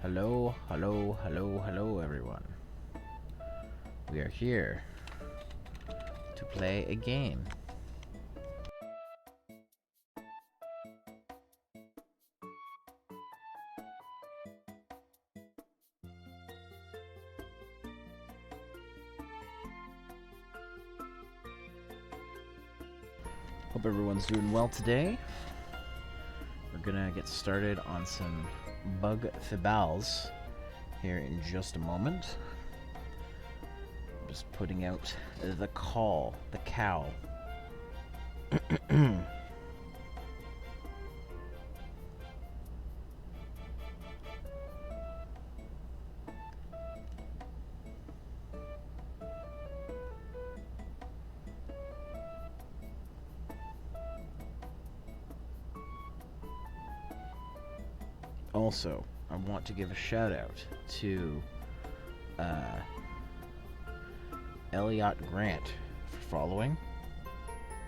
Hello, hello, hello, hello, everyone. We are here to play a game. Hope everyone's doing well today. We're gonna get started on some bug Fables here in just a moment. I'm just putting out the call, the cow. Also, I want to give a shout out to Elliot Grant for following.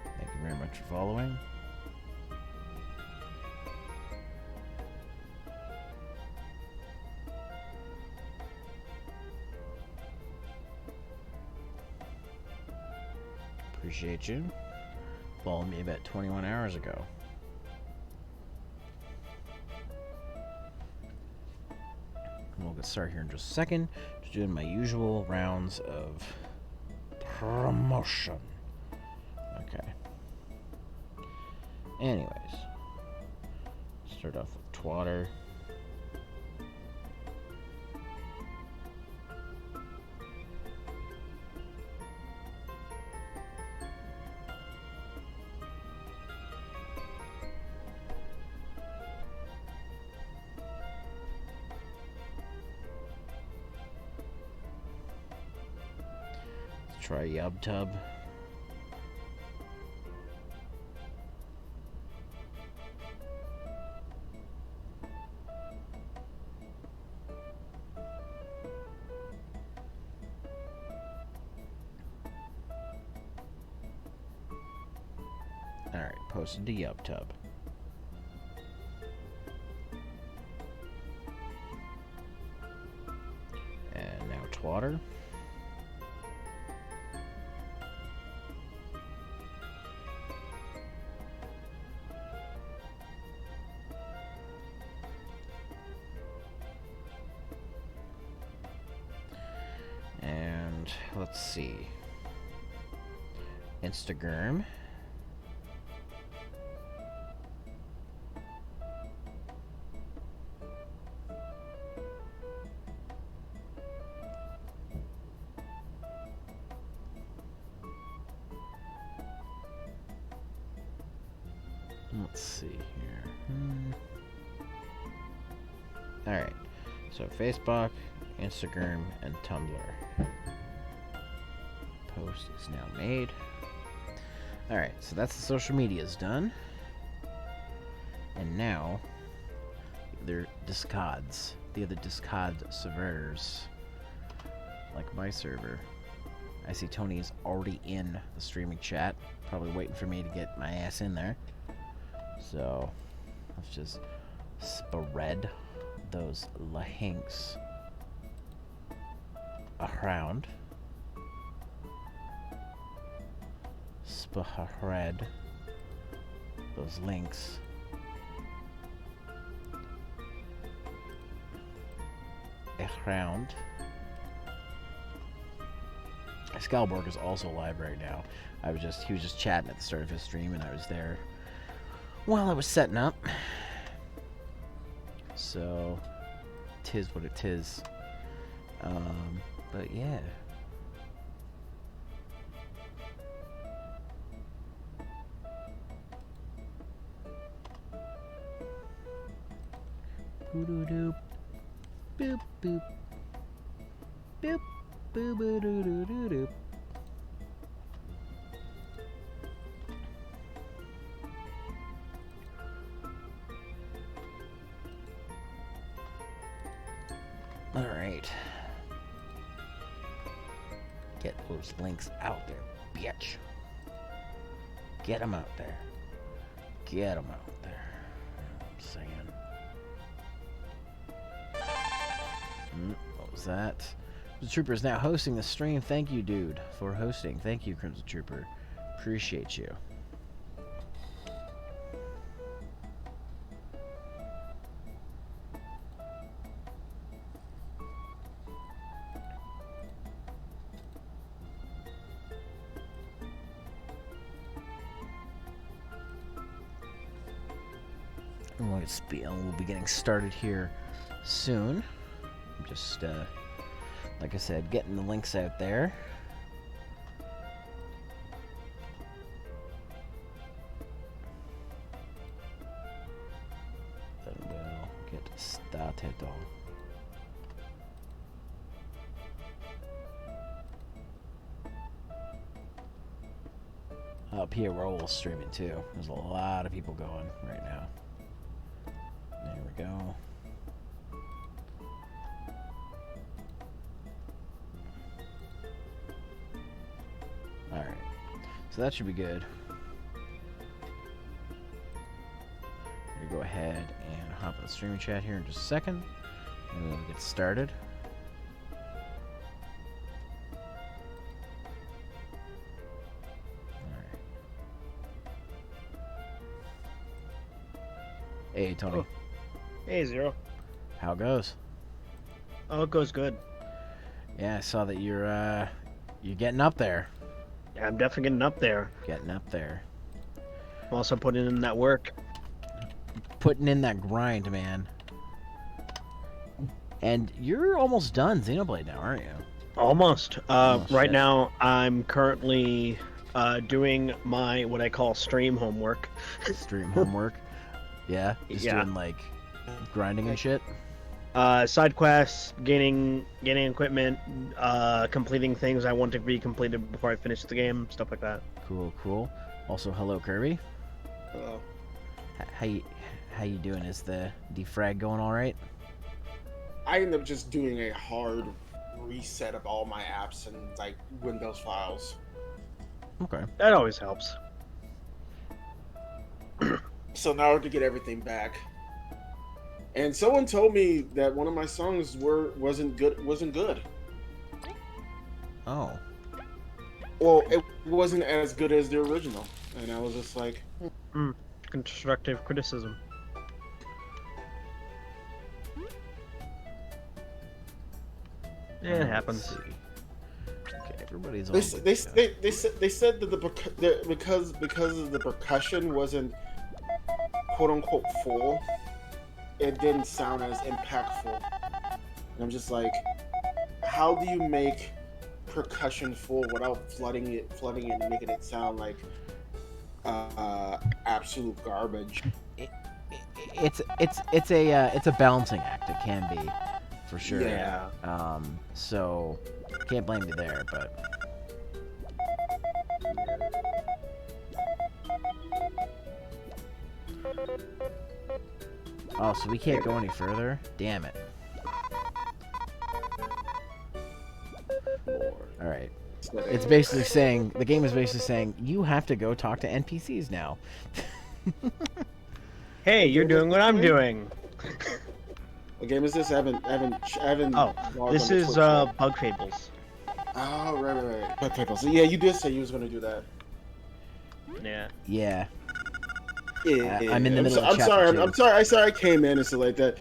Thank you very much for following. Appreciate you. Followed me about 21 hours ago. We'll get started here in just a second. Just doing my usual rounds of promotion. Okay. Anyways, start off with Twatter. Try YubTub. Alright, posted to YubTub. And now Twatter. And let's see. Instagram. Let's see here. Alright, so Facebook, Instagram, and Tumblr. Post is now made. Alright, so that's the social media's done. And now, the Discords, the other Discord servers, like my server. I see Tony is already in the streaming chat, probably waiting for me to get my ass in there. So, let's just spread those links around. Spread those links around. Skalborg is also live right now. He was just chatting at the start of his stream, and I was there while I was setting up. So, 'tis what it is. But yeah. Boop boop boop boop boop boop doo doo doo. All right. Get those links out there, bitch. Get them out there. Get them out there. I'm saying. was that? Crimson Trooper is now hosting the stream. Thank you, dude, for hosting. Thank you, Crimson Trooper. Appreciate you. We'll be getting started here soon. I'm just, like I said, getting the links out there. Then we'll get started. Up here, we're all streaming too. There's a lot of people going right now. There we go. Alright. So that should be good. We're gonna go ahead and hop in the streaming chat here in just a second. And we'll get started. Alright. Hey, Tony. Oh. Hey, Zero. How it goes? Oh, it goes good. Yeah, I saw that you're getting up there. Yeah, I'm definitely getting up there. Getting up there. I'm also putting in that work. Putting in that grind, man. And you're almost done Xenoblade now, aren't you? Almost. Almost, Right yeah. now, I'm currently doing my, what I call stream homework. Stream homework. Yeah? Just Yeah. doing, like, grinding and shit? Side quests, gaining equipment, completing things I want to be completed before I finish the game, stuff like that. Cool, cool. Also, hello, Kirby. Hello. How you doing? Is the defrag going all right? I end up just doing a hard reset of all my apps and like Windows files. Okay. That always helps. So now to get everything back. And someone told me that one of my songs wasn't good. Oh. Well, it wasn't as good as the original, and I was just like, Constructive criticism. Yeah, it happens. Let's see. Okay, everybody's on. they said that because of the percussion wasn't quote unquote full, it didn't sound as impactful. And I'm just like, how do you make percussion full without flooding it and making it sound like absolute garbage? It's a balancing act. It can be, for sure. Yeah. So can't blame you there, but. Oh, so we can't go any further? Damn it. Alright. It's basically saying, the game is basically saying, you have to go talk to NPCs now. Hey, you're doing what I'm doing. What game is this? I haven't. Oh, logged this on to is Twitch yet. Bug Fables. Oh, right. Bug Fables. Yeah, you did say you was gonna do that. Yeah. Yeah. Yeah. I'm in the middle of I'm chapter sorry. two. I'm sorry. I came in and stuff like that.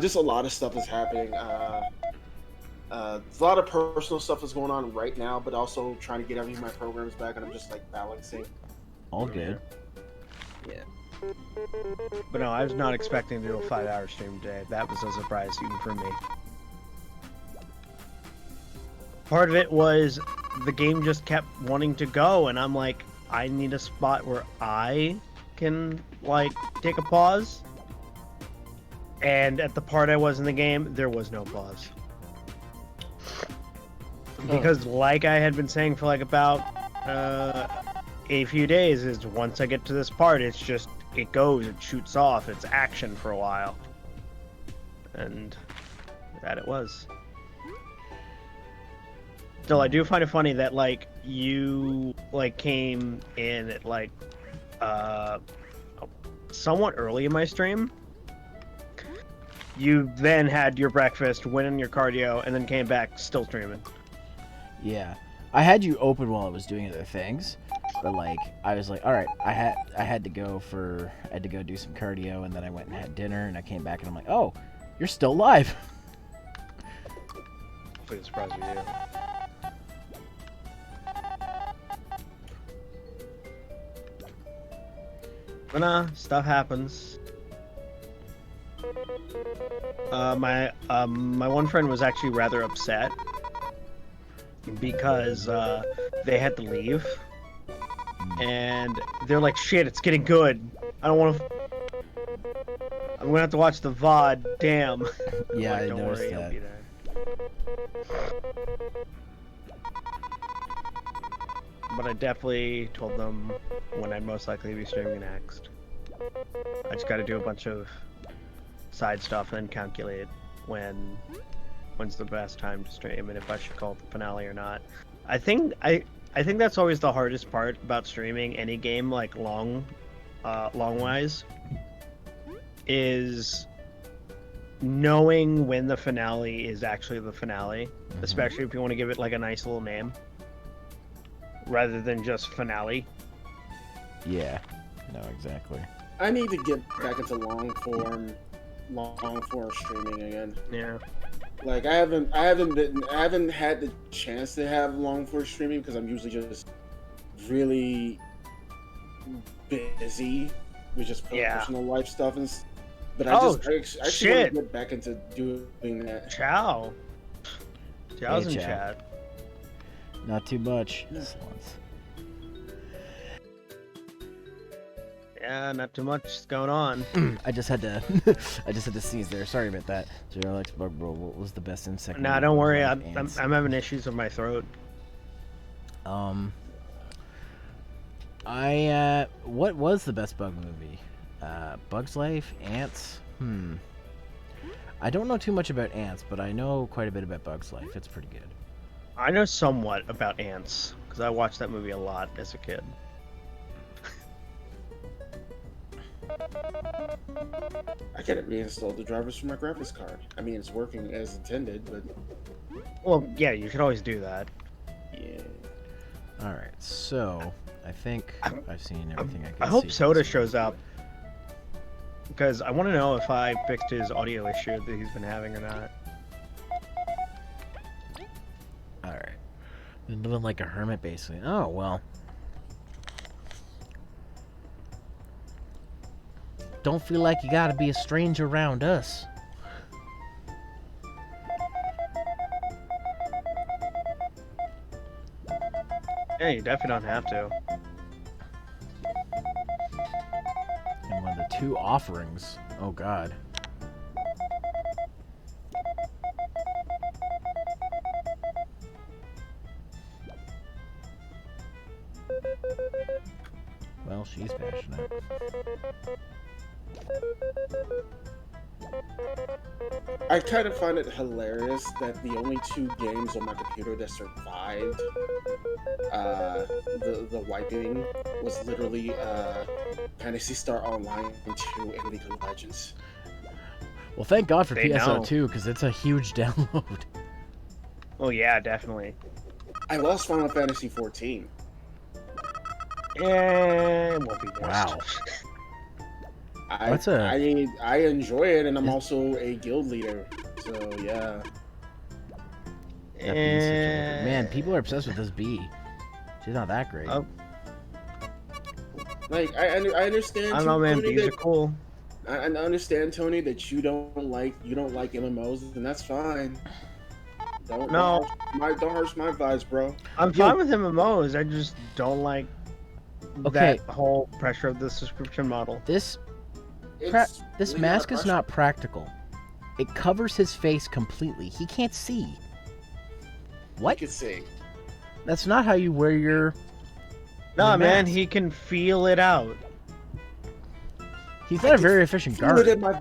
Just a lot of stuff is happening. A lot of personal stuff is going on right now, but also trying to get every of my programs back, and I'm just like balancing. All good. Yeah. But no, I was not expecting to do a 5-hour stream today. That was a surprise even for me. Part of it was the game just kept wanting to go, and I'm like, I need a spot where I can, like, take a pause. And at the part I was in the game, there was no pause. Because like I had been saying for like about a few days, is once I get to this part, it's just, it goes, it shoots off, it's action for a while. And that it was. Still, I do find it funny that, like, you, like, came in at, like, somewhat early in my stream. you then had your breakfast, went in your cardio, and then came back still streaming. Yeah, I had you open while I was doing other things, but like I was like, all right, I had to go do some cardio, and then I went and had dinner, and I came back, and I'm like, oh, you're still live. Hopefully, the surprise for you. But nah, stuff happens. My one friend was actually rather upset because they had to leave, and they're like, "Shit, it's getting good. I don't want to. I'm gonna have to watch the VOD. Damn." Yeah, Like, I don't noticed worry, I'll that. be there. But I definitely told them when I'd most likely be streaming next. I just got to do a bunch of side stuff and then calculate when's the best time to stream and if I should call it the finale or not. I think that's always the hardest part about streaming any game, like long wise, is knowing when the finale is actually the finale, especially if you want to give it like a nice little name rather than just finale. Yeah, no, exactly. I need to get back into long form streaming again. Yeah. Like I haven't had the chance to have long form streaming because I'm usually just really busy with just personal life stuff but I actually want to get back into doing that. Chow's in Chow. chat. Not too much. Yeah, not too much is going on. I just had to sneeze there. Sorry about that. Alex Bug Bro, what was the best insect? Nah, movie don't worry. of I'm ants? having issues with my throat. What was the best bug movie? Bug's Life, Ants. I don't know too much about Ants, but I know quite a bit about Bug's Life. It's pretty good. I know somewhat about Ants because I watched that movie a lot as a kid. I gotta reinstall the drivers for my graphics card. I mean, it's working as intended, but Well, yeah, you should always do that. yeah. All right, so I think I've seen everything I can. I hope see. Soda shows up because I want to know if I fixed his audio issue that he's been having or not. All right, been living like a hermit, basically. Oh well. Don't feel like you gotta be a stranger around us. Yeah, you definitely don't have to. And one of the two offerings. Oh God. Well, she's passionate. I kind of find it hilarious that the only two games on my computer that survived the wiping was literally Phantasy Star Online 2 and League of Legends. Well, thank God for They know. PSO2 because it's a huge download. Oh yeah, definitely. I lost Final Fantasy 14. Yeah, it won't be worse. Wow. I enjoy it, and I'm also a guild leader. So yeah. That bee's such a- Man, people are obsessed with this bee. She's not that great. Oh, Like I understand. I don't know, man. Tony, Bees are that- cool. I understand, Tony, that you don't like MMOs, and that's fine. Don't hurt my vibes, bro. I'm fine with MMOs. I just don't like Okay. that whole pressure of the subscription model. This It's really mask not is not practical. It covers his face completely. He can't see. You What? could see. That's not how you wear your... Nah, your man, mask. he can feel it out. He's not a very efficient Feel it guard. in my.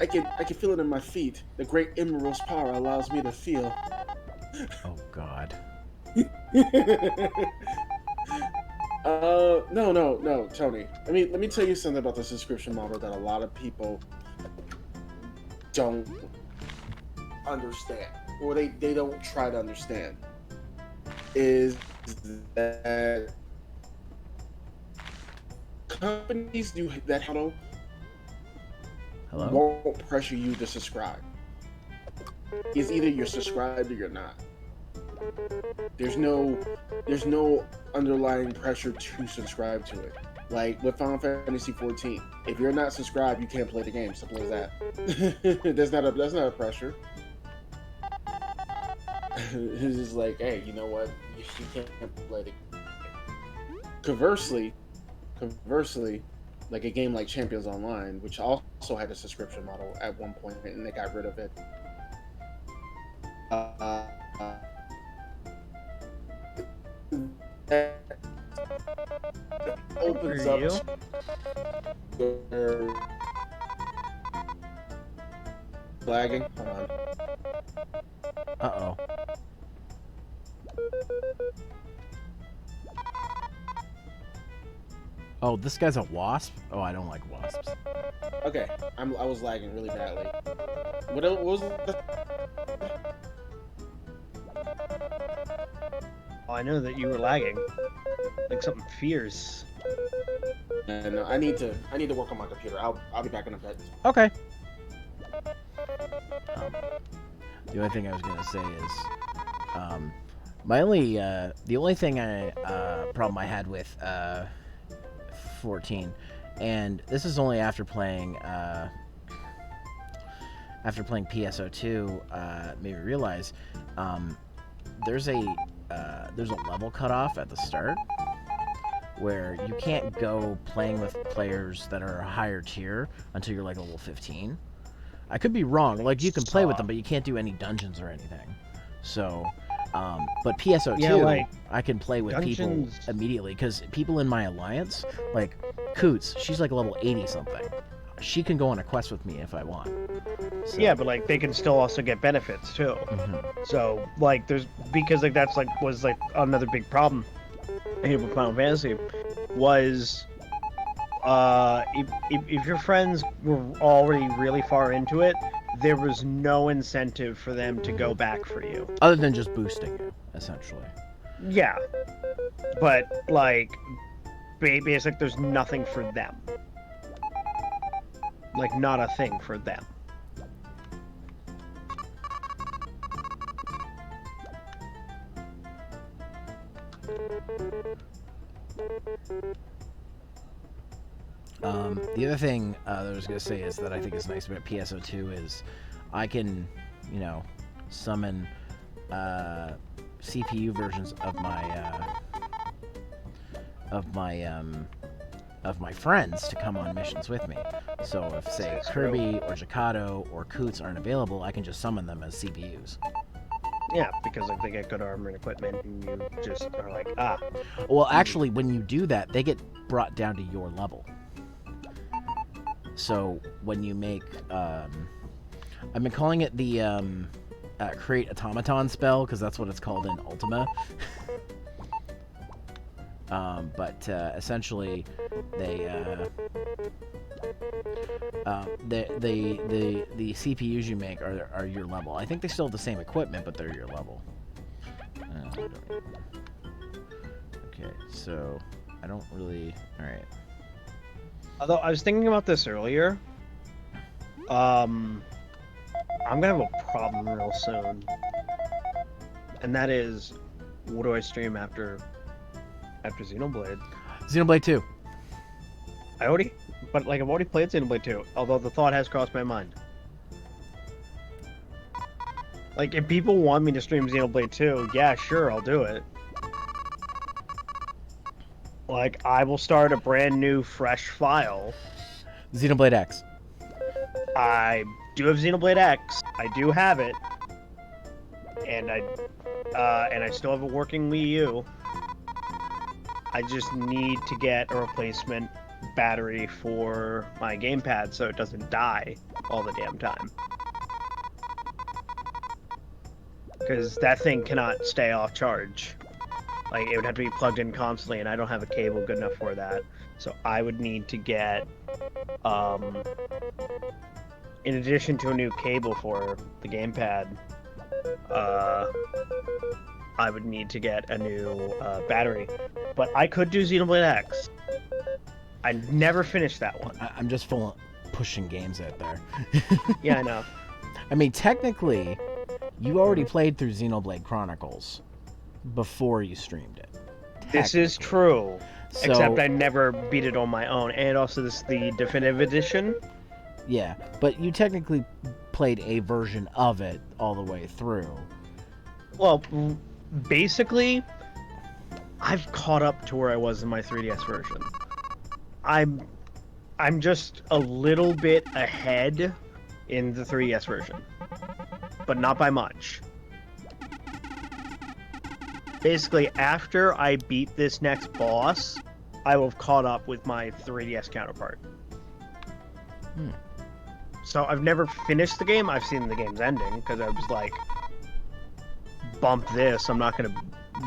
I can feel it in my feet. The great Emerald's power allows me to feel. Oh God. No, Tony. Let me tell you something about the subscription model that a lot of people don't understand, or they don't try to understand, is that companies do that handle Hello? won't pressure you to subscribe. It's either you're subscribed or you're not. There's no underlying pressure to subscribe to it. Like with Final Fantasy 14, if you're not subscribed, you can't play the game. Simple as that. That's not a pressure. It's just like, hey, you know what? You can't play the game. Conversely, like a game like Champions Online, which also had a subscription model at one point, and they got rid of it. Opens up lagging. Hold on. Uh-oh. Oh, this guy's a wasp? Oh, I don't like wasps. Okay, I was lagging really badly. What was the... Oh, I know that you were lagging. Like something fierce. No, I need to work on my computer. I'll be back in a bit. Okay. The only thing I was gonna say is, the only thing problem I had with 14, and this is only after playing PSO2, made me realize, there's a level cutoff at the start where you can't go playing with players that are a higher tier until you're like level 15. I could be wrong. Like, you can play with them, but you can't do any dungeons or anything. So, but PSO2, Yeah, like, I can play with dungeons... people immediately, because people in my alliance, like Coots, she's like level 80-something. She can go on a quest with me if I want. So. Yeah, but like they can still also get benefits too. Mm-hmm. So like because that's was another big problem here with Final Fantasy was if your friends were already really far into it, there was no incentive for them to go back for you. Other than just boosting you, essentially. Yeah. But like basically there's nothing for them. Like, not a thing for them. The other thing that I was going to say is that I think is nice about PSO2 is I can, summon CPU versions of my friends to come on missions with me. So if, say, Kirby or Jakado or Coots aren't available, I can just summon them as CPUs. Yeah, because like they get good armor and equipment, and you just are like, ah. Well, actually, when you do that, they get brought down to your level. So when you make, I've been calling it the create automaton spell, because that's what it's called in Ultima. But essentially, the CPUs you make are your level. I think they still have the same equipment, but they're your level. Okay, so I don't really. All right. Although I was thinking about this earlier, I'm gonna have a problem real soon, and that is, what do I stream after Xenoblade? Xenoblade 2. I've already played Xenoblade 2, although the thought has crossed my mind. Like, if people want me to stream Xenoblade 2, yeah, sure, I'll do it. Like, I will start a brand new, fresh file. Xenoblade X. I do have Xenoblade X. I do have it. And I still have a working Wii U. I just need to get a replacement battery for my gamepad so it doesn't die all the damn time. Because that thing cannot stay off charge. Like, it would have to be plugged in constantly, and I don't have a cable good enough for that. So I would need to get in addition to a new cable for the gamepad, I would need to get a new battery. But I could do Xenoblade X. I never finished that one. I'm just full pushing games out there. Yeah, I know. I mean, technically, you already played through Xenoblade Chronicles before you streamed it. This is Technically. true. So, Except I never beat it on my own. And also, this is the definitive edition. yeah, but you technically played a version of it all the way through. Well, basically, I've caught up to where I was in my 3DS version. I'm just a little bit ahead in the 3DS version, but not by much. Basically, after I beat this next boss, I will have caught up with my 3DS counterpart. So I've never finished the game. I've seen the game's ending because I was like, bump this. I'm not going to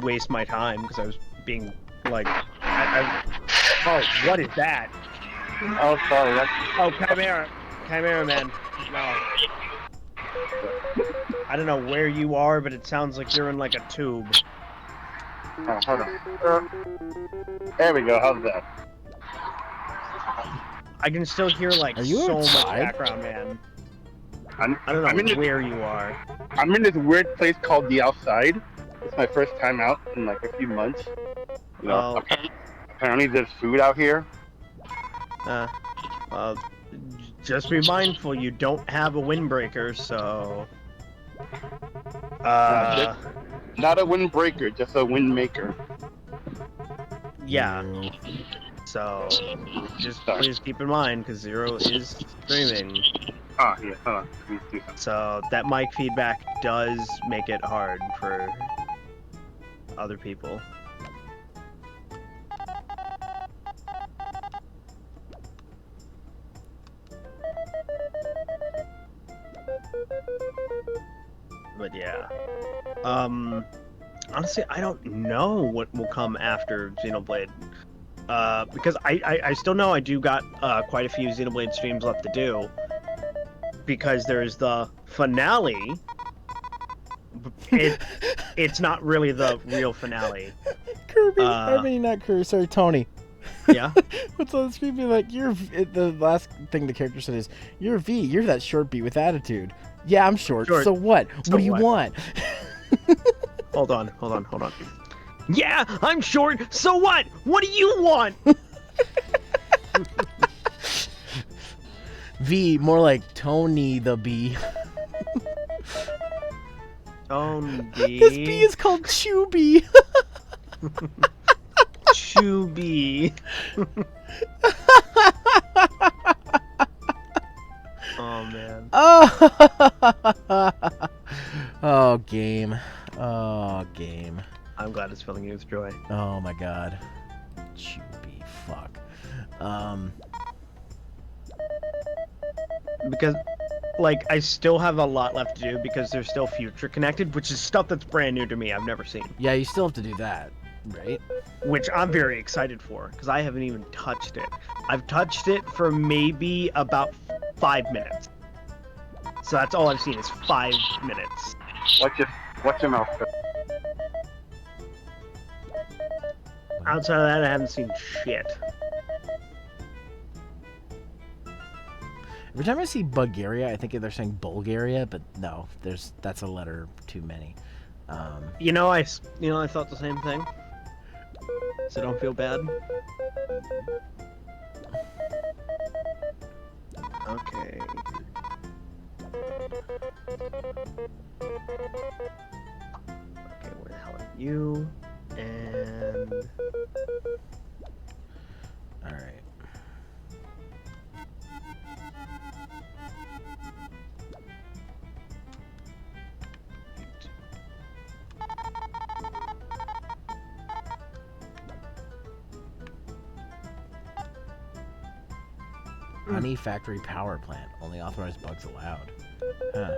waste my time because I was being like, oh, what is that? Oh, sorry. Oh, Chimera man. No. I don't know where you are, but it sounds like you're in like a tube. Oh, hold on. There we go. How's that? I can still hear like Are you so much outside? background, man. I'm I don't know in this, where you are. I'm in this weird place called the Outside. It's my first time out in like a few months. You know, Oh. apparently there's food out here. Just be mindful you don't have a windbreaker, so. Not a windbreaker, just a wind maker. Yeah. So, just please keep in mind, because Zero is streaming. Ah, yeah, hold on. Let me do something. So, that mic feedback does make it hard for other people. But yeah. Honestly, I don't know what will come after Xenoblade. Because I still know I do got quite a few Xenoblade streams left to do. Because there's the finale. It's not really the real finale. Kirby, I mean not Kirby, sorry, Tony. Yeah? What's on the screen? Be like, the last thing the character said is, "You're V. You're that short beat with attitude." Yeah, I'm short. Short. So what? So What do you what? want? Hold on. Yeah, I'm short, so what? What do you want? V, more like Tony the bee. Tone B. This bee is called Chubby. Chubby. Oh man. Oh, game. Oh, game. I'm glad it's filling you with joy. Oh my god. Chubby, fuck. Because, like, I still have a lot left to do because there's still future connected, which is stuff that's brand new to me. I've never seen. Yeah, you still have to do that, right? Which I'm very excited for because I haven't even touched it. I've touched it for maybe about 5 minutes. So that's all I've seen is 5 minutes. Watch your mouth. Outside of that, I haven't seen shit. Every time I see Bulgaria, I think they're saying Bulgaria, but no, that's a letter too many. You know, I thought the same thing. So don't feel bad. Okay. Okay, where the hell are you? And All right. Honey Factory Power Plant. Only authorized bugs allowed. Huh.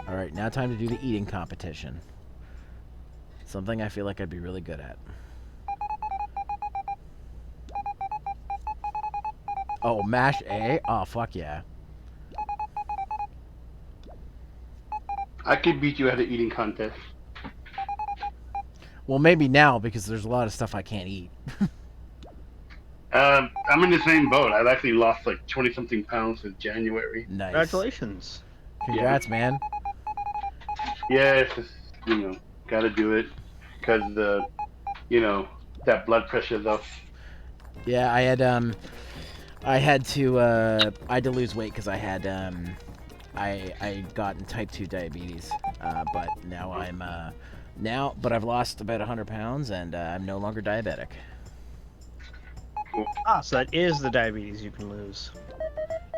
Alright, now time to do the eating competition. Something I feel like I'd be really good at. Oh, mash A? Oh, fuck yeah. I could beat you at an eating contest. Well, maybe now because there's a lot of stuff I can't eat. I'm in the same boat. I've actually lost like 20-something pounds since January. Nice. Congratulations. Congrats, man. Yeah, it's just, gotta do it. Because, that blood pressure, though. Yeah, I had to lose weight because I had, I gotten type 2 diabetes. But now but I've lost about 100 pounds and I'm no longer diabetic. So that is the diabetes you can lose.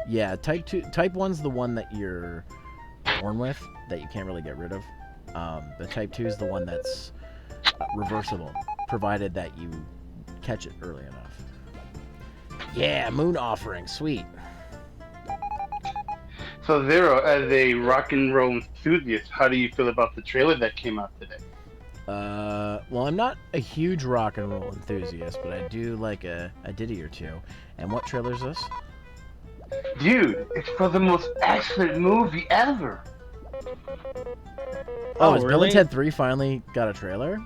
Yeah, type 1's the one that you're born with, that you can't really get rid of. The type 2 is the one that's reversible, provided that you catch it early enough. Yeah, moon offering, sweet. So, Zero, as a rock and roll enthusiast, how do you feel about the trailer that came out today? Well, I'm not a huge rock and roll enthusiast, but I do like a ditty or two. And what trailer is this? Dude, it's for the most excellent movie ever. Oh, is Bill really? and Ted 3 finally got a trailer?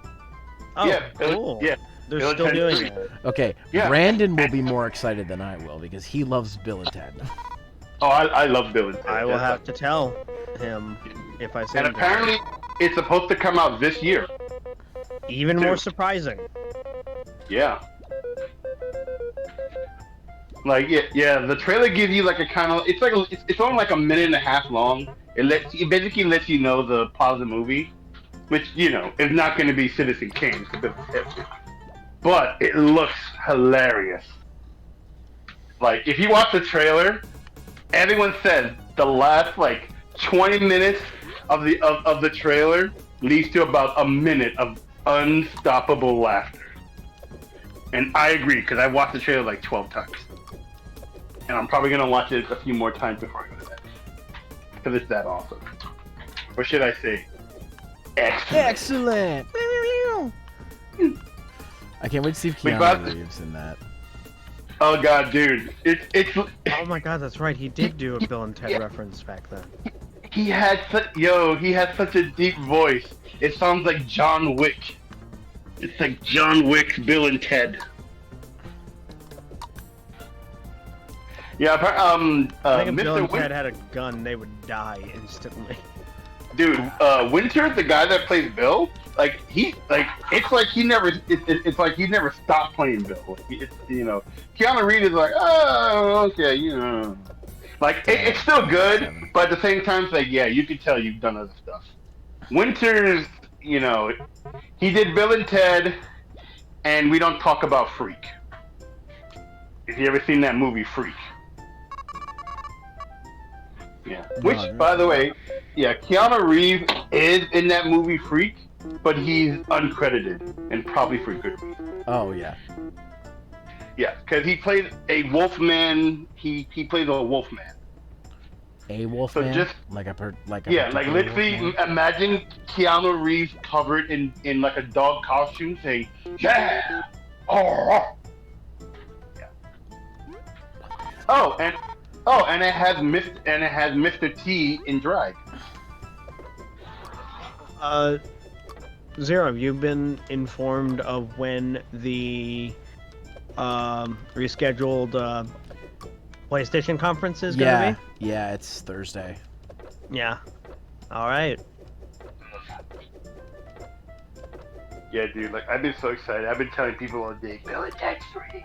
Oh, Yeah, cool. yeah. They're Bill and still Ted doing 3. it. Okay, Yeah. Brandon will be more excited than I will because he loves Bill and Ted. Oh, I love Bill and Ted. I will have to tell him if I see And him. apparently, it's supposed to come out this year. Even more surprising. Yeah. Like, yeah, the trailer gives you like a kind of, it's only like a minute and a half long. It basically lets you know the plot of the movie, which, is not going to be Citizen Kane, but it looks hilarious. Like, if you watch the trailer, everyone says the last like 20 minutes of the trailer leads to about a minute of unstoppable laughter. And I agree, because I watched the trailer like 12 times. And I'm probably going to watch it a few more times before I go to bed. Because it's that awesome. Or should I say, excellent. Excellent! I can't wait to see if We Keanu got- Reeves in that. Oh god, dude. It's Oh my god, that's right. He did do a Bill and Ted reference back then. he had such a deep voice. It sounds like John Wick. It's like John Wick, Bill and Ted. Yeah, I think if Bill Mr. and Ted had a gun, they would die instantly. Dude, Winter, the guy that plays Bill, it's like he never stopped playing Bill. Keanu Reeves is like, oh, okay, like it's still good, but at the same time, it's like, yeah, you can tell you've done other stuff. Winter's, he did Bill and Ted, and we don't talk about Freak. If you ever seen that movie, Freak. Yeah. Which, by the way, yeah, Keanu Reeves is in that movie Freak, but he's uncredited and probably for good reason. Oh, yeah. Yeah, because he played a wolfman. He plays a wolfman. A wolfman? just like literally wolfman? imagine Keanu Reeves covered in like a dog costume saying, yeah! Oh! Yeah. And it has Mr. T in drag. Zero, have you been informed of when the rescheduled PlayStation conference is gonna be? Yeah, it's Thursday. Yeah. All right. Yeah, dude, like, I've been so excited. I've been telling people all day, Bill and Ted 3.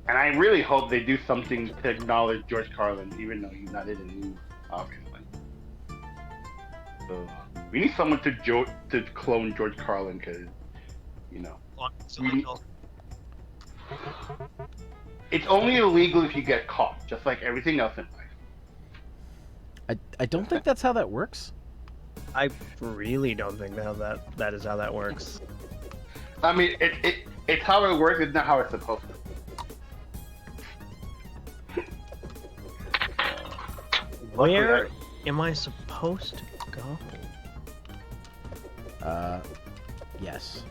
And I really hope they do something to acknowledge George Carlin, even though he's not in the news, obviously. So, we need someone to clone George Carlin, because, it's only illegal if you get caught, just like everything else in life. I don't think that's how that works. I really don't think that is how that works. I mean, it's how it works, it's not how it's supposed to. Where am I supposed to go? Yes.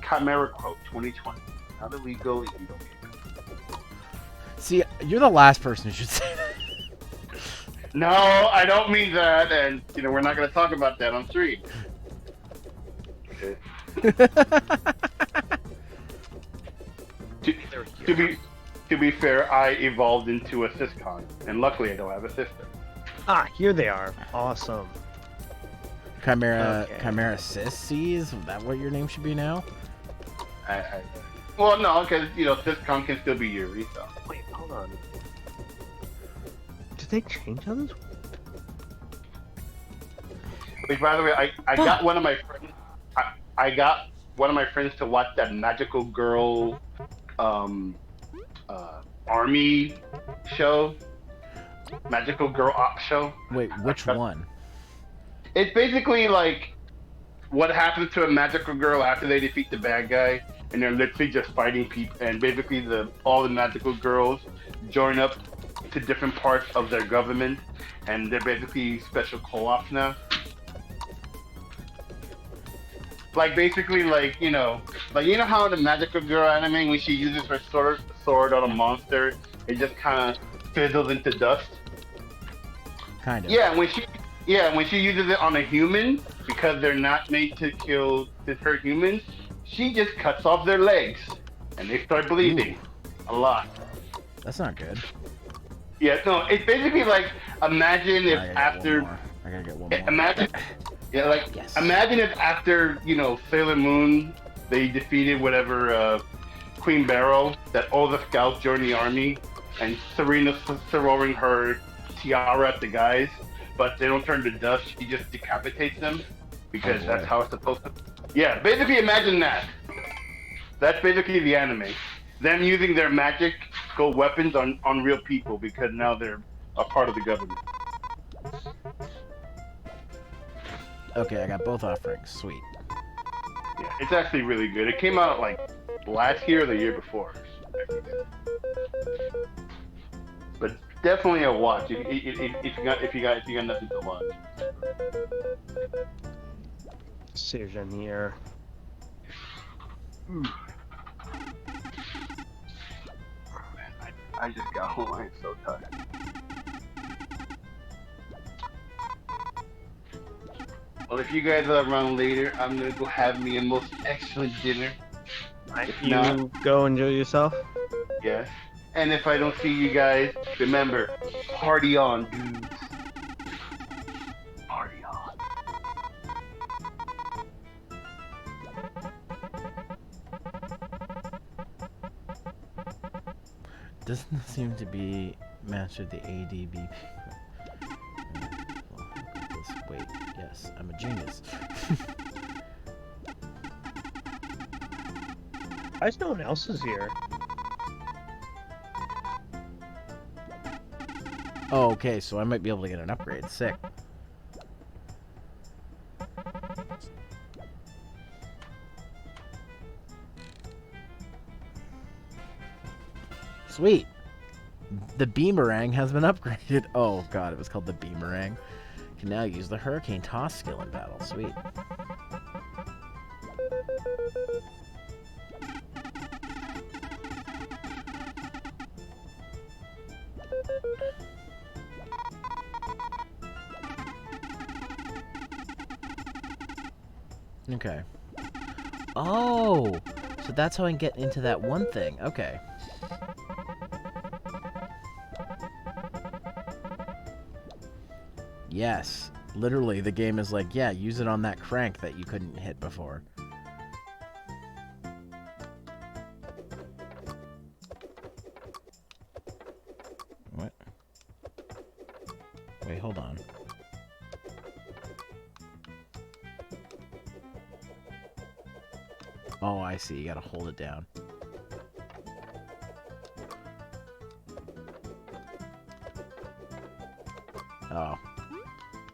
Chimera quote 2020. How do we go evil? See, you're the last person who should say that. No, I don't mean that, and we're not gonna talk about that on stream. Okay. To be fair, I evolved into a syscon, and luckily I don't have a sister. Ah, here they are. Awesome. Chimera, Okay. Chimera Sissies? Is that what your name should be now? Well, no, because syscon can still be Yuri. So. Wait, hold on. Did they change how this? Which, by the way, I got one of my friends. I got one of my friends to watch that Magical Girl, army show. Magical Girl Op show. Wait, which one? It's basically like what happens to a magical girl after they defeat the bad guy, and they're literally just fighting people. And basically, all the magical girls join up to different parts of their government, and they're basically special co-ops now. Like basically, like how in the magical girl anime when she uses her sword on a monster, it just kind of fizzles into dust. Kind of. Yeah, when she uses it on a human, because they're not made to hurt humans, she just cuts off their legs, and they start bleeding a lot. That's not good. Yeah, no, it's basically like imagine if after I gotta get one more. imagine if after Sailor Moon they defeated whatever Queen Barrow, that all the scouts joined the army, and Serena's throwing her tiara at the guys, but they don't turn to dust. She just decapitates them because that's how it's supposed to. Yeah, basically imagine that. That's basically the anime. Them using their magical weapons on real people because now they're a part of the government. Okay, I got both offerings. Sweet. Yeah, it's actually really good. It came out like last year or the year before. But definitely a watch if you got nothing to watch. Decision here. I just got home. I'm so tired. Well, if you guys are around later, I'm gonna go have me a most excellent dinner. You go enjoy yourself. Yes. And if I don't see you guys, remember, party on, dudes. Party on. Doesn't seem to be matched with the ADBP. Wait, yes, I'm a genius. Why is no one else is here? Oh, okay, so I might be able to get an upgrade. Sick. Sweet. The Beamerang has been upgraded. Oh god, it was called the Beamerang. Can now use the Hurricane Toss skill in battle. Sweet. Okay. Oh! So that's how I can get into that one thing. Okay. Yes. Literally, the game is like, yeah, use it on that crank that you couldn't hit before. What? Wait, hold on. Oh, I see. You gotta hold it down. Oh.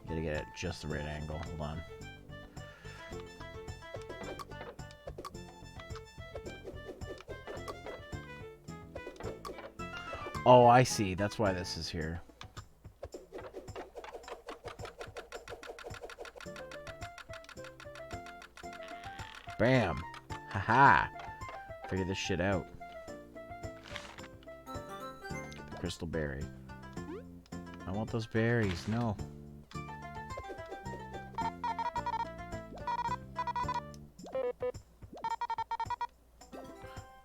You gotta get it at just the right angle. Hold on. Oh, I see. That's why this is here. Bam. Haha. Figure this shit out. Get the crystal berry. I want those berries. No.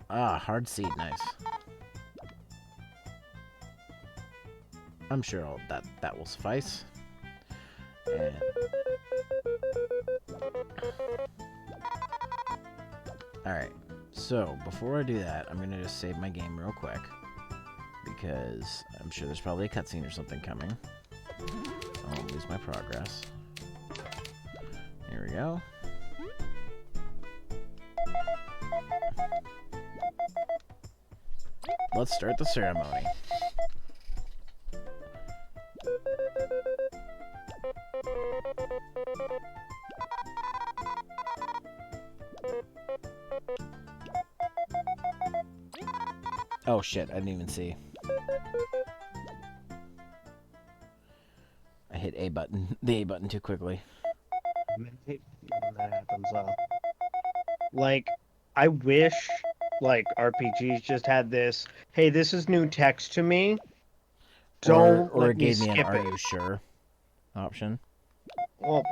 Ah, hard seed. Nice. I'm sure that will suffice. And alright, so before I do that, I'm gonna just save my game real quick because I'm sure there's probably a cutscene or something coming. I won't lose my progress. Here we go. Let's start the ceremony. Oh shit, I didn't even see. I hit A button, the A button too quickly. When that happens, like, I wish, like, RPGs just had this, hey, this is new text to me. Don't or let it me gave me an skip "Are it. you sure?" option. Well,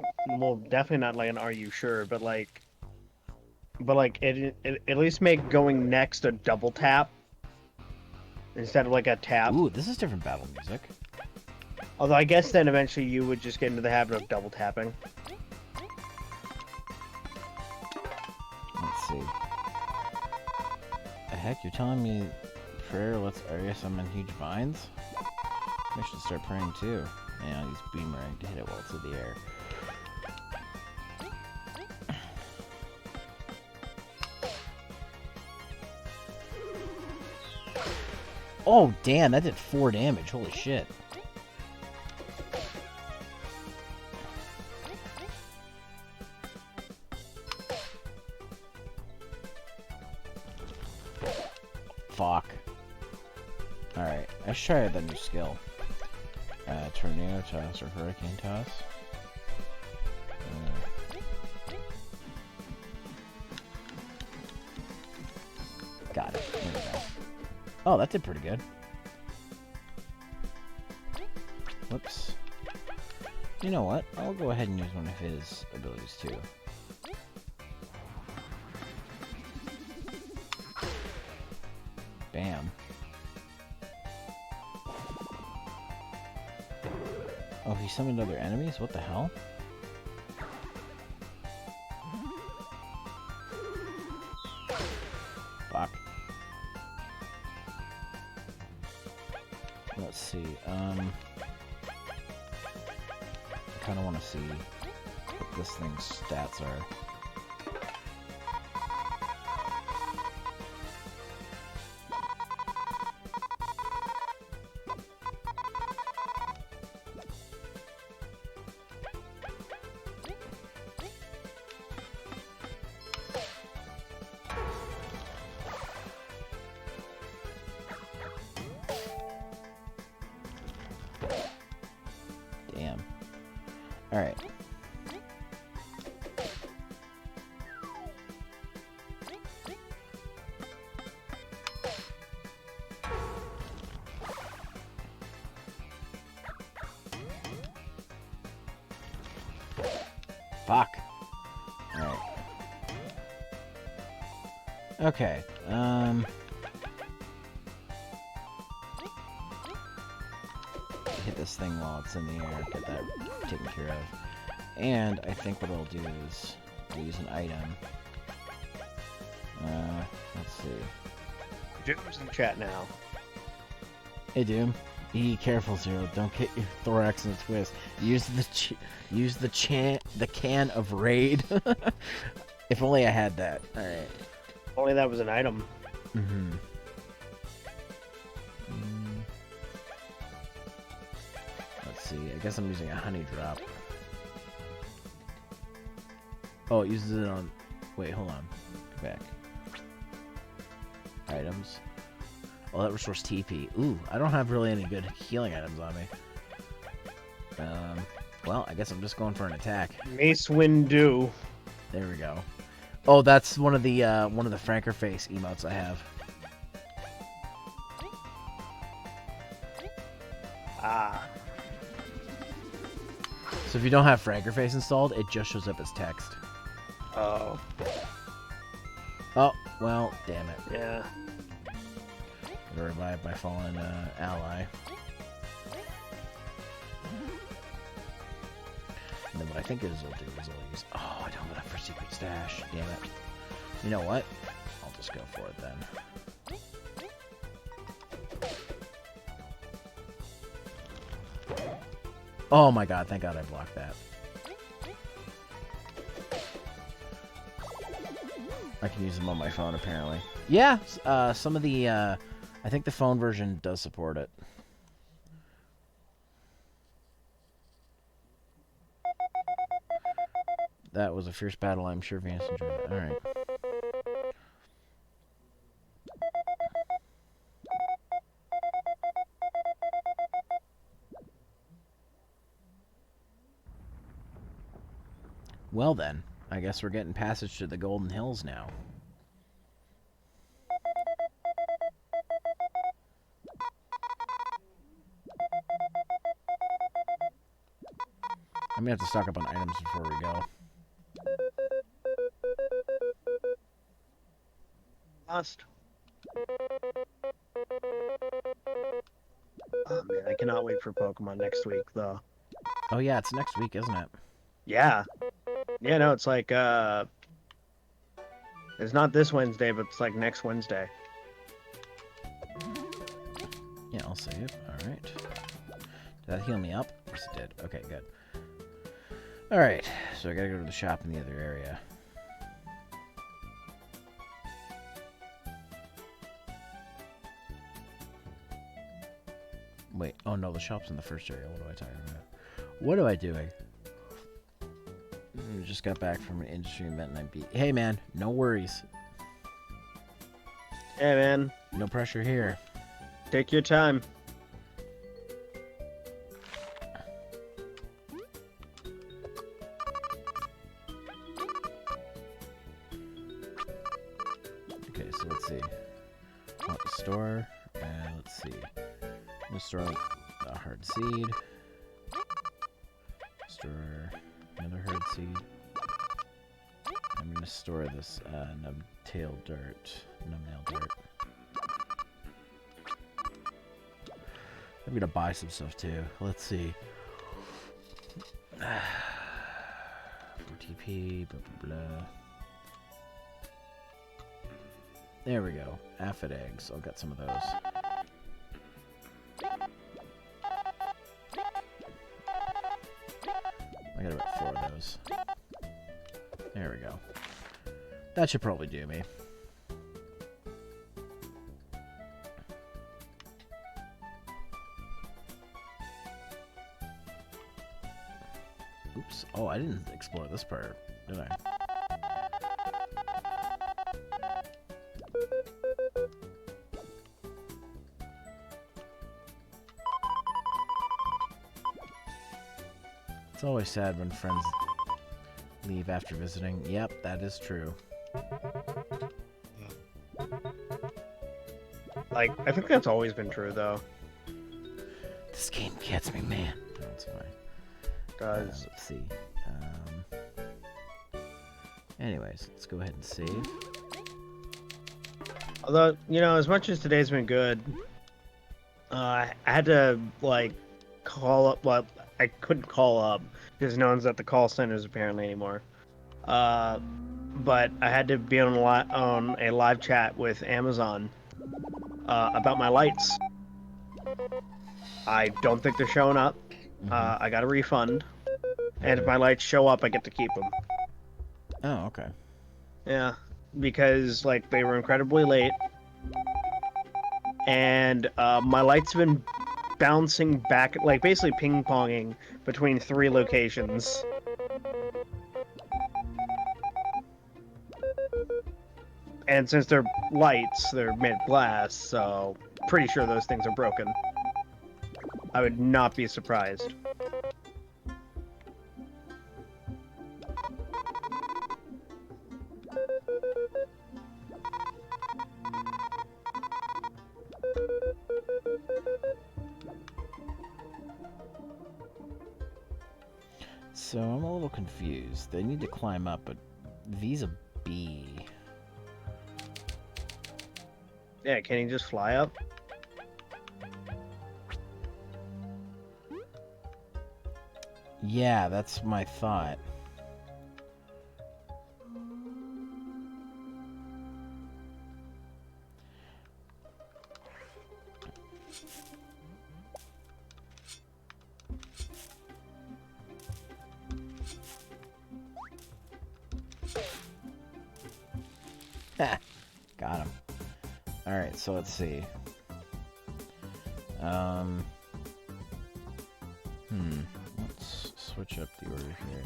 definitely not like an "Are you sure?" But like, it at least make going next a double tap instead of like a tap. Ooh, this is different battle music. Although I guess then eventually you would just get into the habit of double tapping. Let's see. The heck, you're telling me prayer lets Arya summon huge vines? I should start praying too. Yeah, I'll use boomerang to hit it while it's in the air. Oh, damn, that did 4 damage. Holy shit. Fuck. Alright, let's try the new skill. Tornado toss or hurricane toss. Got it. There we go. Oh, that did pretty good. Whoops. You know what? I'll go ahead and use one of his abilities too. Bam. Oh, he summoned other enemies? What the hell? Fuck. Let's see, I kinda wanna see what this thing's stats are. Damn. Alright. Fuck. Alright. Okay, hit this thing while it's in the air, get that taken care of. And I think what I'll do is I'll use an item. Let's see. Doom's in chat now. Hey Doom, be careful, Zero. Don't get your thorax in a twist. Use the can of raid. If only I had that. All right. Only that was an item. Mm-hmm. Let's see. I guess I'm using a honey drop. Oh, it uses it on. Wait, hold on. Go back. Items. Oh, that restores TP. Ooh, I don't have really any good healing items on me. Well, I guess I'm just going for an attack. Mace Windu. There we go. Oh, that's one of the Franker face emotes I have. Ah. So if you don't have Franker face installed, it just shows up as text. Oh. Oh, well, damn it. Yeah. Gotta revive my fallen ally. And then what I think is I'll do is I'll use... Oh, I don't have enough for secret stash. Damn it. You know what? I'll just go for it then. Oh my god, thank god I blocked that. I can use them on my phone, apparently. Yeah, some of the... I think the phone version does support it. That was a fierce battle. I'm sure Vance enjoyed it. Alright. Well then, I guess we're getting passage to the Golden Hills now. I'm gonna have to stock up on items before we go. Lost. Oh man, I cannot wait for Pokemon next week though. Oh yeah, it's next week, isn't it? Yeah. Yeah, no, it's like it's not this Wednesday, but it's like next Wednesday. Yeah, I'll save. Alright. Did that heal me up? Yes, it did. Okay, good. Alright, so I gotta go to the shop in the other area. Wait, oh no, the shop's in the first area. What am I talking about? What am I doing? I just got back from an industry event and I beat... Hey man, no worries. Hey man, No pressure here. take your time. Okay, so let's see. Want the store. Let's see. I'm gonna store a hard seed. Store another hard seed. I'm gonna store this numbtail dirt. Numbnail dirt. I'm gonna buy some stuff too. Let's see. TP, blah blah blah. There we go. Aphid eggs. I'll get some of those. I got about 4 of those. There we go. That should probably do me. Oops. Oh, I didn't explore this part, did I? It's always sad when friends leave after visiting. Yep, that is true. Like, I think that's always been true though. This game gets me, man. That's fine. Does Let's see. Anyways, let's go ahead and save. although, you know, as much as today's been good, I had to like call up. Well, I couldn't call up because no one's at the call centers apparently anymore. But I had to be on a live chat with Amazon about my lights. I don't think they're showing up. I got a refund, and if my lights show up, I get to keep them. Oh, okay. Yeah, because like they were incredibly late, and my lights have been bouncing back, like basically ping-ponging between 3 locations. And since they're lights, they're made of glass, so pretty sure those things are broken. I would not be surprised. So I'm a little confused. They need to climb up, but V's a B. Yeah, can he just fly up? Yeah, that's my thought. Ha! Got him. Alright, so let's see. Let's switch up the order here.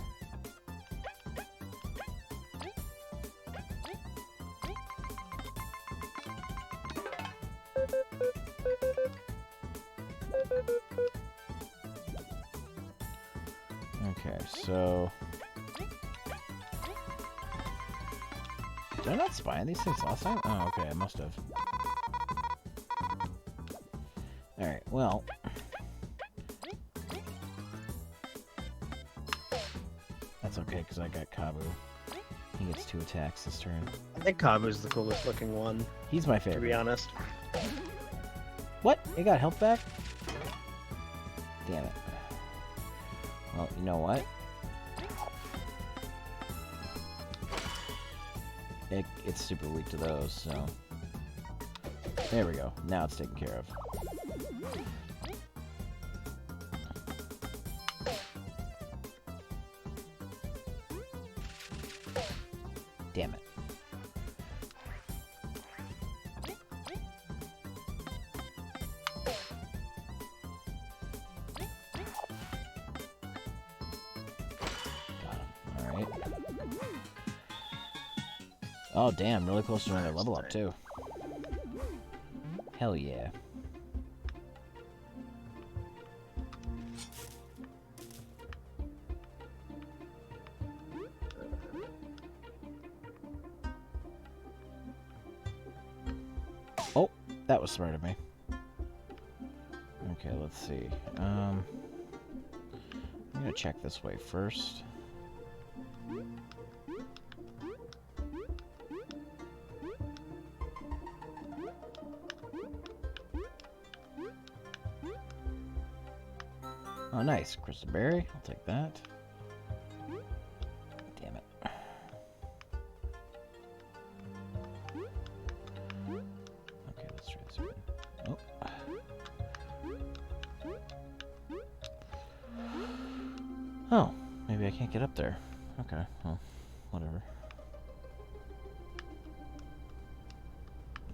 Okay, so... Did I not spy on these things last time? Oh, okay, I must have. Alright, well... That's okay, because I got Kabu. He gets 2 attacks this turn. I think Kabu's the coolest looking one, He's my to favorite. be honest. What? It got health back? Damn it. Well, you know what? It's super weak to those, so... There we go. Now it's taken care of. Damn it. Alright. Oh, damn. Really close to another level up, too. Hell yeah. Oh, that was smart of me. Okay, let's see. I'm gonna check this way first. Oh, nice. Crystal berry. I'll take that. Damn it. Okay, let's try this again. Oh. Oh, maybe I can't get up there. Okay, well, whatever.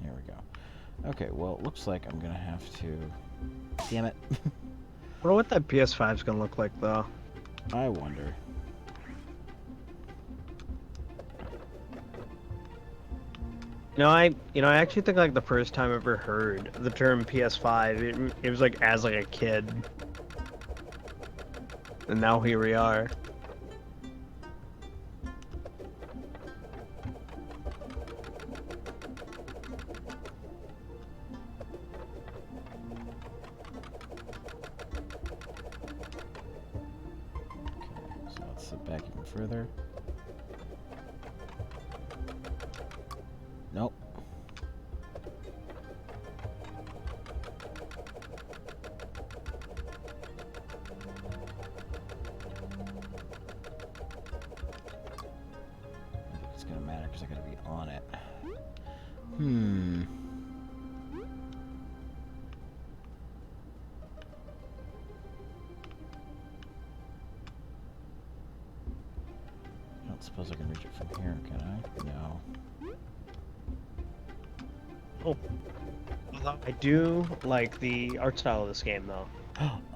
There we go. Okay, well, it looks like I'm gonna have to... Damn it. I wonder what that PS5's gonna look like, though. I wonder. I actually think like the first time I ever heard the term PS5, it was like as like a kid, and now here we are. Okay, so let's sit back even further. Nope. It's gonna matter because I gotta be on it. I don't suppose I can reach it from here, can I? No. I do like the art style of this game, though.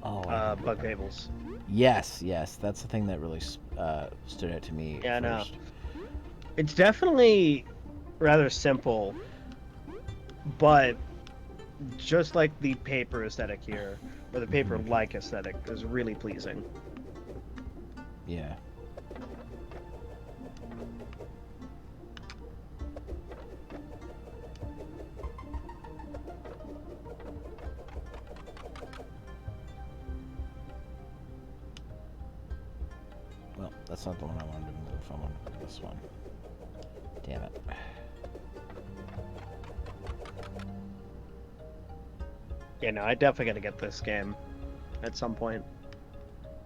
Oh, Bug Fables. yes, yes. That's the thing that really stood out to me Yeah, I know. first. It's definitely rather simple, but just like the paper aesthetic here, or the paper-like aesthetic, is really pleasing. Yeah. that's not the one I wanted to move. I wanted to move this one. Damn it. Yeah, no, I definitely gotta get this game at some point.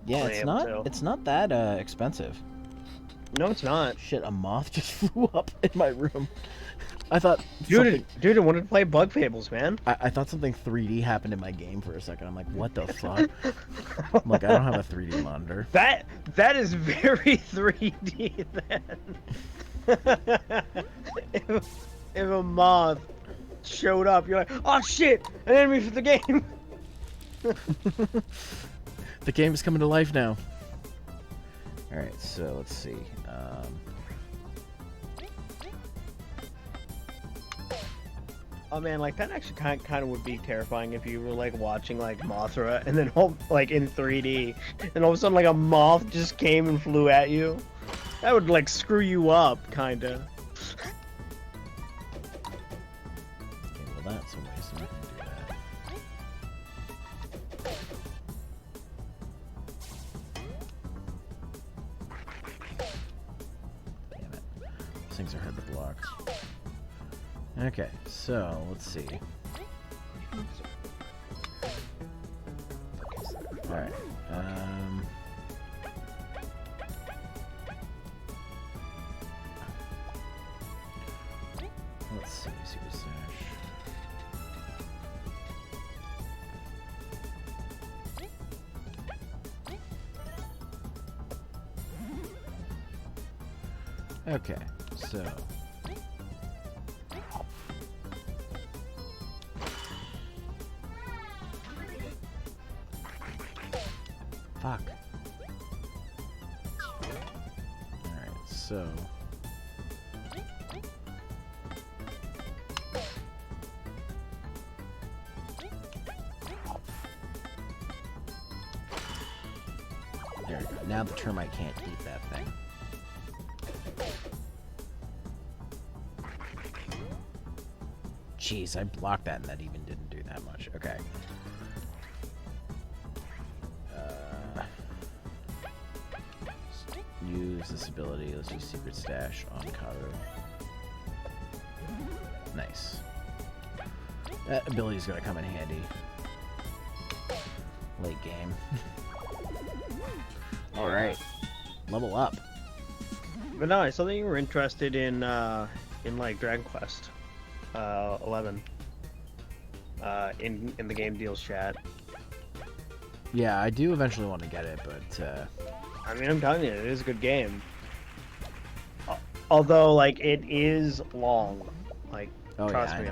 Yeah, Only able to. it's not that expensive. No, it's not. Shit, a moth just flew up in my room. I thought Dude, I wanted to play Bug Fables, man. I thought something 3D happened in my game for a second. I'm like, what the fuck? I'm like, I don't have a 3D monitor. That is very 3D then. if a moth showed up, you're like, oh shit, an enemy for the game. The game is coming to life now. Alright, so let's see. Oh man, like that actually kind of would be terrifying if you were like watching like Mothra and then like in 3D, and all of a sudden like a moth just came and flew at you. That would like screw you up, kinda. Okay, well that's a way, so we can do that. Damn it. These things are hard to block. Okay, so let's see. Alright. Let's see, Super Stash. Okay, so fuck. Alright, so there we go. Now the termite can't eat that thing. Jeez, I blocked that and that even didn't do that much. Okay. Use this ability. Let's use Secret Stash on Karu. Nice. That ability's gonna come in handy. Late game. Alright. Level up. But no, I saw that you were interested in like Dragon Quest 11 in the game deals chat. Yeah, I do eventually want to get it, but I mean, I'm telling you, it is a good game. Although, like, it is long. Like, oh, trust yeah, me,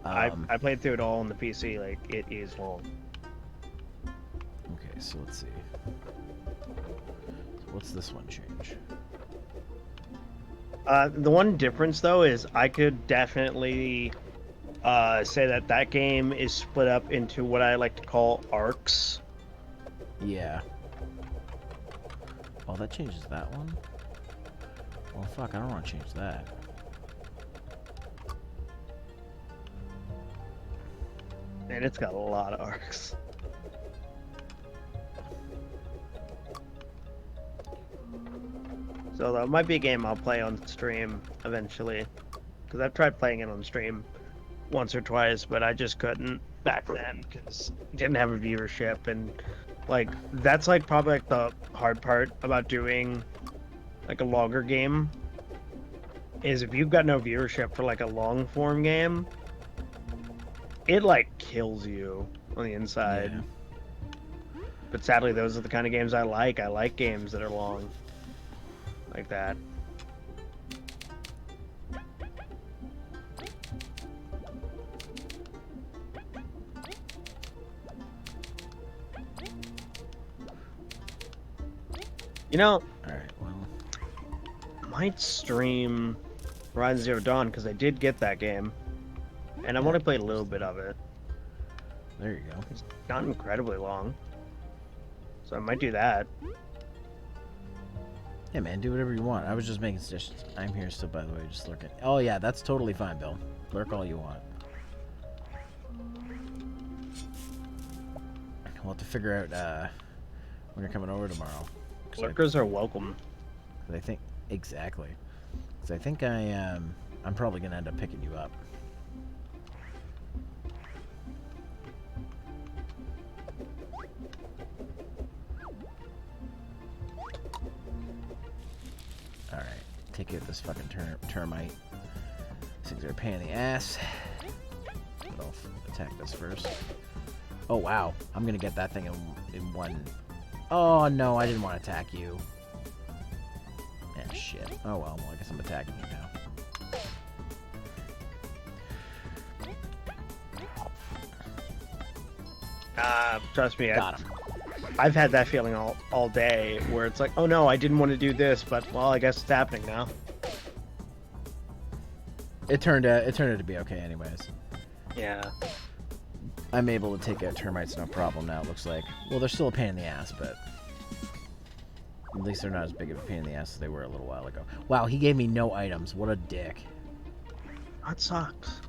I know. I played through it all on the PC. Like, it is long. Okay, so let's see. So what's this one change? The one difference, though, is I could definitely say that that game is split up into what I like to call arcs. Yeah. Oh, that changes that one? Well, fuck, I don't want to change that. And it's got a lot of arcs. So that might be a game I'll play on stream eventually. Because I've tried playing it on stream once or twice, but I just couldn't back then because didn't have a viewership. And like that's like probably like the hard part about doing like a longer game is if you've got no viewership for like a long form game, it like kills you on the inside. Yeah. But sadly, those are the kind of games I like. I like games that are long like that. You know, Alright, well. I might stream Horizon Zero Dawn because I did get that game, and I've only played a little bit of it. There you go. It's not incredibly long, so I might do that. Yeah, man, do whatever you want. I was just making suggestions. I'm here still, by the way, just lurking. Oh, yeah, that's totally fine, Bill. Lurk all you want. We'll have to figure out when you're coming over tomorrow. Lurkers are welcome. 'Cause I think exactly. Because I think I'm probably gonna end up picking you up. All right, take out this fucking termite. These things are a pain in the ass. But I'll attack this first. Oh wow, I'm gonna get that thing in one. Oh no, I didn't want to attack you. Yeah, shit. Oh well, I guess I'm attacking you now. Trust me, Got him. I've had that feeling all day, where it's like, oh no, I didn't want to do this, but well, I guess it's happening now. It turned out to be okay, anyways. Yeah. I'm able to take out termites no problem now. It looks like. Well, they're still a pain in the ass, but at least they're not as big of a pain in the ass as they were a little while ago. Wow, he gave me no items. What a dick. That sucks.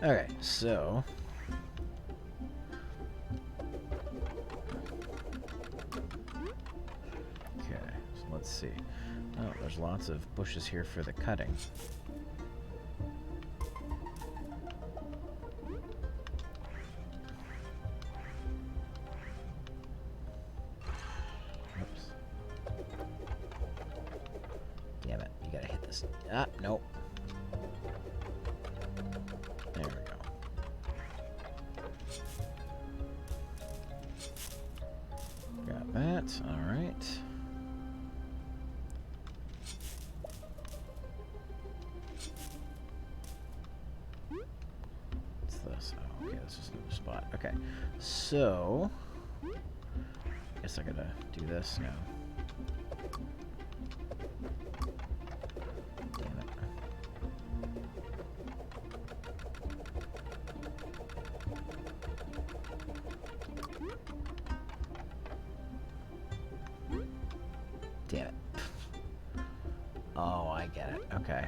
Okay, so let's see. Oh, there's lots of bushes here for the cutting. Oops. Damn it, you gotta hit this. Ah, nope. There we go. Got that, alright. Okay, this is a new spot. Okay, so I guess I gotta do this now. Damn it. Damn it. Oh, I get it. Okay.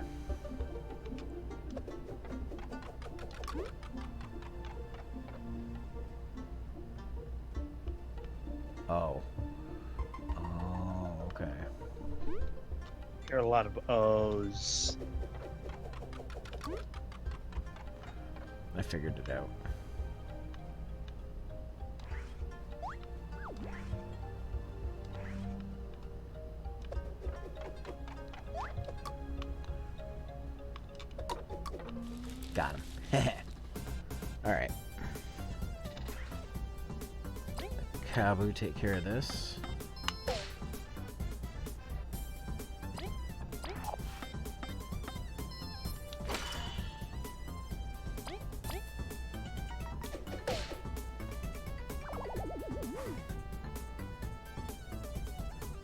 Oh. Oh, okay. There are a lot of O's. I figured it out. Got him. Alright. Kabu, take care of this.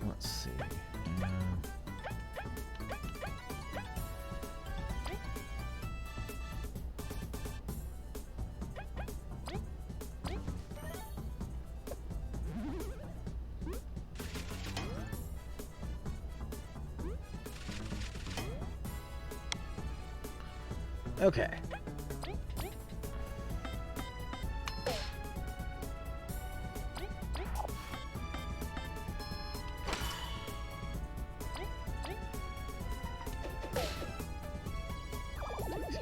Let's see. Okay.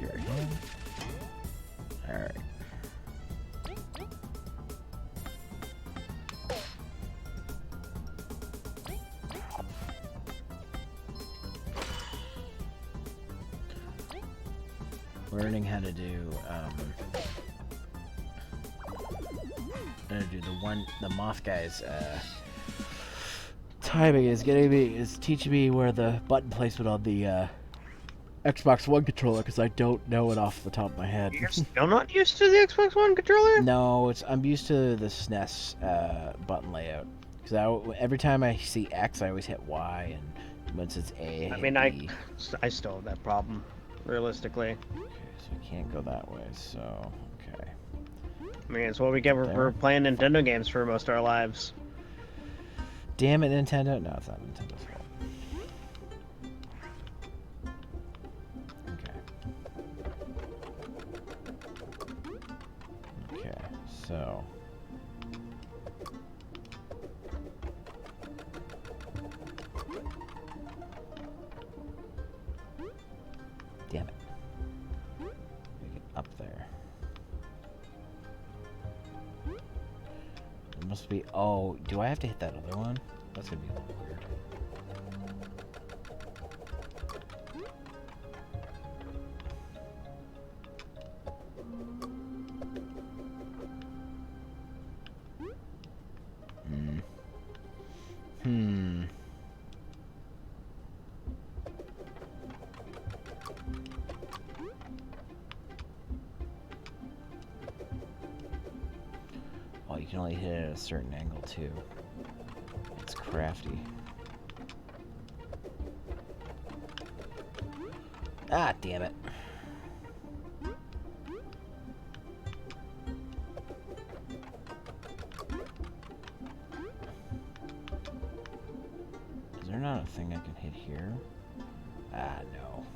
Here again. All right. Learning how to do the moth guy's timing is teaching me where the button placement on the Xbox One controller, because I don't know it off the top of my head. You're still not used to the Xbox One controller? No, I'm used to the SNES button layout. Because every time I see X, I always hit Y, and once it's A, I hit mean, B. I still have that problem, realistically. Okay, so I can't go that way, so, okay. I mean, it's what we get for playing Nintendo games for most of our lives. Damn it, Nintendo. No, it's not Nintendo's fault. Okay. Okay, so... Damn it. Make it up there. It must be... Oh, do I have to hit that other one? That's gonna be a little weird. Oh, you can only hit it at a certain angle, too. It's crafty. Ah, damn it. Is there not a thing I can hit here? Ah, no.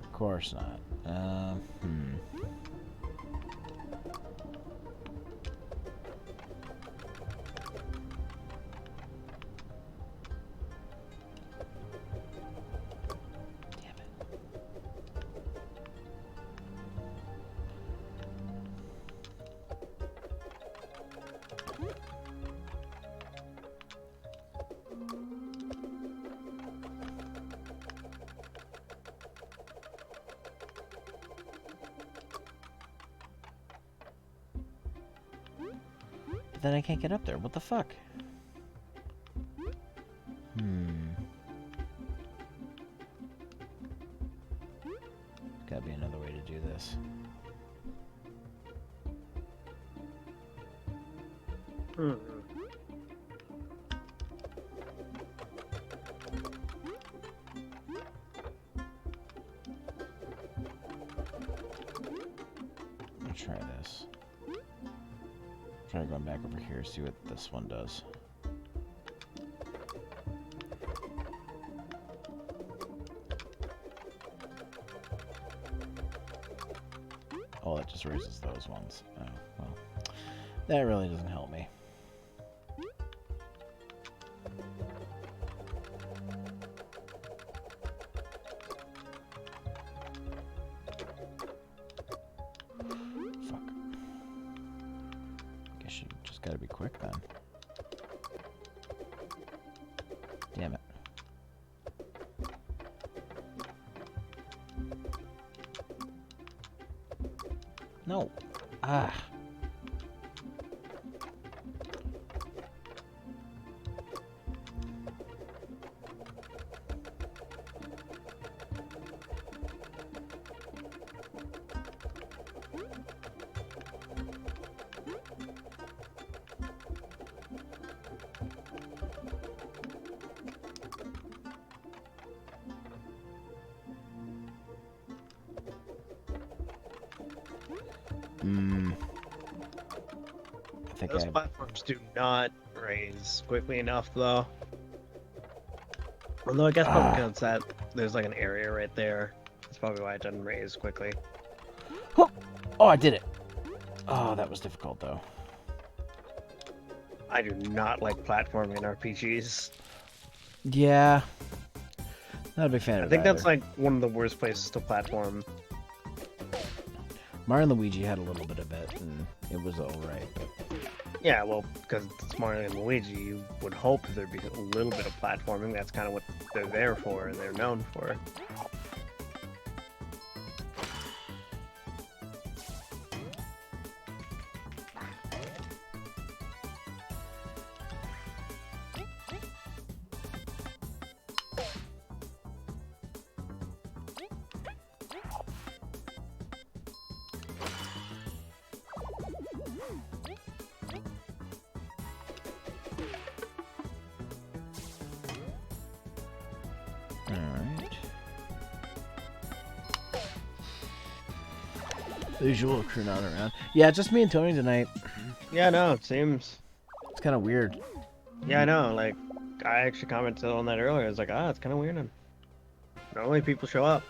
Of course not. Then I can't get up there. What the fuck? Gotta be another way to do this. Let's try this. Try going back over here, see what this one does. Oh, that just raises those ones. Oh, well. That really doesn't help me. Gotta be quick then. Damn it. No. Ah. I think Those platforms do not raise quickly enough, though. Although I guess probably because that there's like an area right there. That's probably why it doesn't raise quickly. Oh, I did it. Oh, that was difficult, though. I do not like platforming in RPGs. Yeah. Not a big fan of it. I think that's either. like one of the worst places to platform. Mario and Luigi had a little bit of it, and it was alright. Yeah, well, because it's Mario and Luigi, you would hope there'd be a little bit of platforming. That's kind of what they're there for and they're known for. Usual crew not around. Yeah, just me and Tony tonight. Yeah, no, it seems. It's kind of weird. Yeah, I know. Like, I actually commented on that earlier. I was like, it's kind of weird. Normally people show up.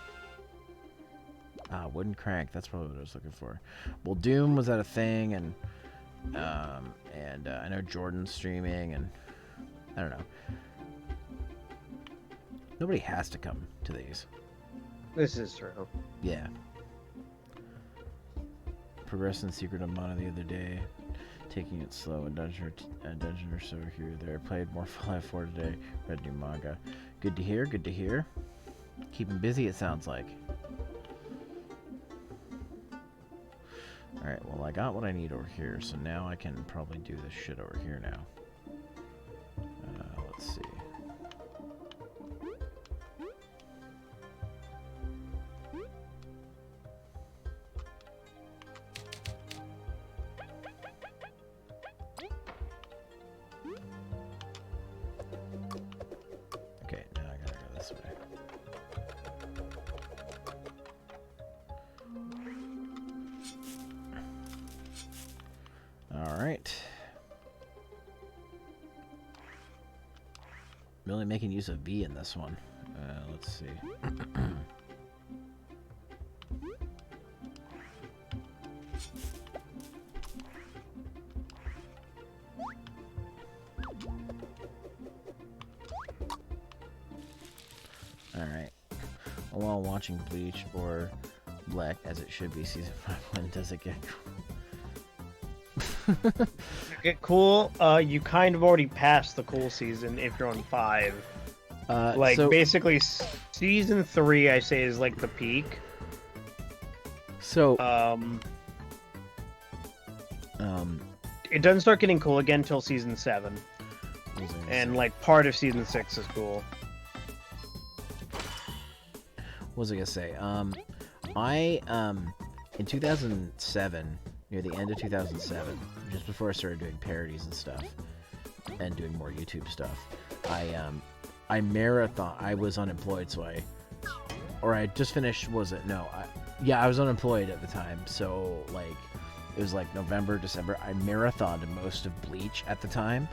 Wooden Crank. That's probably what I was looking for. Well, Doom was at a thing, and I know Jordan's streaming, and I don't know. Nobody has to come to these. This is true. Yeah. Progressing Secret of Mana the other day, taking it slow. A dungeon or so here or there. Played more Fallout 4 today. Read new manga. Good to hear. Good to hear. Keeping busy, it sounds like. Alright, well, I got what I need over here, so now I can probably do this shit over here now. Let's see. Okay, now I gotta go this way. Alright. Really making use of V in this one. Let's see. Alright. While watching Bleach or Black as it should be season 5, when does it get Get cool. You kind of already passed the cool season if you're on 5. Like so, basically, season 3, I say, is like the peak. So, It doesn't start getting cool again until season 7, what was I gonna and say? like part of season 6 is cool. What was I gonna say? In 2007, near the end of 2007, just before I started doing parodies and stuff, and doing more YouTube stuff, I marathon. I was unemployed, so I just finished. Was it? No, I was unemployed at the time, so like, it was like November, December. I marathoned most of Bleach at the time,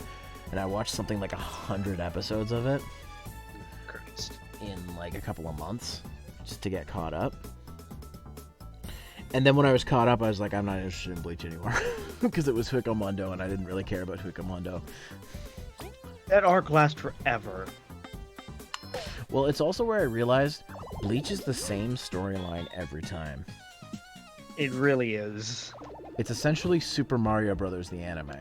and I watched something like 100 episodes of it Christ. in like a couple of months, just to get caught up. And then when I was caught up, I was like, I'm not interested in Bleach anymore. Because it was Huecomundo, and I didn't really care about Huecomundo. That arc lasts forever. Well, it's also where I realized Bleach is the same storyline every time. It really is. It's essentially Super Mario Brothers, the anime.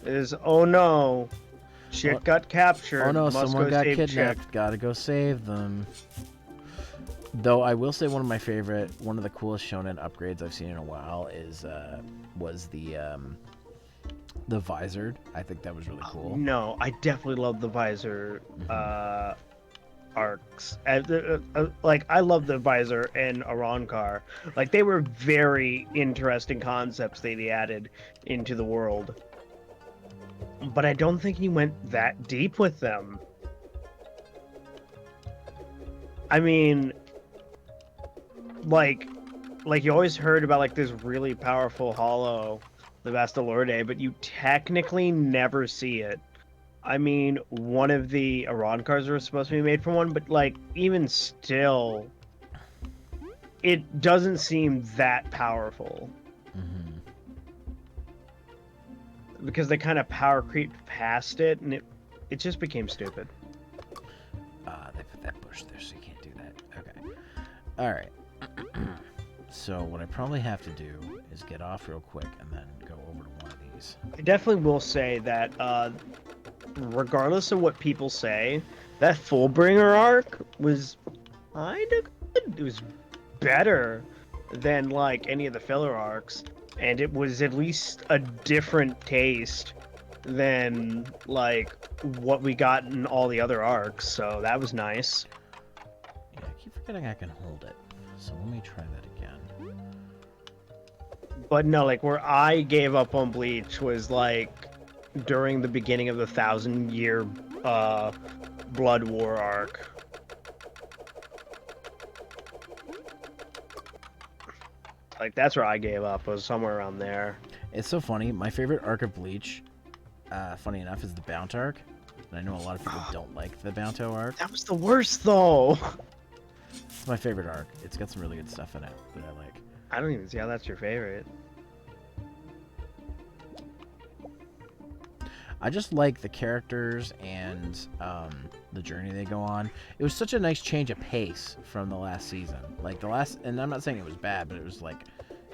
It is, oh no, Chick Oh- got captured. Oh no, Must someone go got save kidnapped. Chick. Gotta go save them. Though I will say one of the coolest shonen upgrades I've seen in a while was the visored. I think that was really cool. No, I definitely love the visor arcs. Like, I love the visor and Arankar. Like, they were very interesting concepts they added into the world. But I don't think he went that deep with them. I mean, like you always heard about like this really powerful hollow, the Vastalorde, but you technically never see it. I mean, one of the Arankars are supposed to be made from one, but like even still, it doesn't seem that powerful Mm-hmm. because they kind of power creeped past it, and it just became stupid. They put that bush there, so you can't do that. Okay. Alright. So what I probably have to do is get off real quick and then go over to one of these. I definitely will say that, regardless of what people say, that Fullbringer arc was kind of good. It was better than like any of the filler arcs, and it was at least a different taste than like what we got in all the other arcs. So that was nice. Yeah, I keep forgetting I can hold it. So let me try that again. But no, like where I gave up on Bleach was like during the beginning of the 1,000-year Blood War arc. Like that's where I gave up, was somewhere around there. It's so funny. My favorite arc of Bleach, funny enough, is the Bount arc. And I know a lot of people don't like the Bounto arc. That was the worst though. It's my favorite arc. It's got some really good stuff in it that I like. I don't even see how that's your favorite. I just like the characters and the journey they go on. It was such a nice change of pace from the last season. Like the last, and I'm not saying it was bad, but it was like,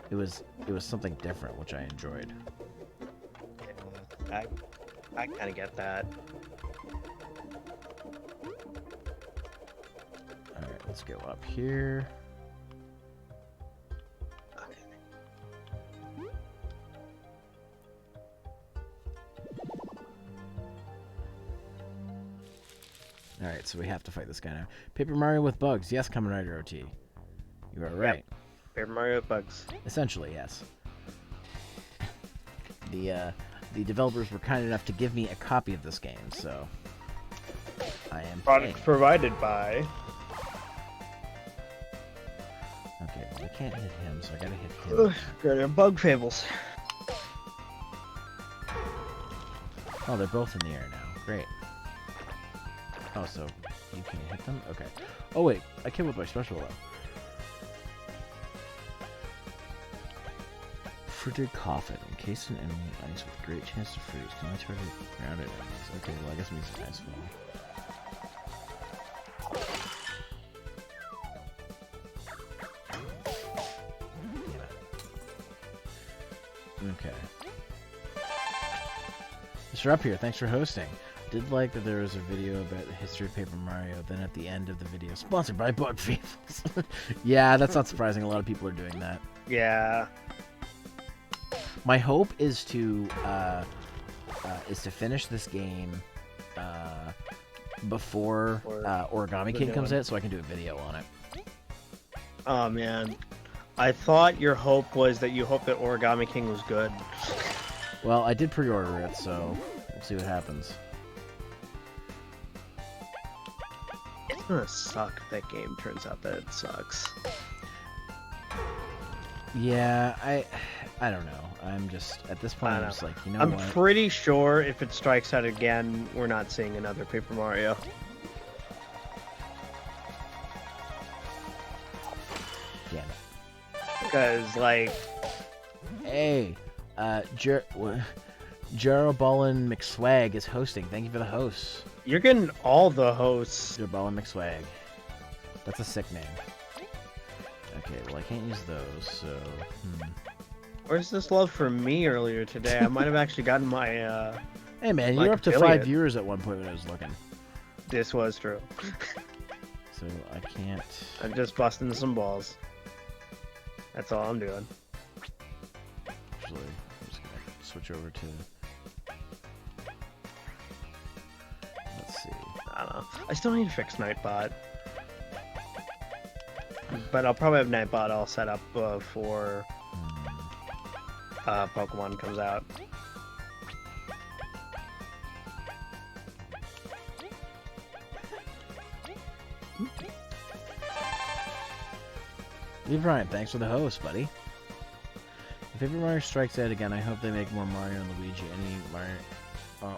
it was something different, which I enjoyed. I kind of get that. All right, let's go up here. Alright, so we have to fight this guy now. Paper Mario with bugs. Yes, Kamen Rider OT. You are right. Paper Mario with bugs. Essentially, yes. The developers were kind enough to give me a copy of this game, so I am Product paying. provided by... Okay, well, I can't hit him, so I gotta hit him. Good, bug fables. Oh, they're both in the air now. Great. Oh, so you can hit them? Okay. Oh, wait. I came with my special, though. Frigid Coffin. Encased in enemy ice with great chance to freeze. Can only target grounded enemies. Okay, well, I guess it means it's ice fall. Okay. Mr. Up here, thanks for hosting. Did like that there was a video about the history of Paper Mario, then at the end of the video, sponsored by Bug Fables. Yeah, that's not surprising. A lot of people are doing that. Yeah. My hope is to finish this game before Origami King comes out, so I can do a video on it. Oh, man. I thought your hope was that you hoped that Origami King was good. Well, I did pre-order it, so we'll see what happens. It's gonna suck if that game turns out that it sucks. Yeah, I don't know. I'm just, at this point, I'm just like, you know I'm what? pretty sure if it strikes out again, we're not seeing another Paper Mario. Damn it. Because, like... Hey, Jerobolan McSwag is hosting. Thank you for the hosts. You're getting all the hosts. Jerobolan McSwag. That's a sick name. Okay, well, I can't use those, so... Where's this love for me earlier today? I might have actually gotten my, Hey, man, like you're up to affiliate. 5 viewers at one point when I was looking. This was true. So, I can't... I'm just busting some balls. That's all I'm doing. Actually, I'm just gonna switch over to... Let's see. I don't know. I still need to fix Nightbot. But I'll probably have Nightbot all set up before Pokemon comes out. Lee Brian, thanks for the host, buddy. If Paper Mario strikes out again, I hope they make more Mario and Luigi. Any Mario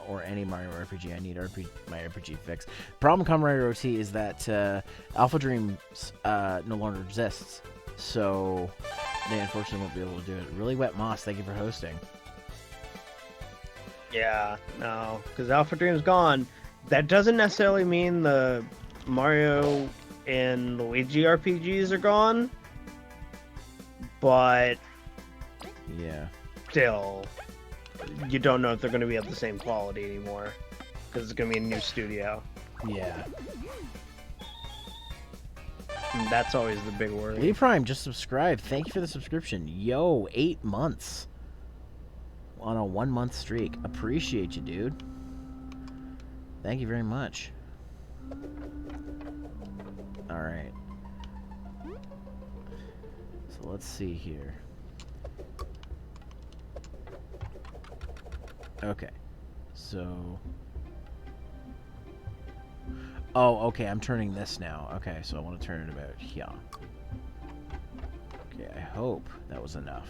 or any Mario RPG. I need my RPG fix. Problem Kamen Rider OT is that Alpha Dream no longer exists, so they unfortunately won't be able to do it. Really Wet Moss, thank you for hosting. Yeah, no, because Alpha Dream's gone. That doesn't necessarily mean the Mario and Luigi RPGs are gone, but Yeah. still, you don't know if they're going to be of the same quality anymore, because it's going to be a new studio. Yeah. And that's always the big worry. Lee Prime just subscribed. Thank you for the subscription. Yo, 8 months on a 1-month streak. Appreciate you, dude. Thank you very much. All right. So let's see here. Okay. So... Oh, okay, I'm turning this now. Okay, so I want to turn it about here. Okay, I hope that was enough.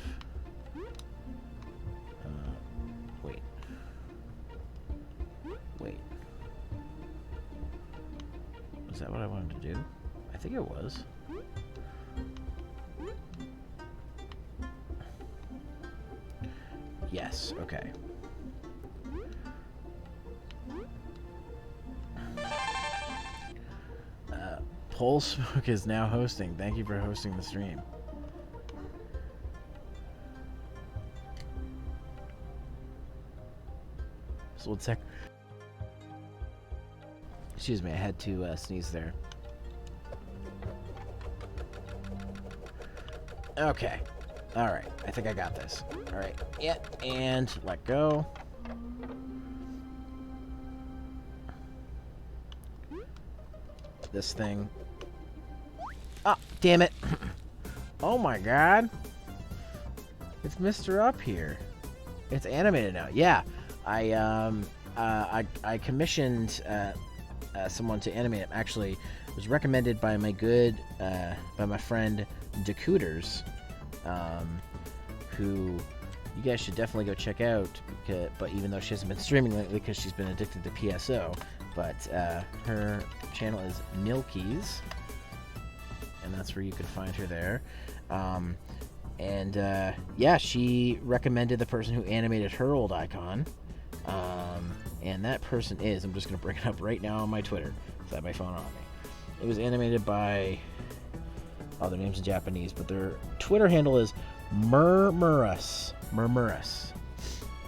Wait. Wait. Was that what I wanted to do? I think it was. Yes, okay. Pole Smoke is now hosting. Thank you for hosting the stream. So let's check. Excuse me, I had to sneeze there. Okay. Alright, I think I got this. Alright, yeah, and let go. This thing. Oh, damn it. Oh my god. It's Mr. Up here. It's animated now. Yeah. I commissioned someone to animate it. Actually, it was recommended by my friend Decooters, who you guys should definitely go check out. But even though she hasn't been streaming lately because she's been addicted to PSO, but her channel is Milky's, and that's where you could find her there. Yeah, she recommended the person who animated her old icon. And that person is, I'm just going to bring it up right now on my Twitter, because I have my phone on me. It was animated by, their name's in Japanese, but their Twitter handle is Murmurus.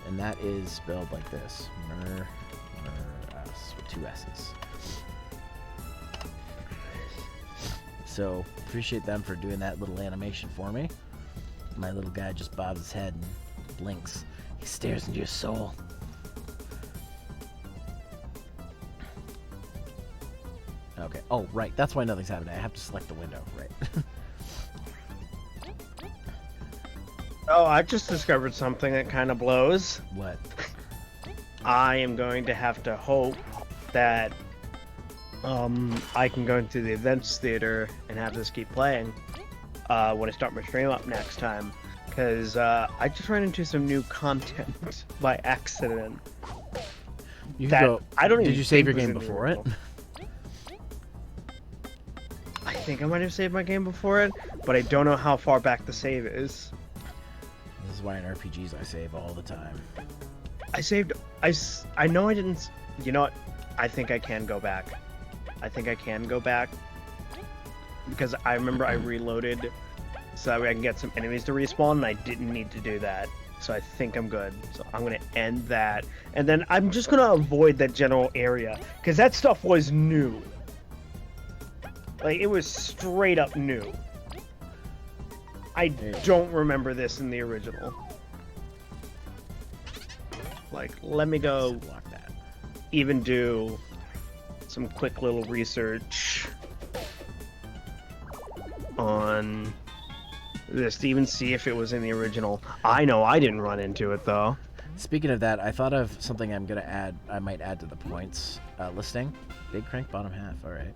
And that is spelled like this. Murmurus, with 2 S's. So, appreciate them for doing that little animation for me. My little guy just bobs his head and blinks. He stares into your soul. Okay. Oh, right. That's why nothing's happening. I have to select the window. Right. Oh, I just discovered something that kind of blows. What? I am going to have to hope that I can go into the events theater and have this keep playing when I start my stream up next time. Because I just ran into some new content by accident. You can go. I don't even Did you save your think game was in the before it? original. I think I might have saved my game before it, but I don't know how far back the save is. This is why in RPGs I save all the time. I know I didn't. You know what? I think I can go back. Because I remember I reloaded so that way I can get some enemies to respawn, and I didn't need to do that. So I think I'm good. So I'm going to end that. And then I'm just going to avoid that general area, because that stuff was new. Like, it was straight up new. I don't remember this in the original. Like, let me go Block that. even do some quick little research on this to even see if it was in the original. I know I didn't run into it, though. Speaking of that, I thought of something I'm gonna add. I might add to the points listing. Big crank bottom half. All right.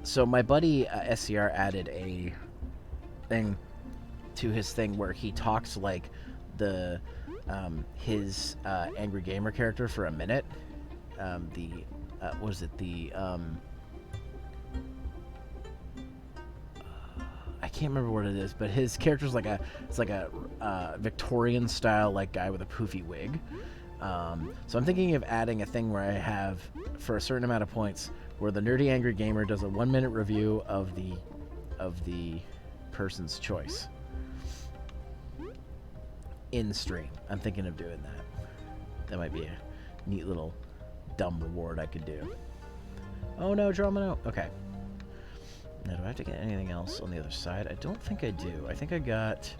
So my buddy SCR added a thing to his thing where he talks like the his angry gamer character for a minute. What was it? I can't remember what it is, but his character's like a Victorian style like guy with a poofy wig. So I'm thinking of adding a thing where I have, for a certain amount of points, where the nerdy angry gamer does a 1-minute review of the person's choice in stream. I'm thinking of doing that. That might be a neat little dumb reward I could do. Oh no, drama no. Okay. Now, do I have to get anything else on the other side? I don't think I do. I think I got...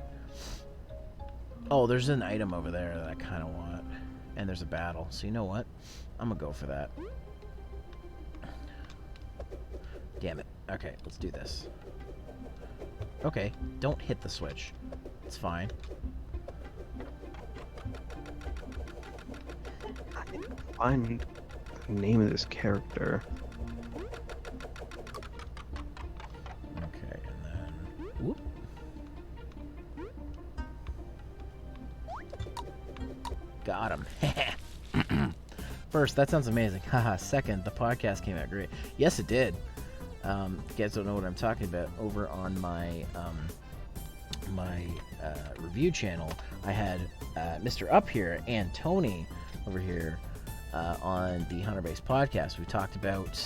Oh, there's an item over there that I kind of want. And there's a battle. So you know what? I'm going to go for that. Damn it. Okay, let's do this. Okay, don't hit the switch. It's fine. I didn't find the name of this character. Okay, and then... Whoop. Got him. First, that sounds amazing. Haha. Second, the podcast came out great. Yes, it did. You guys don't know what I'm talking about. Over on my review channel, I had Mr. Up here and Tony over here on the Hunter Base podcast. We talked about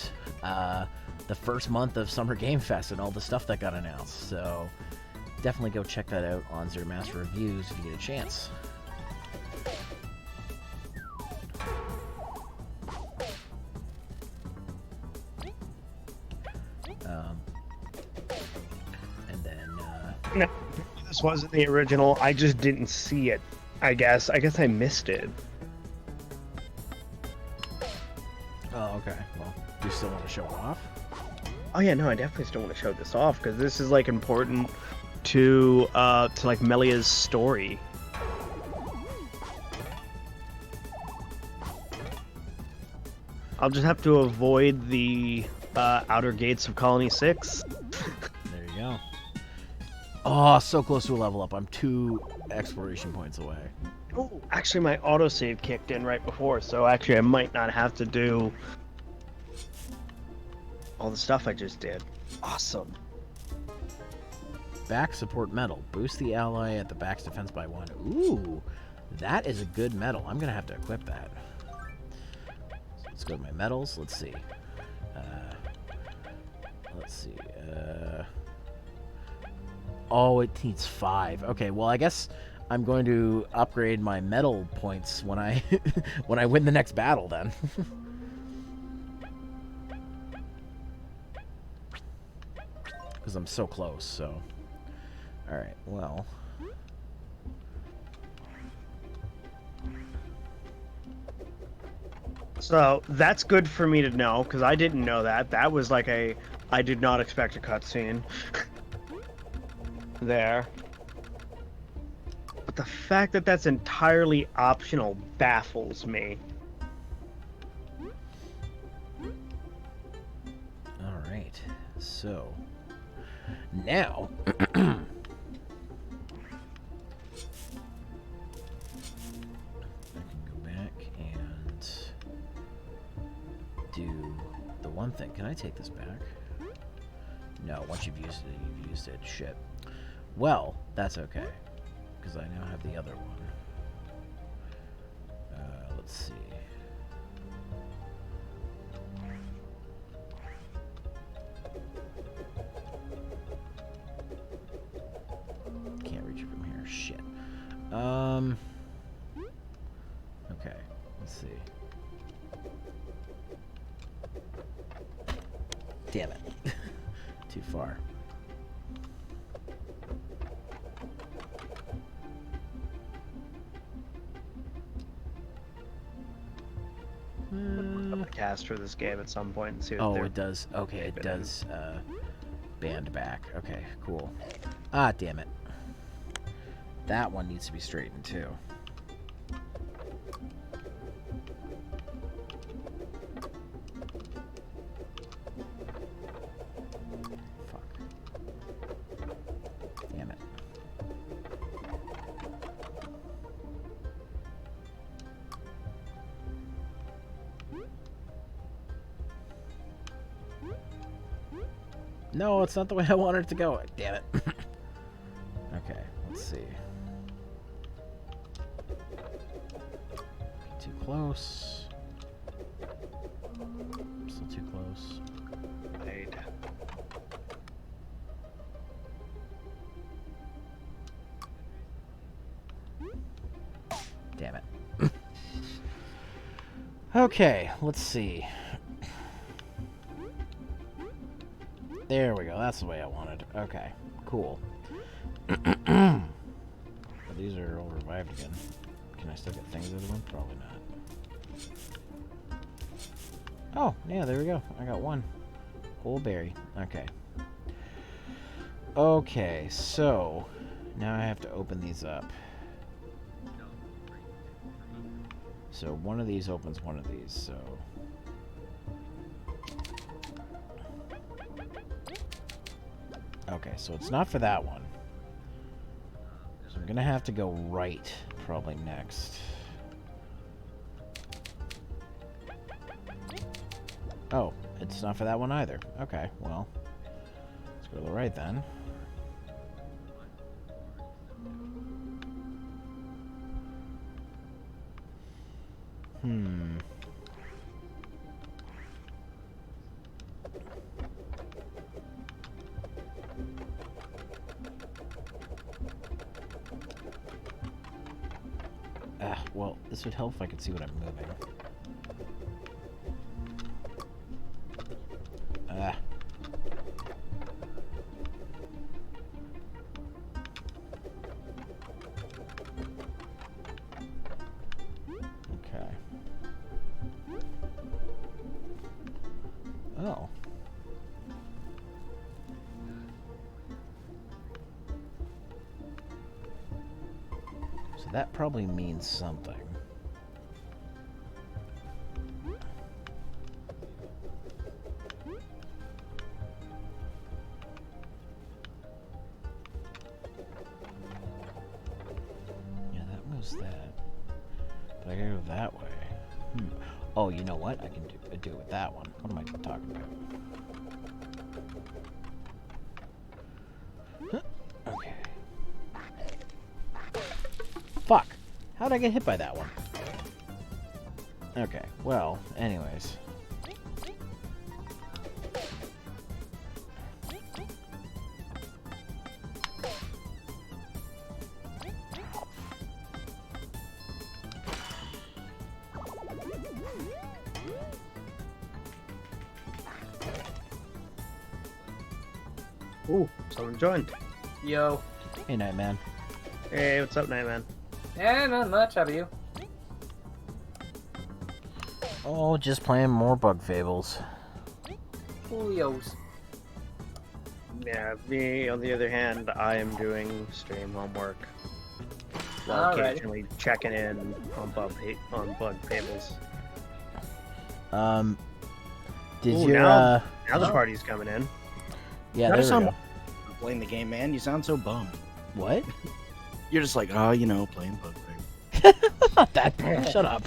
the first month of Summer Game Fest and all the stuff that got announced. So definitely go check that out on Zeromaster Reviews if you get a chance. And then No, this wasn't the original. I just didn't see it. I guess I missed it. oh, okay. Well, do you still want to show it off? Oh yeah, no, I definitely still want to show this off because this is like important to like Melia's story. I'll just have to avoid the outer gates of Colony 6. There you go. Oh, so close to a level up. I'm 2 exploration points away. Oh, actually my autosave kicked in right before, so actually I might not have to do all the stuff I just did. Awesome. Back support medal. Boost the ally at the back's defense by 1. Ooh, that is a good medal. I'm going to have to equip that. So let's go to my medals. Let's see. Oh, it needs 5. Okay, well, I guess I'm going to upgrade my medal points when I when I win the next battle then. Because I'm so close, so. Alright, well. So that's good for me to know because I didn't know that. That was like I did not expect a cutscene there. But the fact that that's entirely optional baffles me. Alright, so. Now. Do the one thing. Can I take this back? No, once you've used it, you've used it. Shit. Well, that's okay. Because I now have the other one. Let's see. Can't reach it from here. Shit. Okay. Let's see. Damn it. Too far. Cast for this game at some point and see what Oh, they're... it does. Okay, it does band back. Okay, cool. Ah, damn it. That one needs to be straightened too. No, it's not the way I wanted it to go. Damn it. Okay, let's see. Too close. Still too close. Right. Damn it. Okay, let's see. There we go. That's the way I wanted. Okay, cool. But these are all revived again. Can I still get things out of them? Probably not. Oh, yeah, there we go. I got one. Whole berry. Okay. Okay, so now I have to open these up. So one of these opens one of these, so... Okay, so it's not for that one. So I'm gonna have to go right, probably next. Oh, it's not for that one either. Okay, well, let's go to the right then. well, this would help if I could see what I'm moving. Ah. Okay. Oh. So that probably means something. Yeah, that moves that. But I gotta go that way. Oh, you know what? I can do it with that one. What am I talking about? Huh. Okay. Fuck! How'd I get hit by that one? Okay, well, anyways. Ooh, someone joined. Yo. Hey, Nightman. Hey, what's up, Nightman? Eh, not much. How about you? Oh, just playing more Bug Fables. Yos. Yeah, me, on the other hand, I am doing stream homework. While Alright. occasionally checking in on Bug Fables. Did Ooh, your, now the party's coming in. yeah, That there is we how- go. Playing the game, man. You sound so bummed. What? You're just like, oh, you know, playing Bug Fables. Not that bad. Shut up.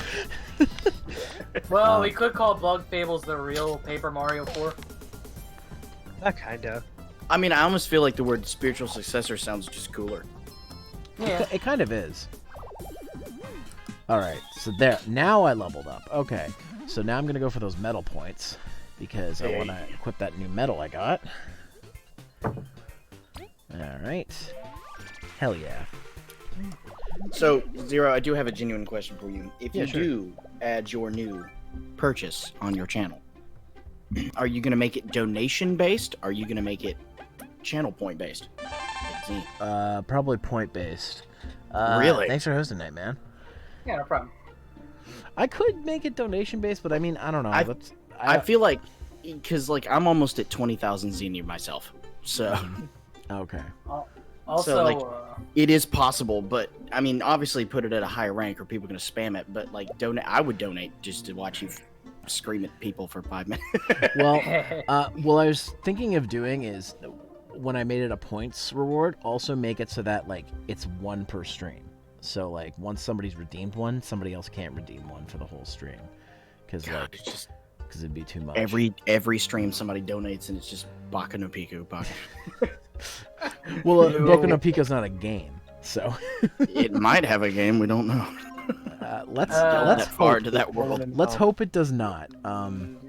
Well, we could call Bug Fables the real Paper Mario 4. That kinda. I mean, I almost feel like the word spiritual successor sounds just cooler. Yeah. It kind of is. Alright, so there. Now I leveled up. Okay. So now I'm going to go for those metal points. Because I want to equip that new metal I got. Alright. Hell yeah. So, Zero, I do have a genuine question for you. If Yeah, you sure. do add your new purchase on your channel, are you going to make it donation based? Are you going to make it channel point based? Probably point based. Really? Thanks for hosting it, man. Yeah, no problem. I could make it donation based, but I mean, I don't know. I feel like, because like I'm almost at 20,000 Xenia myself, so Okay. Also, So, like, it is possible. But I mean, obviously, put it at a higher rank, or people are going to spam it. But like, I would donate just to watch you scream at people for 5 minutes. Well, what I was thinking of doing is, when I made it a points reward, also make it so that like it's one per stream. So like once somebody's redeemed one, somebody else can't redeem one for the whole stream, because God, it's just it'd be too much. every stream somebody donates, and it's just Baka no Piku. Baka. Well, No. Boku no Pico's not a game, so It might have a game, we don't know. let's That far hope. into that world. Let's hope it does not.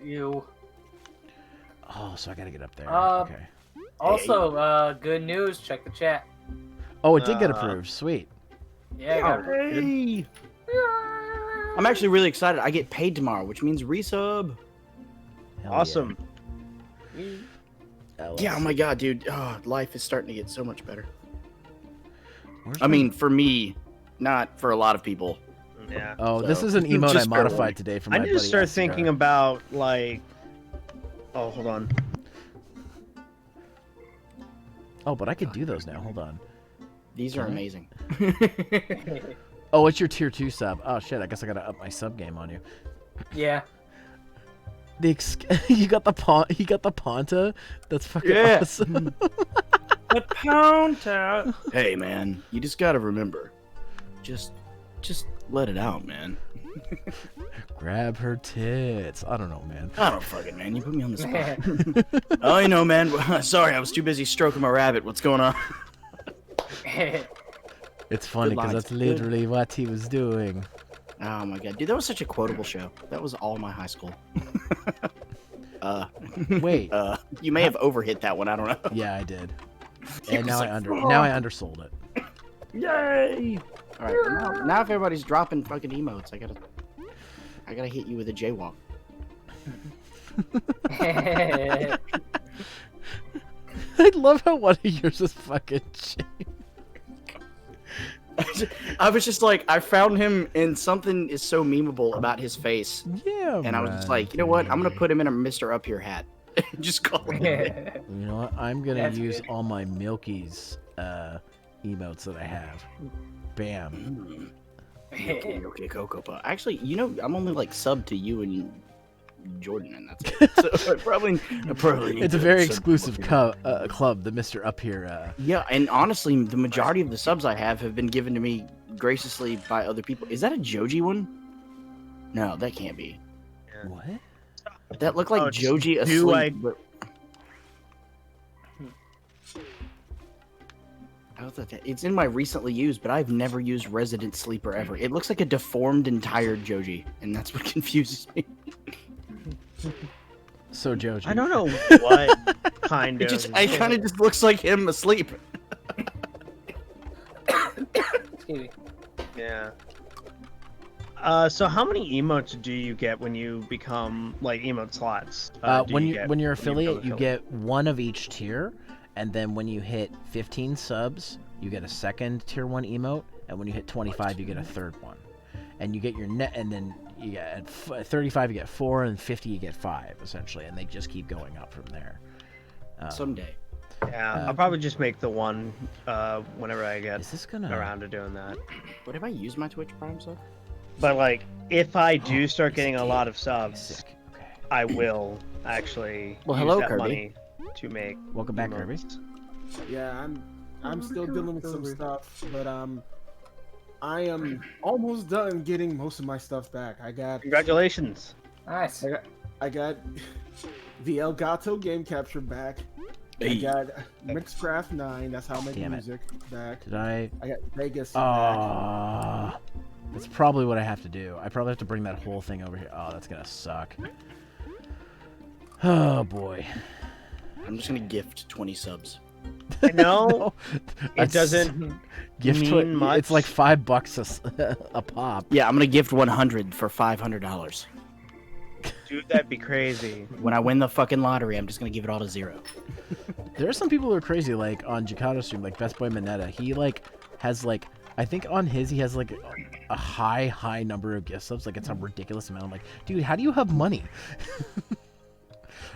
you. Oh, so I gotta get up there. Uh, Okay. Also, good news. Check the chat. Oh, it did get approved. Sweet. Yeah, I got it. Hey. I'm actually really excited. I get paid tomorrow, which means resub. Hell Awesome. Yeah, oh my god, dude. Oh, life is starting to get so much better. Where's I my- mean, for me, not for a lot of people. Yeah. Oh, this so- is an emote I just bear modified warning. today from I my need to buddy start SCR. thinking about like. Oh, hold on. Oh, but I could do those now. Hold on. These are Can I? amazing. Oh, it's your tier 2 sub. Oh shit, I guess I gotta up my sub game on you. Yeah. You got the Ponta? That's fucking Yeah. awesome. The pound out. Hey, man, you just gotta remember, just let it out, man. Grab her tits. I don't know, man. I don't fucking, man. You put me on the spot. Oh, you know, man. Sorry, I was too busy stroking my rabbit. What's going on? It's funny because lines. that's literally what he was doing. Oh my god, dude, that was such a quotable show. That was all my high school. Wait. You may have overhit that one. I don't know. Yeah, I did. It And was now like, now I undersold it. Yay! All right, now if everybody's dropping fucking emotes, I gotta hit you with a jaywalk. I love how one of yours is fucking shit. I was just like, I found him, and something is so memeable about his face, Yeah, and I was just like, you know what? I'm gonna put him in a Mr. Up Here hat. Just call him. You know what? I'm gonna That's use good. all my Milky's emotes that I have. Bam. Okay, Cocoa Puff. Actually, you know, I'm only like sub to you and Jordan, and that's it. So I probably need It's a to very sub exclusive to club, the Mr. Up Here. Yeah, and honestly, the majority of the subs I have been given to me graciously by other people. Is that a Joji one? No, that can't be. What? That looked like Oh, it's Joji do asleep. I- But... I thought that it's in my recently used, but I've never used Resident Sleeper ever. It looks like a deformed and tired Joji, and that's what confuses me. So Joji. I don't know what kind It of. kind of just looks like him asleep. Excuse me. Yeah. So how many emotes do you get when you become like emote slots? Do when you you get when you're become affiliate, you affiliate? get one of each tier, and then when you hit 15 subs, you get a second tier 1 emote, and when you hit 25, you get a third one, and you get your net, and then you get at 35 you get 4, and 50 you get 5 essentially, and they just keep going up from there. Someday. Yeah, I'll probably just make the one whenever I get Is this gonna? around to doing that. What have I used my Twitch Prime sub? But like, if I do start He's getting a dead. lot of He's subs, sick. Okay. I will actually Well, use hello, that Kirby. money to make. Welcome back, Kirby. emotes. Yeah, I'm still dealing with some stuff, but I am almost done getting most of my stuff back. I got Congratulations. Nice. I got the Elgato game capture back. I got Mixcraft 9, that's how I make Damn it. music, back. Did I? I got Vegas back. That's probably what I have to do. I probably have to bring that whole thing over here. Oh, that's gonna suck. Oh boy. I'm just gonna gift 20 subs. I know No, it that's- doesn't gift mean much. It's like $5 a pop. Yeah, I'm gonna gift 100 for $500. Dude, that'd be crazy. When I win the fucking lottery, I'm just gonna give it all to zero. There are some people who are crazy, like on Jakato's stream, like Best Boy Mineta. He like has like, I think on his he has like a high number of gift subs. Like it's a ridiculous amount. I'm like, dude, how do you have money?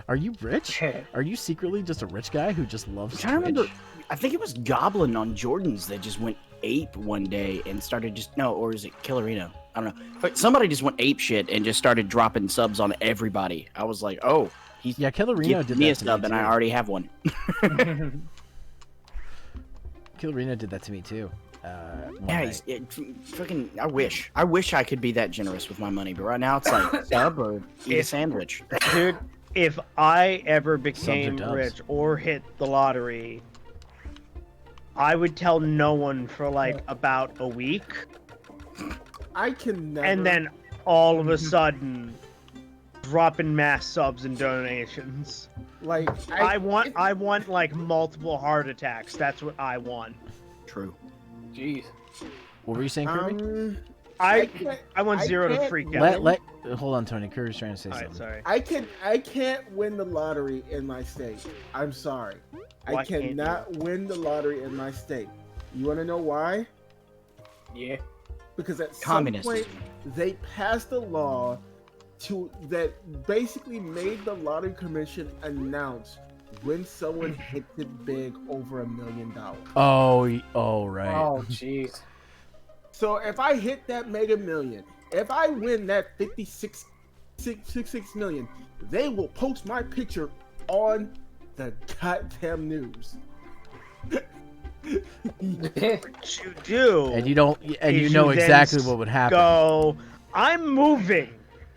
Are you rich? Are you secretly just a rich guy who just loves I'm trying to Twitch? remember. I think it was Goblin on Jordan's that just went ape one day and started or is it Killerino? I don't know. But somebody just went ape shit and just started dropping subs on everybody. I was like, oh, he's Yeah, Killerino giving did me a that to sub me and I too. already have one. Killerino did that to me too. One Yeah, night. fucking. I wish I could be that generous with my money, but right now it's like sub or eat a If- sandwich. Dude, if I ever became dubs. rich or hit the lottery, I would tell no one for like about a week, I can never. and then all of a sudden, dropping mass subs and donations. like I want like multiple heart attacks. That's what I want. True. Jeez. What were you saying, Kirby? I can't- want I Zero to can't freak out. Hold on, Tony. Kirby's trying to say Alright, something. sorry. I can't win the lottery in my state. I'm sorry. Why I can't you? cannot win the lottery in my state. You want to know why? Yeah. Because at Communist. some point they passed a law that basically made the lottery commission announce when someone hits it big over $1 million. Oh, right. Oh, jeez. So if I hit that Mega Million, if I win that 66 million, they will post my picture on the goddamn news. What you do? And you don't, and you is know then exactly what would happen. Go. I'm moving,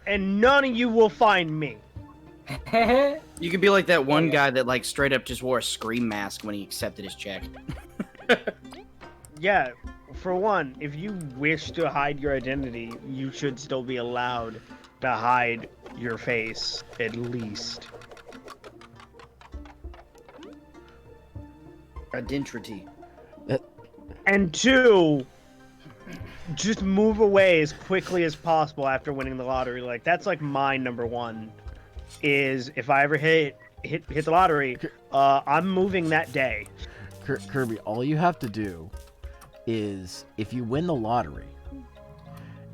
and none of you will find me. You could be like that one guy that like straight up just wore a scream mask when he accepted his check. Yeah, for one, if you wish to hide your identity, you should still be allowed to hide your face, at least. Identity. And two, just move away as quickly as possible after winning the lottery. Like that's like my number one. Is if I ever hit the lottery, I'm moving that day. Kirby, all you have to do is, if you win the lottery,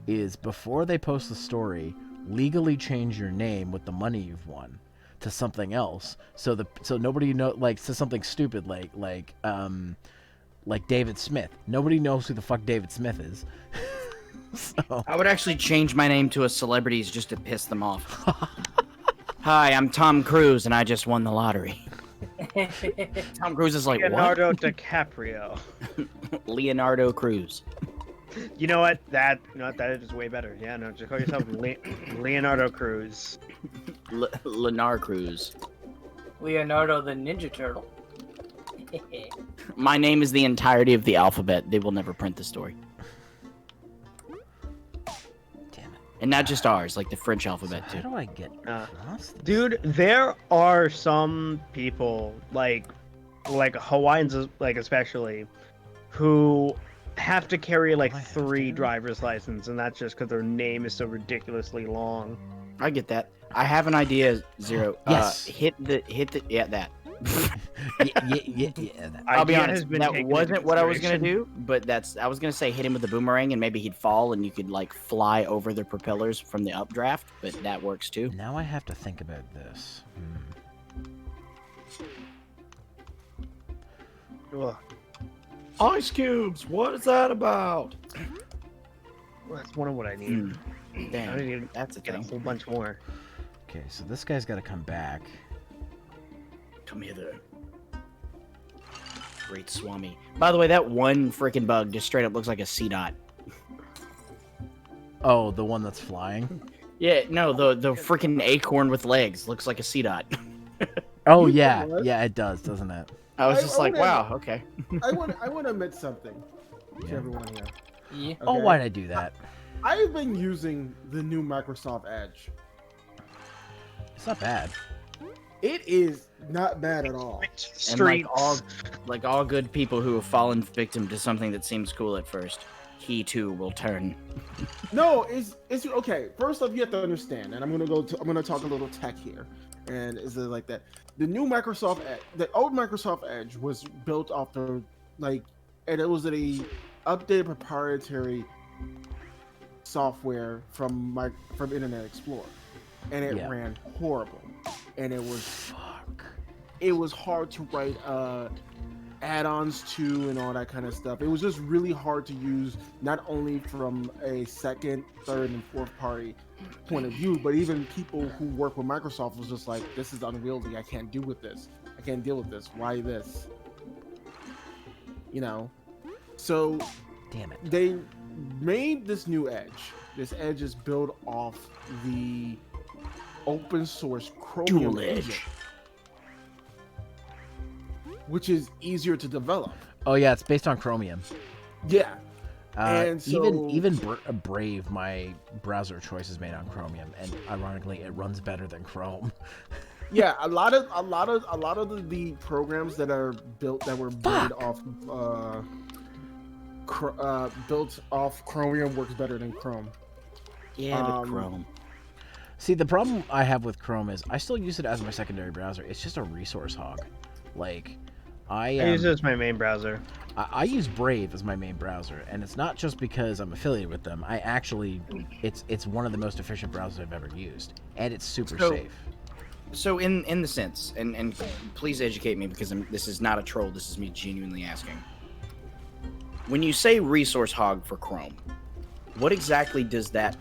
is before they post the story, legally change your name with the money you've won to something else, so nobody says something stupid like David Smith. Nobody knows who the fuck David Smith is. So I would actually change my name to a celebrity's just to piss them off. Hi, I'm Tom Cruise, and I just won the lottery. Tom Cruise is like, Leonardo DiCaprio. what? Leonardo Cruz. You know what? That is way better. Yeah, no, just call yourself Leonardo Cruz. Lenar Cruz. Leonardo the Ninja Turtle. My name is the entirety of the alphabet. They will never print the story. damn it. And not just ours, like the French alphabet, How too. do I get across this? Dude, there are some people like Hawaiians, like especially, who have to carry like I have 3 to? driver's license, and that's just because their name is so ridiculously long. I get that. I have an idea, Zero. Yes. Yeah, that. yeah. I'll be Idea honest, has been that taken wasn't into what I was gonna consideration. do, but I was gonna say hit him with a boomerang and maybe he'd fall and you could like fly over the propellers from the updraft, but that works too. Now I have to think about this. Ugh, Ice cubes, what is that about? that's one of what I need. I Damn, need to that's a get a thing. whole bunch more. Okay, so this guy's got to come back. Come hither. Great Swami. By the way, that one freaking bug just straight up looks like a C dot. Oh, the one that's flying? Yeah, no, the freaking acorn with legs looks like a C dot. Oh, You know yeah. what? Yeah, it does, doesn't it? I was I- just I like, wouldn't- wow, okay. I want to admit something to Yeah. everyone here. Yeah. Oh, okay? why'd I do that? I've been using the new Microsoft Edge. It's not bad. It is not bad at all. And like Streets. all good people who have fallen victim to something that seems cool at first, he too will turn. No, it's okay. First off, you have to understand, and I'm gonna talk a little tech here, and is it like that? The new Microsoft, the old Microsoft Edge was built off the and it was a updated proprietary software from Internet Explorer, and it Yeah. ran horrible, and it was Fuck. hard to write add-ons to and all that kind of stuff. It was just really hard to use, not only from a second, third, and fourth party point of view, but even people who work with Microsoft was just like, this is unwieldy. I can't deal with this. Why this? You know? So Damn it. they made this new Edge. This Edge is built off the open source Chromium Dual engine, Edge. which is easier to develop. Oh, yeah, it's based on Chromium. Yeah. And so- even Brave, my browser choice is made on Chromium, and ironically, it runs better than Chrome. Yeah, a lot of the programs that were built off Chromium works better than Chrome. Yeah, but Chrome. See, the problem I have with Chrome is I still use it as my secondary browser. It's just a resource hog. Like, I use it as my main browser. I use Brave as my main browser, and it's not just because I'm affiliated with them. I actually, it's one of the most efficient browsers I've ever used, and it's super safe. So in the sense, and please educate me because this is not a troll. This is me genuinely asking. When you say resource hog for Chrome, what exactly does that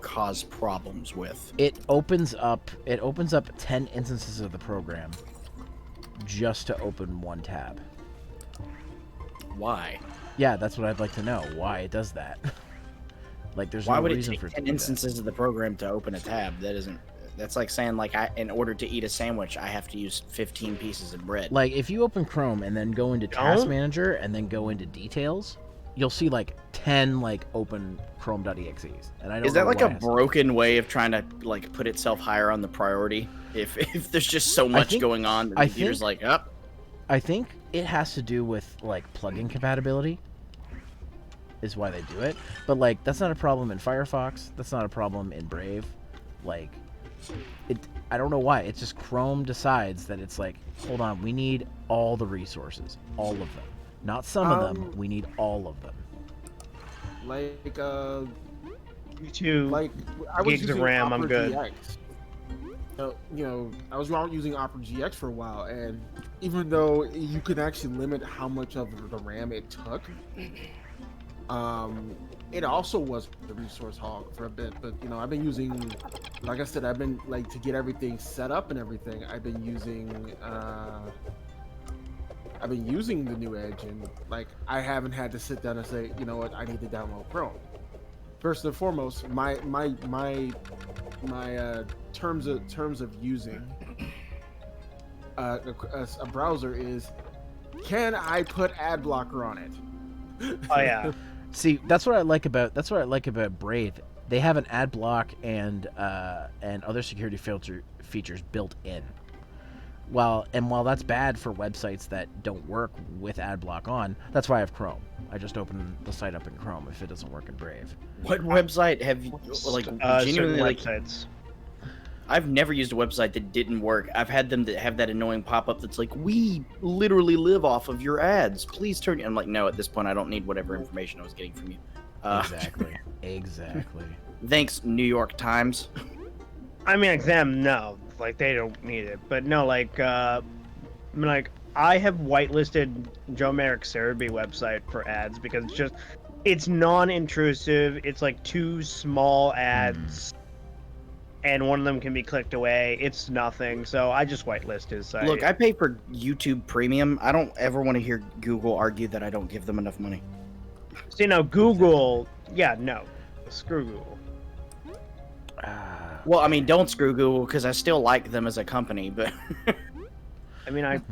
cause problems with? It opens up 10 instances of the program just to open one tab. Why? Yeah, that's what I'd like to know. Why it does that? Like, there's Why no would it reason take for it to 10 do that. instances of the program to open a tab? That's like saying like in order to eat a sandwich, I have to use 15 pieces of bread. Like, if you open Chrome and then go into Task Manager and then go into Details, you'll see like 10 like open Chrome.exes. And I don't Is that know like why a it has- broken way of trying to like put itself higher on the priority? If there's just so much think- going on, the I computer's think- like, up. I think it has to do with like plugin compatibility. is why they do it. But like, that's not a problem in Firefox. That's not a problem in Brave. Like, I don't know why. It's just Chrome decides that it's like, hold on, we need all the resources, all of them, not some of them. We need all of them. Like Two like I was gigs of using RAM, Opera I'm good. GX. I was using Opera GX for a while, and even though you could actually limit how much of the RAM it took, it also was the resource hog for a bit. But I've been using, like I said, I've been like to get everything set up and everything. I've been using the new Edge, and like I haven't had to sit down and say, you know what, I need to download Chrome. First and foremost, my terms of using a browser is, can I put ad blocker on it? Oh yeah. See, that's what I like about Brave. They have an ad block and other security features built in. While that's bad for websites that don't work with ad block on, that's why I have Chrome. I just open the site up in Chrome if it doesn't work in Brave. What website have you like genuinely like? Websites. I've never used a website that didn't work. I've had them that have that annoying pop-up that's like, we literally live off of your ads. Please turn. I'm like, no, at this point, I don't need whatever information I was getting from you. Exactly. Exactly. Thanks, New York Times. I mean, like them, no, like they don't need it. But no, like, I have whitelisted Joe Merrick Cerebi website for ads because it's non-intrusive. It's like 2 small ads. And one of them can be clicked away. It's nothing, so I just whitelist his site. Look, I pay for YouTube Premium. I don't ever want to hear Google argue that I don't give them enough money. See, now Google, yeah, no, screw Google. Well, I mean, don't screw Google because I still like them as a company, but I mean,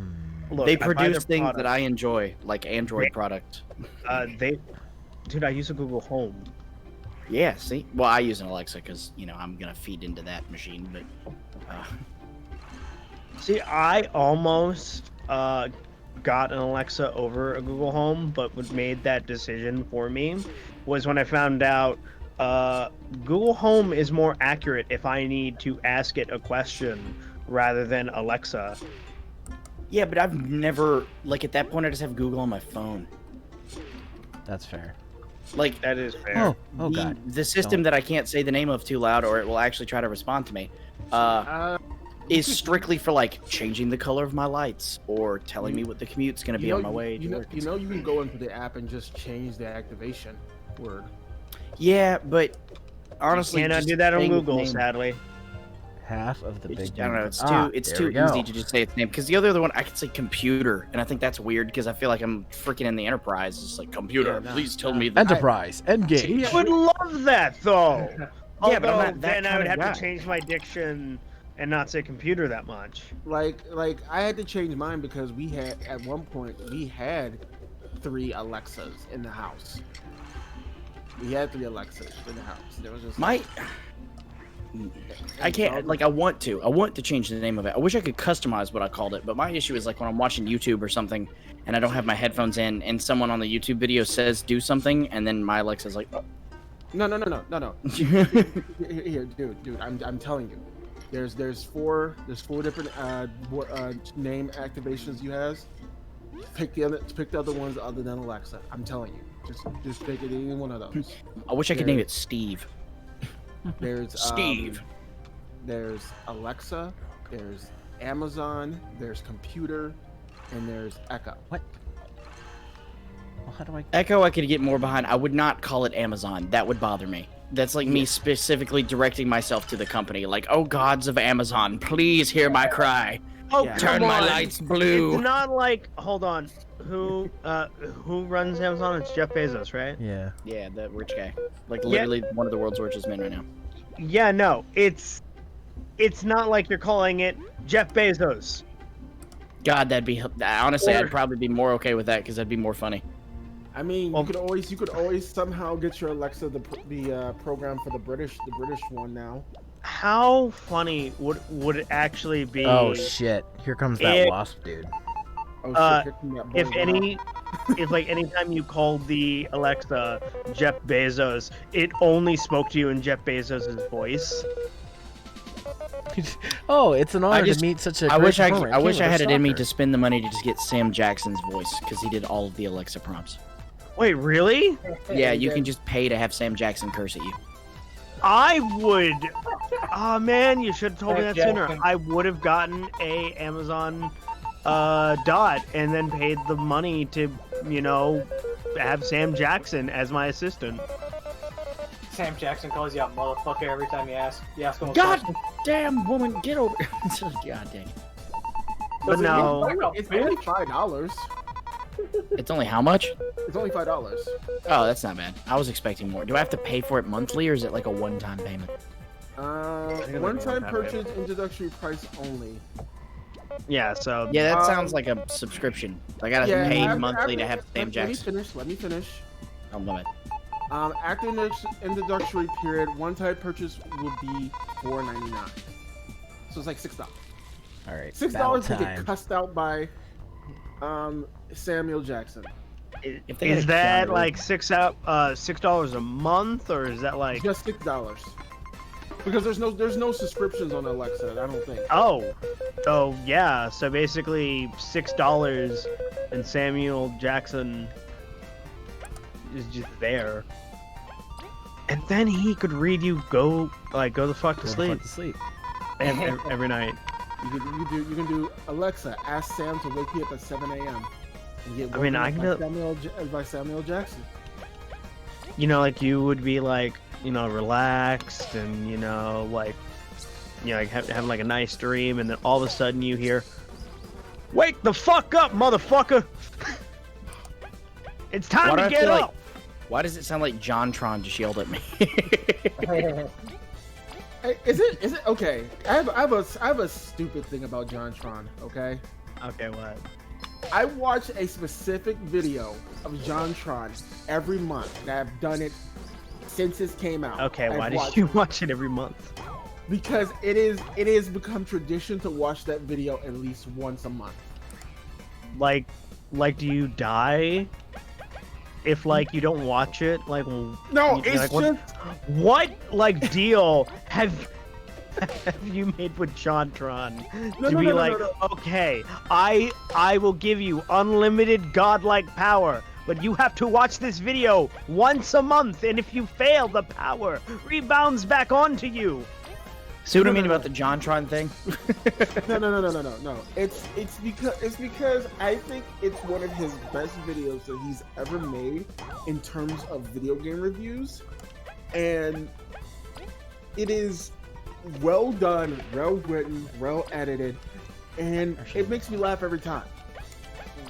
look, they I buy their produce things that products. I enjoy, like Android products. Dude, I use a Google Home. Yeah, see? Well, I use an Alexa because, I'm going to feed into that machine, but... See, I almost got an Alexa over a Google Home, but what made that decision for me was when I found out Google Home is more accurate if I need to ask it a question rather than Alexa. Yeah, but I've never... Like, at that point, I just have Google on my phone. That's fair. Like, That is fair. Oh god. the system that I can't say the name of too loud or it will actually try to respond to me is strictly for like changing the color of my lights or telling me what the commute's going to be on my way to work. You can go into the app and just change the activation word. Yeah, but honestly, Cannot just do that on saying its Google, name- sadly. Half of the It's big. just- I don't know. It's there too we go. easy to just say its name. Because the other one, I could say computer, and I think that's weird because I feel like I'm freaking in the enterprise. It's like computer. Yeah, Please tell me that. Enterprise. Engage. I would love that though. Yeah, but I'm Although, not that then I kind would of have guy. to change my diction and not say computer that much. Like I had to change mine because we had at one point 3 Alexas in the house. We had 3 Alexas in the house. There was just I can't, like, I want to change the name of it. I wish I could customize what I called it, but my issue is like when I'm watching YouTube or something and I don't have my headphones in and someone on the YouTube video says do something and then my Alexa's like, oh. No. Here, dude, I'm telling you. There's 4 different name activations you has. Pick the other ones other than Alexa. I'm telling you. Just pick any one of those. I wish I could name it Steve. There's Steve. There's Alexa, there's Amazon, there's computer, and there's Echo. What? Well, how do I? Echo I could get more behind. I would not call it Amazon. That would bother me. That's like me specifically directing myself to the company. Like, oh gods of Amazon, please hear my cry. Oh, Yeah. Turn come my on. lights blue. It's not like, hold on, who runs Amazon? It's Jeff Bezos, right? Yeah. Yeah, the rich guy. Like literally one of the world's richest men right now. Yeah, no, it's not like you're calling it Jeff Bezos. God, that'd be honestly, Or- I'd probably be more okay with that because that'd be more funny. I mean, Well- you could always somehow get your Alexa the program for the British one now. How funny would it actually be? Oh shit! Here comes that If- wasp dude. Oh, Uh, shit, pick me up, if boy, any It's like anytime you called the Alexa Jeff Bezos, it only spoke to you in Jeff Bezos' voice. Oh, it's an honor just- to meet such a I great wish I performer. wish I Came had with it a in me stalker. to spend the money to just get Sam Jackson's voice because he did all of the Alexa prompts. Wait, really? Yeah, you can just pay to have Sam Jackson curse at you. I would. Oh man, you should have told me that Heck, sooner. yeah. I would have gotten a Amazon dot and then paid the money to, have Sam Jackson as my assistant. Sam Jackson calls you out motherfucker every time you ask him a God question. damn woman, get over. God dang it. But no, It's only $5. It's only how much? It's only $5. Oh, that's not bad. I was expecting more. Do I have to pay for it monthly or is it like a one-time payment? it's One-time one-time purchase, introductory price only. yeah. So Yeah, that Um, sounds like a subscription. I gotta pay monthly to have Sam Jackson. Let me finish. Oh, love it. After introductory period, one-time purchase will be $4.99. So it's like $6. All right, $6 to battle get time. cussed out by Samuel Jackson. If they is had that Keanu- like $6 a month, or is that like? Just $6. Because there's no subscriptions on Alexa, I don't think. Oh yeah. So basically $6, and Samuel Jackson is just there, and then he could read you go the fuck to Go the sleep fuck to sleep. every night. You can do Alexa, ask Sam to wake me up at 7 a.m. and get I mean, woken I up can by Samuel Jackson. Like you would be like, relaxed and have like a nice dream, and then all of a sudden you hear, "Wake the fuck up, motherfucker! It's time Why do to I get feel like- up." Why does it sound like JonTron just yelled at me? Hey, is it okay? I have a stupid thing about JonTron. Okay, Okay, what? I watch a specific video of JonTron every month, and I've done it since it came out. Okay, why I've do watched you it watch it every month? because it is become tradition to watch that video at least once a month. Like, do you die if you don't watch it? No, You- it's like, what- just What deal have you made with JonTron No, to no, be no, no, like, no, no. okay, I will give you unlimited godlike power, but you have to watch this video once a month, and if you fail, the power rebounds back onto you. See what I mean about the JonTron thing? no. It's because I think it's one of his best videos that he's ever made in terms of video game reviews, and it is well done, well written, well edited, and it makes me laugh every time.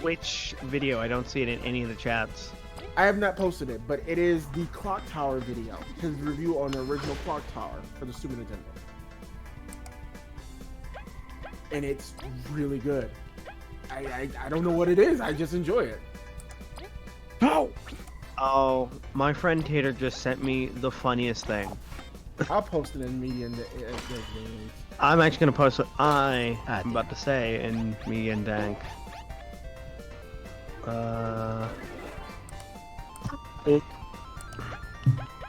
Which video? I don't see it in any of the chats. I have not posted it, but it is the Clock Tower video, his review on the original Clock Tower for the Super Nintendo. And it's really good. I don't know what it is. I just enjoy it. Oh, my friend Tater just sent me the funniest thing. I'll post it in media. I'm actually gonna post what I'm damn. about to say in Media and Dank.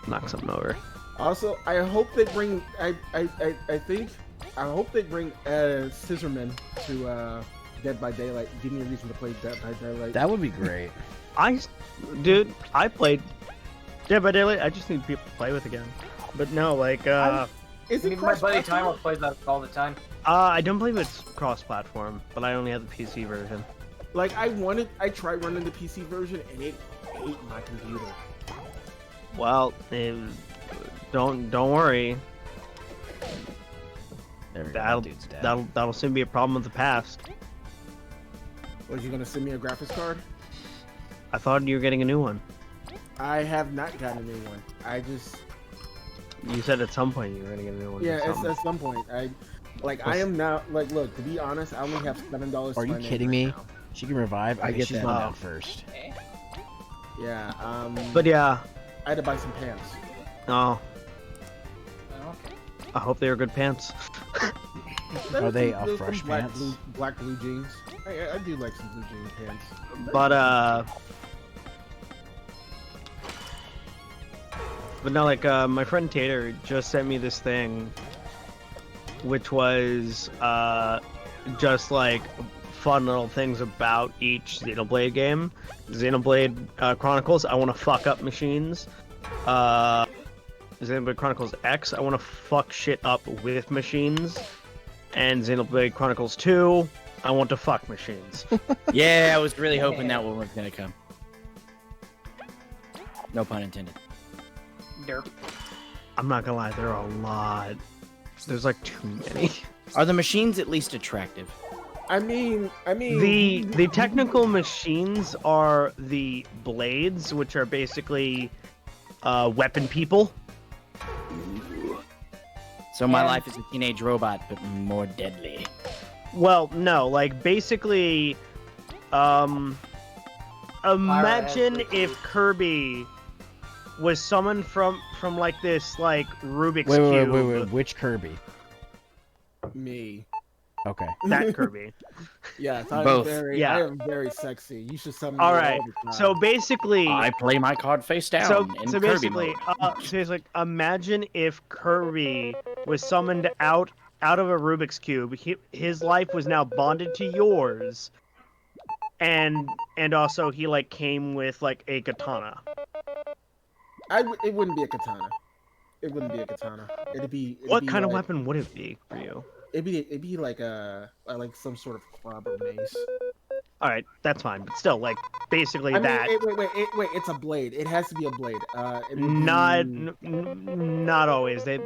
Knock something over. Also, I hope they bring. I hope they bring Scissorman to Dead by Daylight. Give me a reason to play Dead by Daylight. That would be great. Dude, I played Dead by Daylight. I just need people to play with again. But no, Is it My buddy cross-platform? Tyler plays that all the time. I don't believe it's cross-platform, but I only have the PC version. Like I tried running the PC version and it ate my computer. Well, don't worry. There we go. That'll that dude's dead. that'll soon be a problem of the past. Was you gonna send me a graphics card? I thought you were getting a new one. I have not gotten a new one. You said at some point you were gonna get a new one. or Yeah, it's something. at some point. I am now look, to be honest, I only have $7. Are to you my name kidding right me? now. She can revive. I Okay, get she's that. going Oh. out first. Yeah, But yeah, I had to buy some pants. oh, Okay. I hope they were good pants. Are they Those fresh black pants? blue jeans. I do like some blue jean pants. But no, like my friend Tater just sent me this thing, which was just like fun little things about each Xenoblade game. Xenoblade Chronicles, I want to fuck up machines. Xenoblade Chronicles X, I want to fuck shit up with machines. And Xenoblade Chronicles 2, I want to fuck machines. Yeah, I was really hoping that one was gonna come. No pun intended. Derp. I'm not gonna lie, there are a lot. There's like too many. Are the machines at least attractive? I mean, The technical machines are the blades, which are basically weapon people. So my life is a teenage robot, but more deadly. Well, no, like basically, imagine if Kirby was summoned from like this like Rubik's cube. Wait. Which Kirby? me. Okay. That Kirby. Yes, Both. Yeah. I am very sexy. You should summon All me right. all the time. So basically, I play my card face down. so in so Kirby basically, mode. imagine if Kirby was summoned out of a Rubik's cube. His life was now bonded to yours, and also he like came with like a katana. It wouldn't be a katana. It wouldn't be a katana. What kind of like, weapon would it be for you? It'd be like like some sort of club or mace. All right, that's fine, but still, like basically I mean, that. wait! It's a blade. It has to be a blade. It would be- Not always. They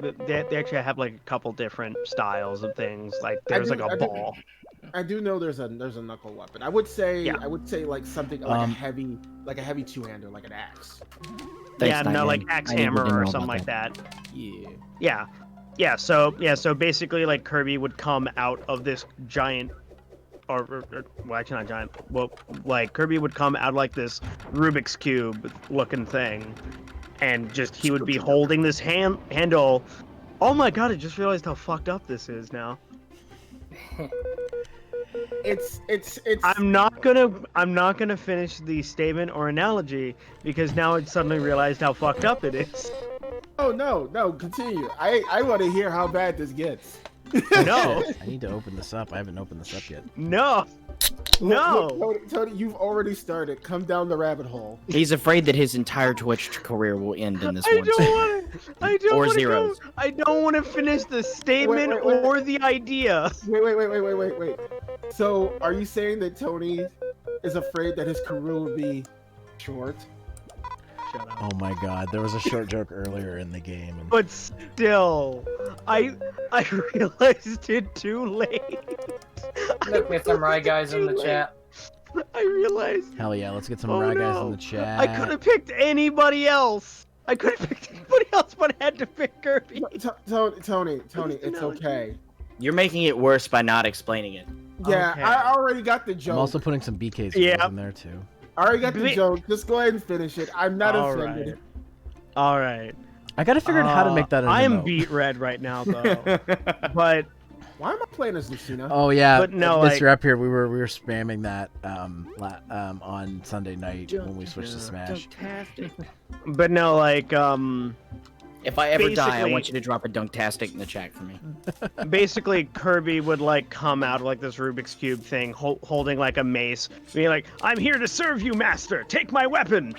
actually have like a couple different styles of things. Like there's like a ball. I do know there's a knuckle weapon. I would say Yeah. like something like a heavy two-hander, like an axe. Yeah, Thanks, no, like Nightman. axe I needed hammer to know or about something like that. Yeah. Yeah. So basically, like Kirby would come out of this giant, or well, actually not giant. Well, like Kirby would come out like this Rubik's cube looking thing, and just he would be holding this handle. Oh my god! I just realized how fucked up this is now. It's. I'm not gonna finish the statement or analogy because now I suddenly realized how fucked up it is. Oh no! Continue. I want to hear how bad this gets. No. I need to open this up. I haven't opened this up yet. No. No. Look, Tony, you've already started. Come down the rabbit hole. He's afraid that his entire Twitch career will end in this I one. don't Or want to zeros. go. I don't want to finish the statement Wait. or the idea. Wait. So, are you saying that Tony is afraid that his career will be short? Shut up. Oh my god, there was a short joke earlier in the game. And... But still, I realized it too late. Look, get some Rye guys in the chat. I realized. Hell yeah, let's get some Oh, Raw guys no. in the chat. I could have picked anybody else. But I had to pick Kirby. Tony, No. it's okay. You're making it worse by not explaining it. Yeah, Okay. I already got the joke. I'm also putting some BKs Yeah. in there too. I already got the Be- joke. Just go ahead and finish it. I'm not All offended. All right. I gotta figure out how to make that an I am emote. beat red right now though. But Why am I playing as Lucina? Oh yeah, But no, Mr. like- Up here, we were spamming that on Sunday night when we switched to Smash. but no, like If I ever die, I Basically- want you to drop a dunktastic in the chat for me. basically Kirby would like come out of like this Rubik's cube thing, holding like a mace, being like, "I'm here to serve you, master. Take my weapon."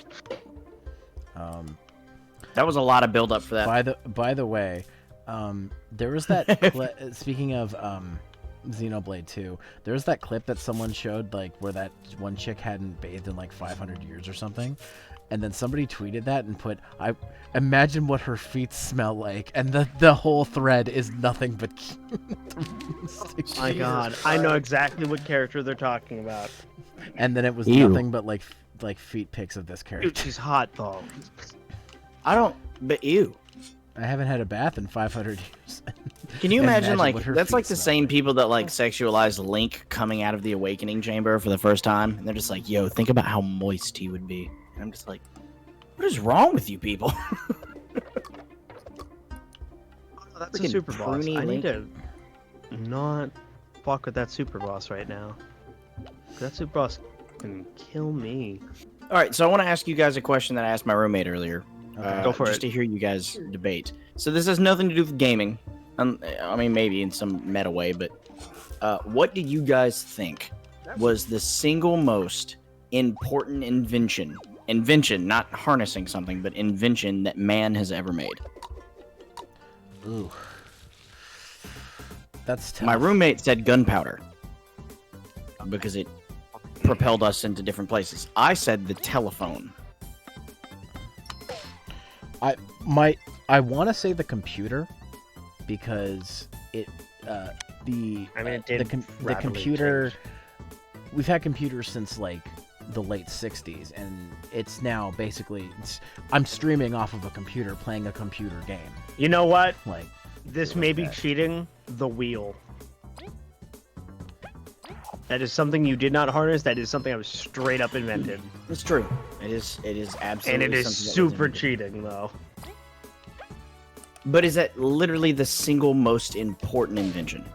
That was a lot of build up for that. By the way, there was that speaking of Xenoblade 2, there was that clip that someone showed like where that one chick hadn't bathed in like 500 years or something, and then somebody tweeted that and put, "I imagine what her feet smell like," and the whole thread is nothing but. My God, I know exactly what character they're talking about. And then it was Ew. nothing but like feet pics of this Dude, character. she's hot though. I don't. But ew. I haven't had a bath in 500 years. Can you And imagine imagine like what her that's feet like the smell same like. people that like sexualize Link coming out of the awakening chamber for the first time, and they're just like, "Yo, think about how moist he would be." And I'm just like, "What is wrong with you people?" That's a Freaking super boss. pruny I need Link. to not fuck with that super boss right now. That Super Boss can kill me. All right, so I want to ask you guys a question that I asked my roommate earlier. Go for just it. to hear you guys debate. So this has nothing to do with gaming. I mean, maybe in some meta way, but what do you guys think was the single most important invention, not harnessing something, but invention that man has ever made? Ooh. That's tough. My roommate said gunpowder because it propelled us into different places. I said the telephone. I want to say the computer because it the computer change. we've had computers since like the late 60s, and it's now basically I'm streaming off of a computer playing a computer game. You know what? Like This may be cheating. The wheel. That is something you did not harness. That is something I was straight up invented. It's true. It is absolutely. And it is something that was super invented. cheating, though. But is that literally the single most important invention?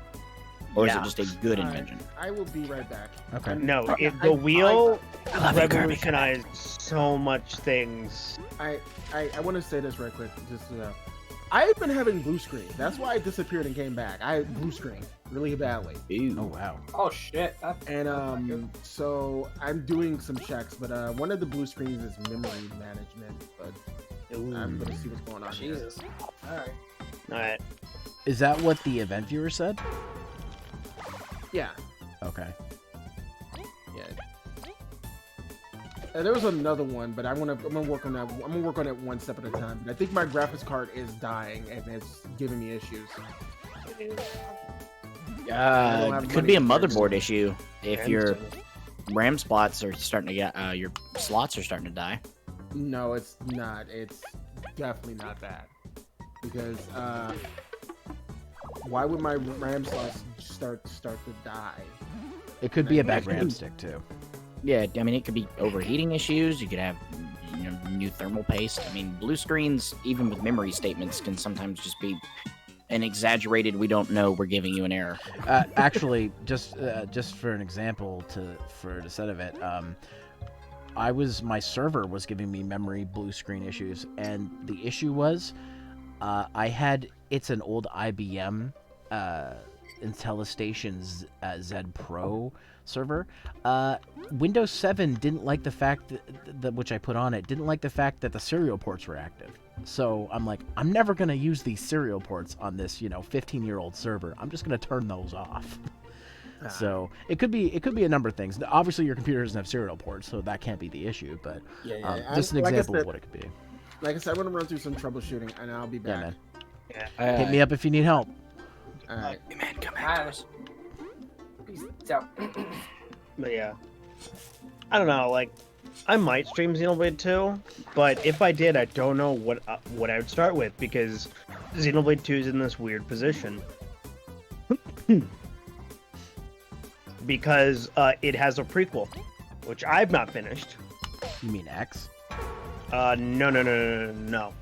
Or is Yeah. it just a good invention? I will be right back. Okay. No, I- the wheel I love you, Kirby. revolutionized so much things. I want to say this right quick. Just I've been having blue screen. That's why I disappeared and came back. I had blue screen really badly, Ooh. Oh wow. Oh shit. That's and so I'm doing some checks. But one of the blue screens is memory management. But I'm gonna see what's going on. here. Jesus. All right. All right. Is that what the event viewer said? Yeah, Okay. yeah. There was another one, but I'm gonna work on that. I'm gonna work on it one step at a time. But I think my graphics card is dying and it's giving me issues. have Could be a money for motherboard issue if your Understand. RAM slots are starting to get your slots are starting to die. No, it's not. It's definitely not that. Because why would my RAM slots start to die? It could be a bad Imagine- RAM stick too. Yeah, I mean it could be overheating issues. You could have new thermal paste. I mean, blue screens, even with memory statements, can sometimes just be an exaggerated. We don't know. We're giving you an error. Actually, just for an example for the set of it, my server was giving me memory blue screen issues, and the issue was it's an old IBM IntelliStation Z Pro server. Windows 7 didn't like the fact that which I put on it didn't like the fact that the serial ports were active. So I'm like, I'm never gonna use these serial ports on this 15-year-old server. I'm just gonna turn those off. So it could be a number of things. Obviously, your computer doesn't have serial ports, so that can't be the issue. But just an example of what it could be. Like I said, I'm gonna run through some troubleshooting and I'll be Yeah, back. man. Hit me up if you need help. All right. Hey, man, come back. Peace out. But yeah. I don't know, like, I might stream Xenoblade 2, but if I did, I don't know what I would start with, because Xenoblade 2 is in this weird position. Because it has a prequel, which I've not finished. You mean X? No.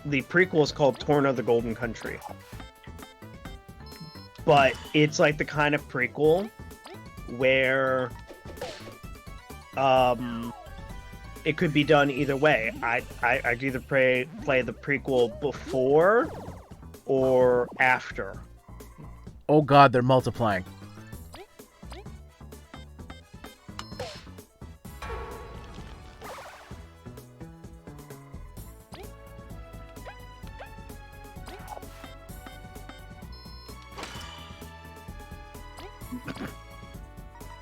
The prequel is called Torn of the Golden Country. But it's like the kind of prequel where it could be done either way. I'd either play the prequel before or after. Oh God, they're multiplying.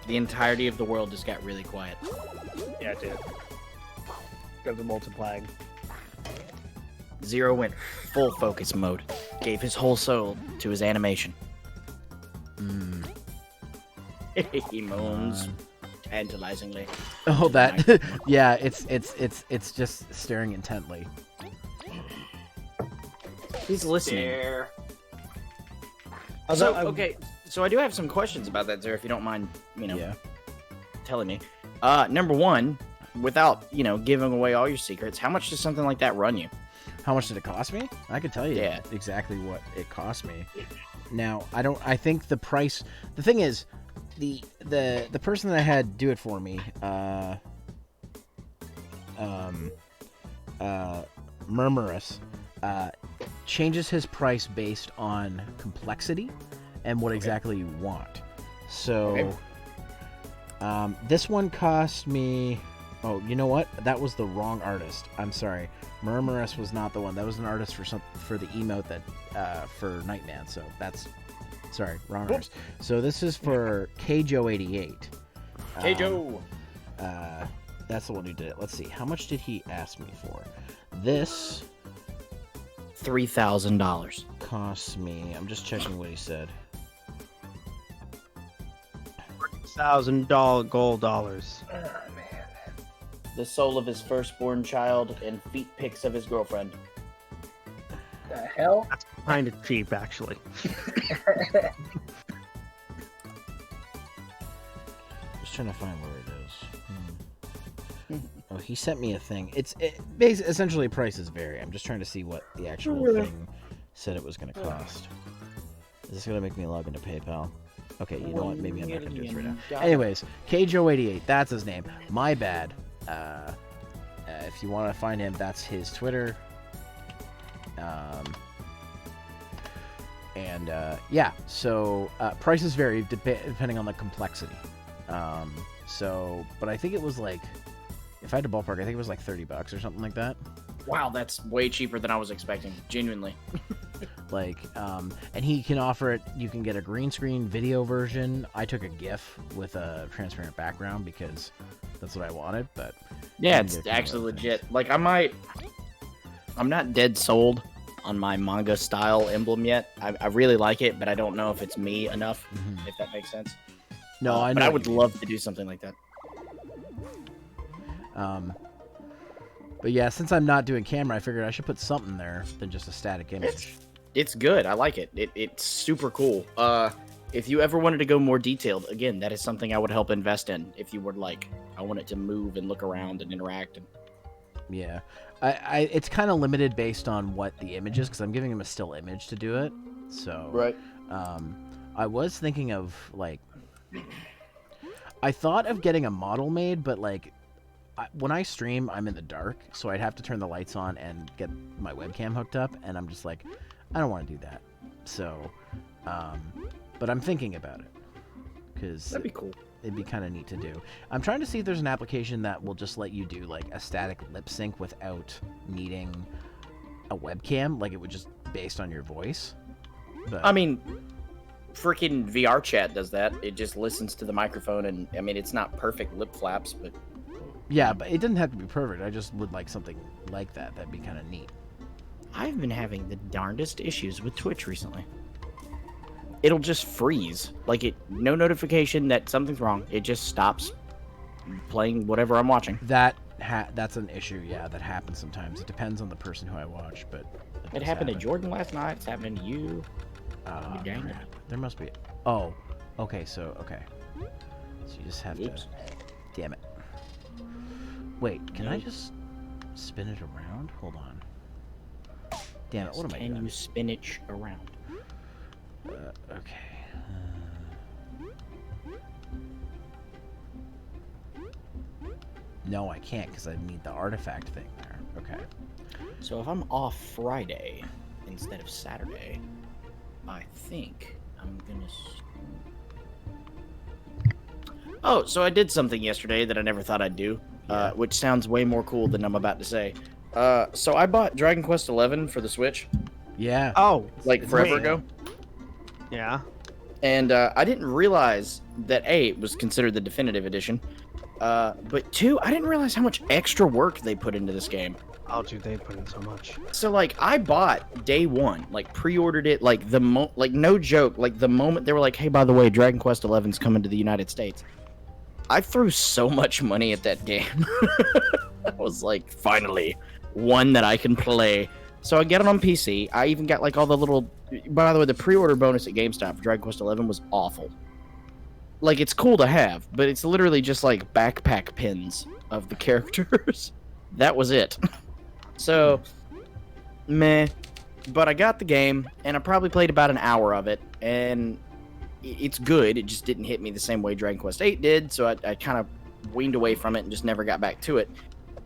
The entirety of the world just got really quiet. Yeah, it did. Got the multiplying. Zero went full focus mode. Gave his whole soul to his animation. He moans tantalizingly. Oh, that. Yeah, it's just staring intently. He's listening. There. So, okay, so I do have some questions about that, Zero, if you don't mind, Yeah. telling me. Number one, without, giving away all your secrets, how much does something like that run you? How much did it cost me? I can tell you Yeah. exactly what it cost me. Now, I think the price. The thing is, the person that I had do it for me, Murmurous, changes his price based on complexity and what exactly you want. So, this one cost me. Oh, you know what? That was the wrong artist. I'm sorry. Murmurous was not the one. That was an artist for the emote that for Nightman. So that's sorry, wrong artist. So this is for Kjo88. Kjo. That's the one who did it. Let's see. How much did he ask me for? This $3,000 costs me. I'm just checking what he said. $1,000 gold dollars. Oh, man. The soul of his firstborn child and feet pics of his girlfriend. The hell? That's kind of cheap, actually. Just trying to find where it is. Oh, he sent me a thing. Basically, essentially prices vary. I'm just trying to see what the actual thing said it was going to cost. Is this going to make me log into PayPal? Okay, you know what? Maybe I'm not going to do this right now. Anyways, Kjo88, that's his name. My bad. If you want to find him, that's his Twitter. Yeah, so prices vary depending on the complexity. But I think it was like, if I had to ballpark, I think it was like $30 or something like that. Wow, that's way cheaper than I was expecting. Genuinely. And he can offer it. You can get a green screen video version. I took a GIF with a transparent background because that's what I wanted. But yeah, it's actually legit. Like I'm not dead sold on my manga style emblem yet. I really like it, but I don't know if it's me enough. If that makes sense. No, I know. But I would love to do something like that. But yeah, since I'm not doing camera, I figured I should put something there than just a static image. It's good. I like it. It's super cool. If you ever wanted to go more detailed, again, that is something I would help invest in. If you were like, I want it to move and look around and interact. And... Yeah, it's kind of limited based on what the image is because I'm giving him a still image to do it. So right. I was thinking of like, I thought of getting a model made, but like. When I stream, I'm in the dark, so I'd have to turn the lights on and get my webcam hooked up, and I'm just like, I don't want to do that. So, but I'm thinking about it, because that'd be cool. It'd be kind of neat to do. I'm trying to see if there's an application that will just let you do like a static lip sync without needing a webcam, like it would just based on your voice. But I mean, freaking VR chat does that. It just listens to the microphone, and I mean, it's not perfect lip flaps, but. Yeah, but it doesn't have to be perfect. I just would like something like that. That'd be kind of neat. I've been having the darndest issues with Twitch recently. It'll just freeze. Like, no notification that something's wrong. It just stops playing whatever I'm watching. That's an issue, yeah, that happens sometimes. It depends on the person who I watch, but... It happened to Jordan last night. It's happening to you. There must be... Oh, okay, so you just have to... Damn it. Wait, can I just spin it around? Hold on. Damn it, what am I doing? Can you spin it around? Okay. No, I can't because I need the artifact thing there. Okay. So if I'm off Friday instead of Saturday, I think I'm gonna... Oh, so I did something yesterday that I never thought I'd do. Which sounds way more cool than I'm about to say. So I bought Dragon Quest XI for the Switch. Yeah. Oh. Like forever ago. Yeah. And I didn't realize that A, it was considered the definitive edition. But 2, I didn't realize how much extra work they put into this game. Oh, dude, they put in so much. So, like, I bought day one, like, pre-ordered it, like, like, no joke, like, the moment they were like, hey, by the way, Dragon Quest XI's coming to the United States. I threw so much money at that game. I was like, finally, one that I can play. So I get it on PC. I even got like all the little... By the way, the pre-order bonus at GameStop for Dragon Quest XI was awful. Like, it's cool to have, but it's literally just like backpack pins of the characters. That was it. So, meh. But I got the game, and I probably played about an hour of it, and it's good. It just didn't hit me the same way Dragon Quest VIII did, so I kind of weaned away from it and just never got back to it.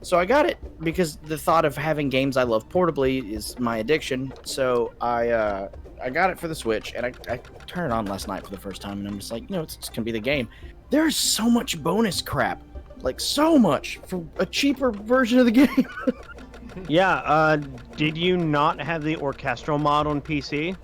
So I got it because the thought of having games I love portably is my addiction. So I got it for the Switch, and I turned it on last night for the first time, and I'm just like, it's gonna be the game. There's so much bonus crap, like so much for a cheaper version of the game. Yeah. Did you not have the orchestral mod on PC?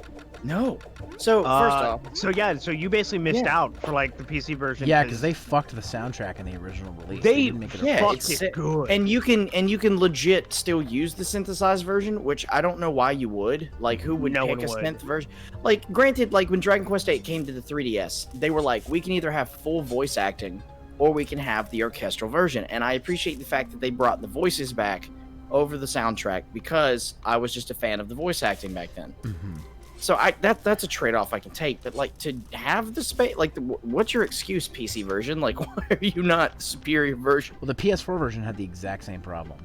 No. So first off, so you basically missed out for like the PC version. Yeah, because they fucked the soundtrack in the original release. They didn't make it fucked it good. and you can legit still use the synthesized version, which I don't know why you would. Like, who would pick a synth version? Like, granted, like when Dragon Quest VIII came to the 3DS, they were like, we can either have full voice acting or we can have the orchestral version. And I appreciate the fact that they brought the voices back over the soundtrack because I was just a fan of the voice acting back then. Mm-hmm. So that's a trade-off I can take, but like to have the space, like what's your excuse, PC version? Like, why are you not the superior version? Well, the PS4 version had the exact same problem.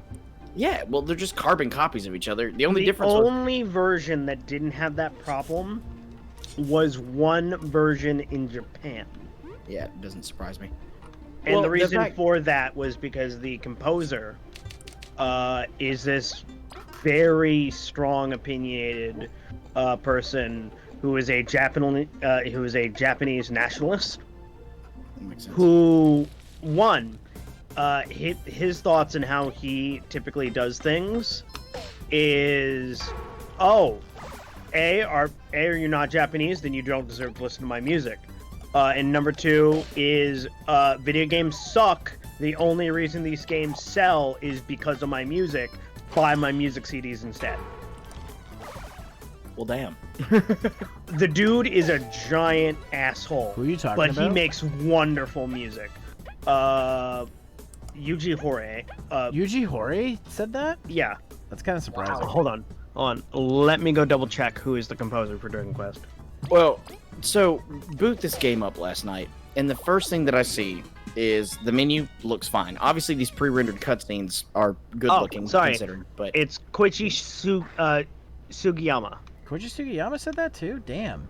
Yeah, well, they're just carbon copies of each other. The only version that didn't have that problem was one version in Japan. Yeah, it doesn't surprise me. And the reason for that was because the composer is this very strong, opinionated person who is a Japanese nationalist. That makes sense. Who his thoughts and how he typically does things is, are you not Japanese? Then you don't deserve to listen to my music. And number two is video games suck. The only reason these games sell is because of my music. Buy my music CDs instead. Well, damn. The dude is a giant asshole. Who are you talking but about? He makes wonderful music. Yuji Horii. Yuji Horii said that? Yeah. That's kind of surprising. Wow. Hold on. Let me go double check who is the composer for Dragon Quest. Well, so boot this game up last night, and the first thing that I see is the menu looks fine. Obviously, these pre-rendered cutscenes are good looking, considering. But it's Koichi Sugiyama. Koichi Sugiyama said that too? Damn.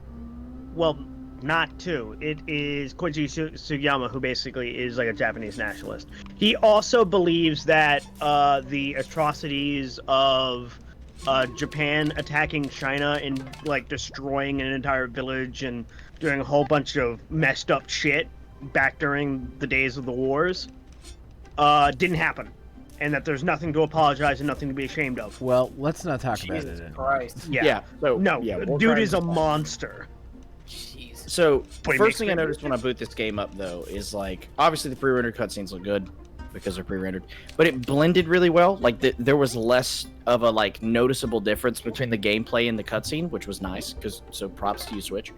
Well, not two. It is Koichi Sugiyama, who basically is like a Japanese nationalist. He also believes that the atrocities of Japan attacking China and like destroying an entire village and doing a whole bunch of messed up shit back during the days of the wars didn't happen. And that there's nothing to apologize and nothing to be ashamed of. Well, let's not talk about Jesus it. Christ. yeah. So No, we'll dude try is a and- monster. Jesus. So But he first makes thing I good noticed when I boot this game up though is like obviously the pre-rendered cutscenes look good because they're pre-rendered, but it blended really well. Like there was less of a like noticeable difference between the gameplay and the cutscene, which was nice. So props to you, Switch.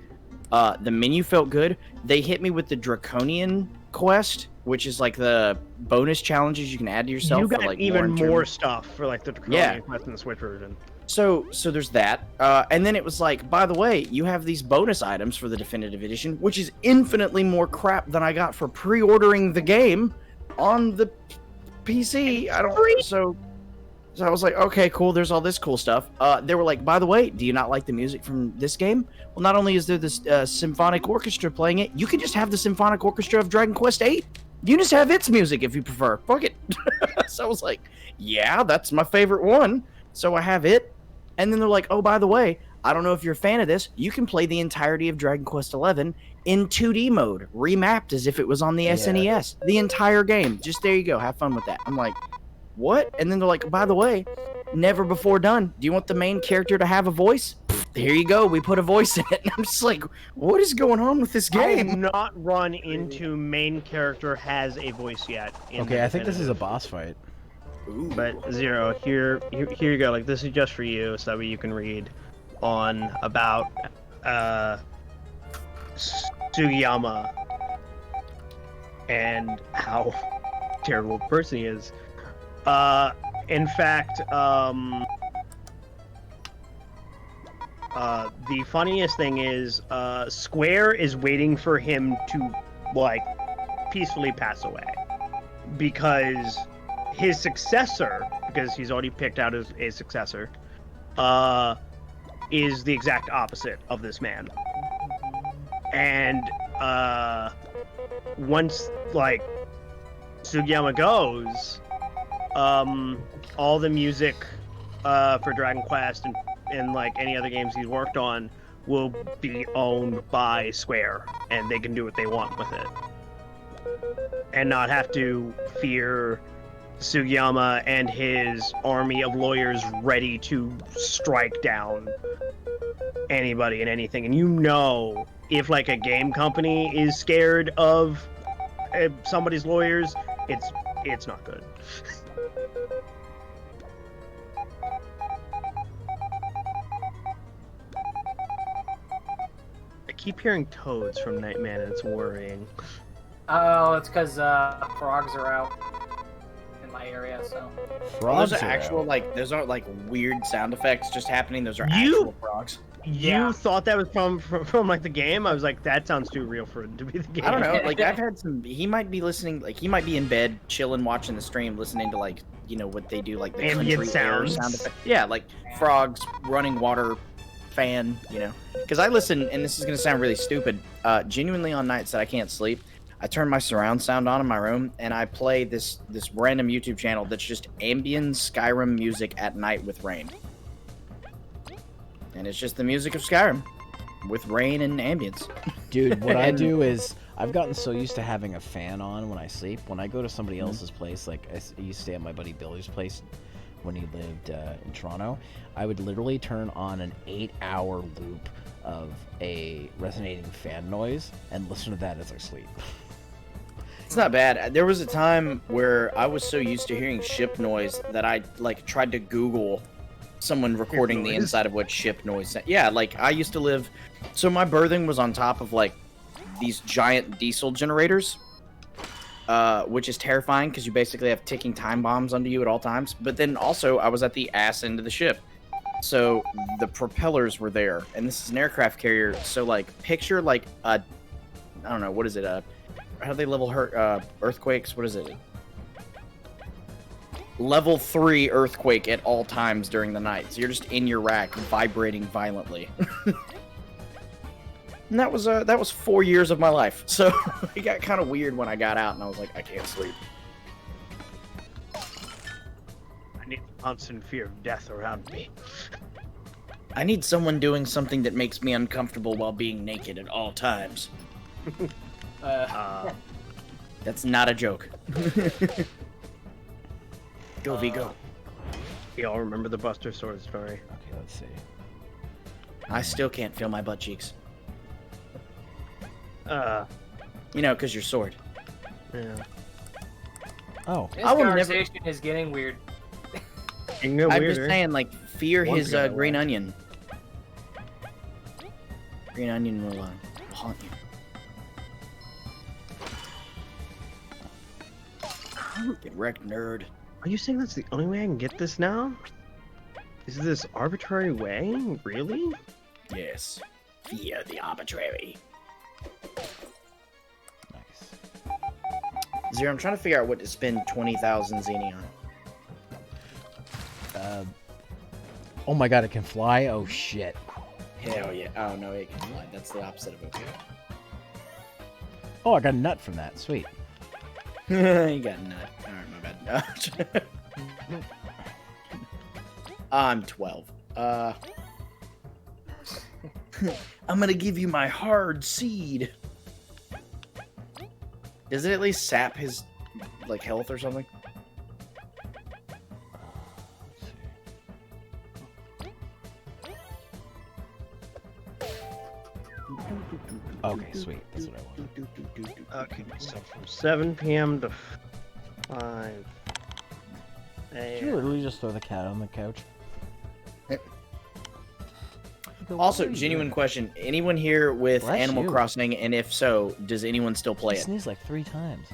The menu felt good. They hit me with the Draconian quest, which is like the bonus challenges you can add to yourself. You got for, like, even more more stuff for like the Draconian quest in the Switch version. So there's that. And then it was like, by the way, you have these bonus items for the definitive edition, which is infinitely more crap than I got for pre-ordering the game on the PC. So I was like, okay, cool. There's all this cool stuff. They were like, by the way, do you not like the music from this game? Well, not only is there this symphonic orchestra playing it, you can just have the symphonic orchestra of Dragon Quest VIII. You just have its music if you prefer. Fuck it. So I was like, yeah, that's my favorite one. So I have it. And then they're like, oh, by the way, I don't know if you're a fan of this. You can play the entirety of Dragon Quest XI in 2D mode, remapped as if it was on the SNES. The entire game. Just there you go. Have fun with that. I'm like, what? And then they're like, by the way, never before done. Do you want the main character to have a voice? Here you go. We put a voice in it. And I'm just like, what is going on with this I have game? not run into main character has a voice yet. Okay, I think this is a boss fight. But Zero, here you go. Like, this is just for you, so that way you can read on about Sugiyama and how terrible a person he is. In fact, the funniest thing is Square is waiting for him to like peacefully pass away because his successor, because he's already picked out as a successor, is the exact opposite of this man. And once like Sugiyama goes, all the music for Dragon Quest and like any other games he's worked on will be owned by Square, and they can do what they want with it, and not have to fear Sugiyama and his army of lawyers ready to strike down anybody and anything. And you know, if like a game company is scared of somebody's lawyers, it's not good. I keep hearing toads from Nightman, and it's worrying. Oh, it's because frogs are out in my area, so. Frogs Those are are actual out. like those aren't like weird sound effects just happening. Those are You- actual frogs. You thought that was from like the game? I was like, that sounds too real for it to be the game. I don't know. Like I've had some. He might be listening. Like he might be in bed, chilling, watching the stream, listening to like what they do, like the Ambient country air sounds. sound effect. Yeah, like frogs, running water, fan. Because I listen, and this is gonna sound really stupid. Genuinely on nights that I can't sleep, I turn my surround sound on in my room, and I play this random YouTube channel that's just ambient Skyrim music at night with rain. And it's just the music of Skyrim with rain and ambience. Dude, what I do is I've gotten so used to having a fan on when I sleep. When I go to somebody else's place, like I used to stay at my buddy Billy's place when he lived in Toronto, I would literally turn on an 8-hour loop of a resonating fan noise and listen to that as I sleep. It's not bad. There was a time where I was so used to hearing ship noise that I like tried to Google someone recording the inside of what ship noise sound. Yeah, like I used to live. So my berthing was on top of like these giant diesel generators, which is terrifying because you basically have ticking time bombs under you at all times. But then also I was at the ass end of the ship, so the propellers were there, and this is an aircraft carrier. So like picture like a, I don't know, what is it? How do they level earthquakes? What is it? Level 3 earthquake at all times during the night. So you're just in your rack, vibrating violently. And that was 4 years of my life. So it got kind of weird when I got out, and I was like, I can't sleep. I need constant fear of death around me. I need someone doing something that makes me uncomfortable while being naked at all times. That's not a joke. Go, V, go. Y'all remember the Buster Sword story? Okay, let's see. I still can't feel my butt cheeks. Because your sword. Yeah. Oh, This I will never- conversation is getting weird. And no I'm weirder. just saying, like, fear One his guy green left. onion. Green onion will haunt you. Get wrecked, nerd. Are you saying that's the only way I can get this now? Is this arbitrary way? Really? Yes. Fear the arbitrary. nice. Zero, I'm trying to figure out what to spend 20,000 Zeni on. Oh my god, it can fly? Oh shit. Hell yeah. Oh, no, it can fly. That's the opposite of okay. Oh, I got a nut from that. Sweet. You got a nut. Alright, my bad. I'm 12. I'm gonna give you my hard seed. Does it at least sap his, like, health or something? Okay, sweet. That's what I wanted. Okay, so from 7 p.m. to 5 Did you a.m. literally just throw the cat on the couch? Also, genuine question. Anyone here with Bless Animal you. Crossing, and if so, does anyone still play I it? sneezed like 3 times.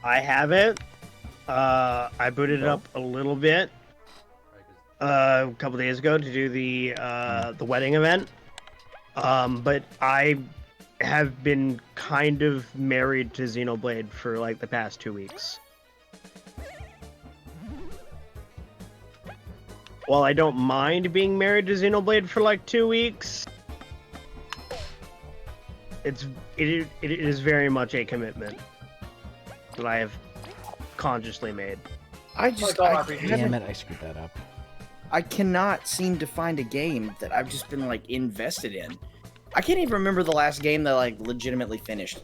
I have it. I booted it up a little bit a couple days ago to do the wedding event. But I have been kind of married to Xenoblade for like the past 2 weeks. While I don't mind being married to Xenoblade for like 2 weeks, it is very much a commitment that I have consciously made. I just Like all I, RPGs. Damn haven't- it, I screwed that up. I cannot seem to find a game that I've just been like invested in. I can't even remember the last game that like legitimately finished.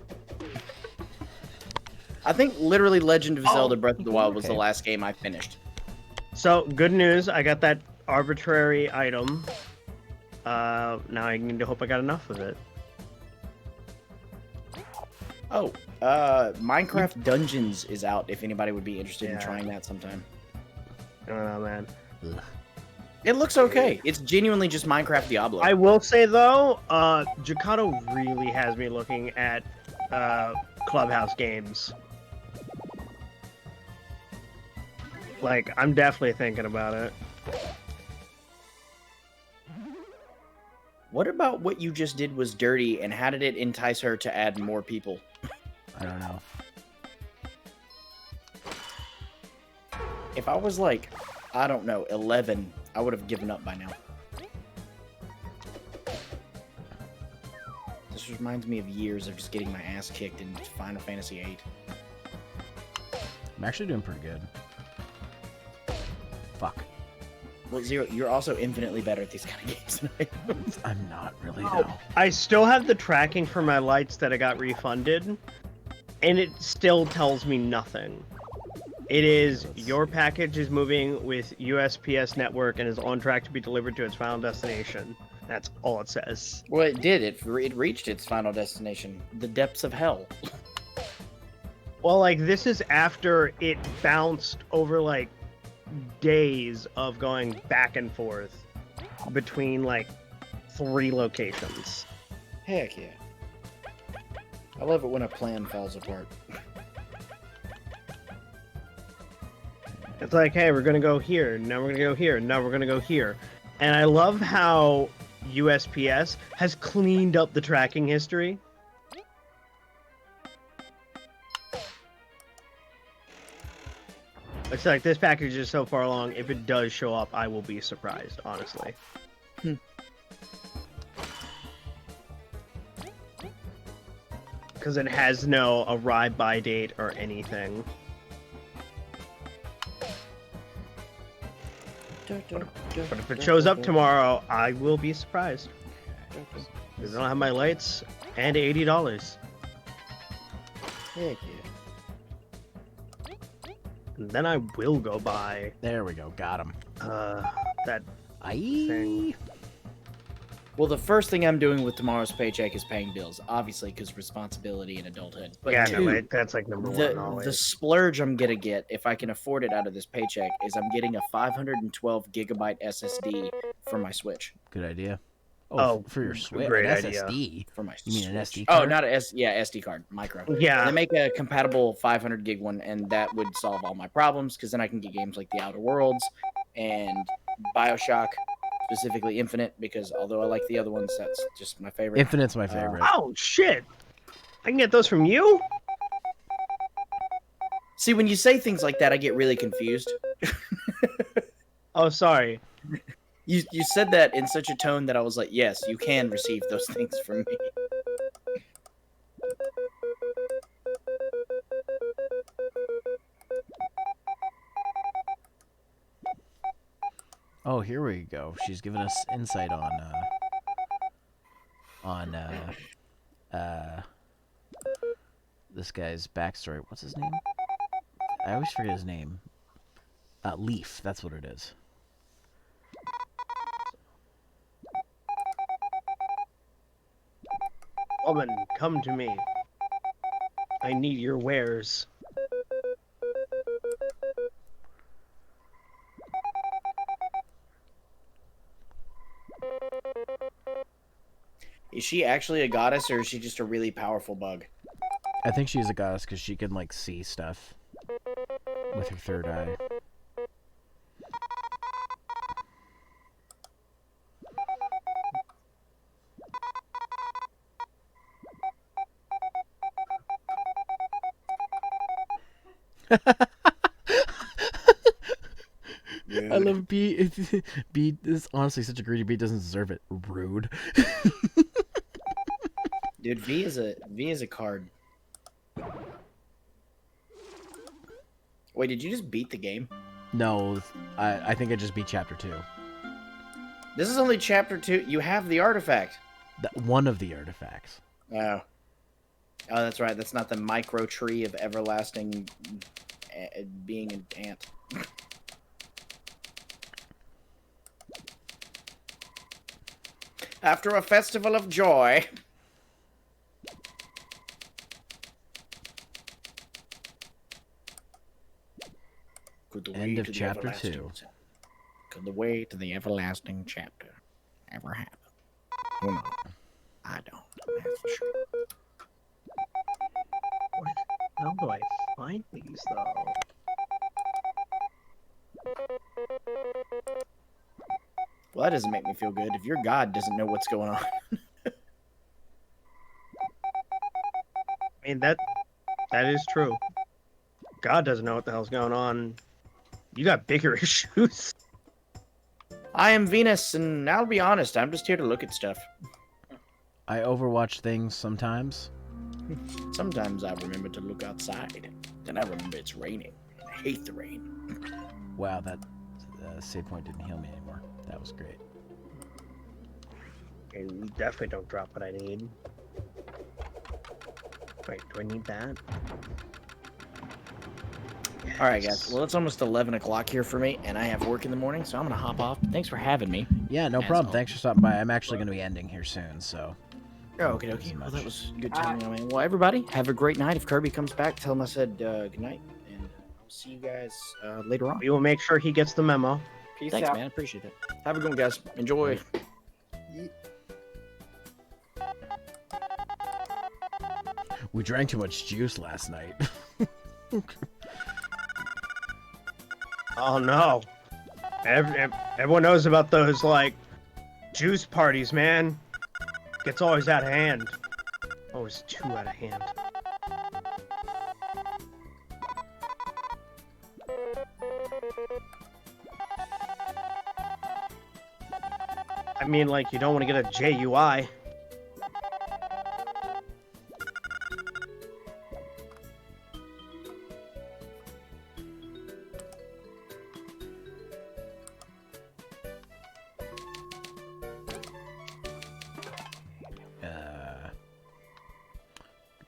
I think literally Legend of Zelda Breath of the Wild was the okay. last game I finished. So good news, I got that arbitrary item. Now I need to hope I got enough of it. Oh, Minecraft Dungeons is out if anybody would be interested in Yeah. trying that sometime. I don't know, man. Ugh. It looks okay. It's genuinely just Minecraft Diablo. I will say though, Jacato really has me looking at Clubhouse games. Like, I'm definitely thinking about it. What about what you just did was dirty, and how did it entice her to add more people? I don't know. If I was like, I don't know, 11, I would have given up by now. This reminds me of years of just getting my ass kicked in Final Fantasy VIII. I'm actually doing pretty good. Fuck. Well, Zero, you're also infinitely better at these kind of games than I am. I'm not really, Oh, though. I still have the tracking for my lights that I got refunded, and it still tells me nothing. It is, your package is moving with USPS network and is on track to be delivered to its final destination. That's all it says. Well, it did. It reached its final destination, the depths of hell. Well, like, this is after it bounced over, like, days of going back and forth between, like, 3 locations. Heck yeah. I love it when a plan falls apart. It's like, hey, we're gonna go here, now we're gonna go here, now we're gonna go here. And I love how USPS has cleaned up the tracking history. It's like, this package is so far along, if it does show up, I will be surprised, honestly. Because it has no arrive by date or anything. But if it shows up tomorrow, I will be surprised. Because I don't have my lights and $80. Heck yeah. And then I will go buy There we go. Got him. that Aye. thing. Well, the first thing I'm doing with tomorrow's paycheck is paying bills, obviously, because responsibility and adulthood. But Yeah, two, no, that's like number one the always. splurge I'm gonna get, if I can afford it out of this paycheck, is I'm getting a 512 gigabyte SSD for my Switch. Good idea. Oh, for your Switch. great an idea. SSD. For my You mean an Switch. SD Oh, card? not a SD card, micro. Yeah. They make a compatible 500 gig one, and that would solve all my problems, because then I can get games like The Outer Worlds and Bioshock, specifically Infinite, because although I like the other ones, that's just my favorite. Infinite's my favorite. Oh, shit! I can get those from you? See, when you say things like that, I get really confused. Oh, sorry. You said that in such a tone that I was like, yes, you can receive those things from me. Oh, here we go. She's giving us insight on this guy's backstory. What's his name? I always forget his name. Leaf. That's what it is. Woman, come to me. I need your wares. Is she actually a goddess, or is she just a really powerful bug? I think she's a goddess because she can like see stuff with her third eye. I love B. B is honestly such a greedy. B doesn't deserve it. Rude. Dude, Dude, V is a card. Wait, did you just beat the game? No, I think I just beat chapter 2. This is only chapter 2. You have the artifact. One of the artifacts. Oh. Oh, that's right. That's not the micro tree of everlasting being an ant. After a festival of joy. End of chapter 2. Could the way to the everlasting chapter ever happen? Who knows? I don't. That's for sure. How do I find these, though? Well, that doesn't make me feel good. If your god doesn't know what's going on. I mean, that is true. God doesn't know what the hell's going on. You got bigger issues. I am Venus, and I'll be honest, I'm just here to look at stuff. I overwatch things sometimes. Sometimes I remember to look outside. Then I remember it's raining. I hate the rain. Wow, that save point didn't heal me anymore. That was great. And you definitely don't drop what I need. Wait, do I need that? All right, guys. Well, it's almost 11 o'clock here for me, and I have work in the morning, so I'm going to hop off. Thanks for having me. Yeah, no problem. Thanks for stopping by. I'm actually going to be ending here soon, so. Oh, okay. Well, that was good timing, man. Well, everybody, have a great night. If Kirby comes back, tell him I said good night, and I'll see you guys later on. We will make sure he gets the memo. Peace Thanks, out. man. Appreciate it. Have a good one, guys. Enjoy. We drank too much juice last night. Oh no. Everyone knows about those, like, juice parties, man. Gets always out of hand. Always too out of hand. I mean, like, you don't want to get a JUI.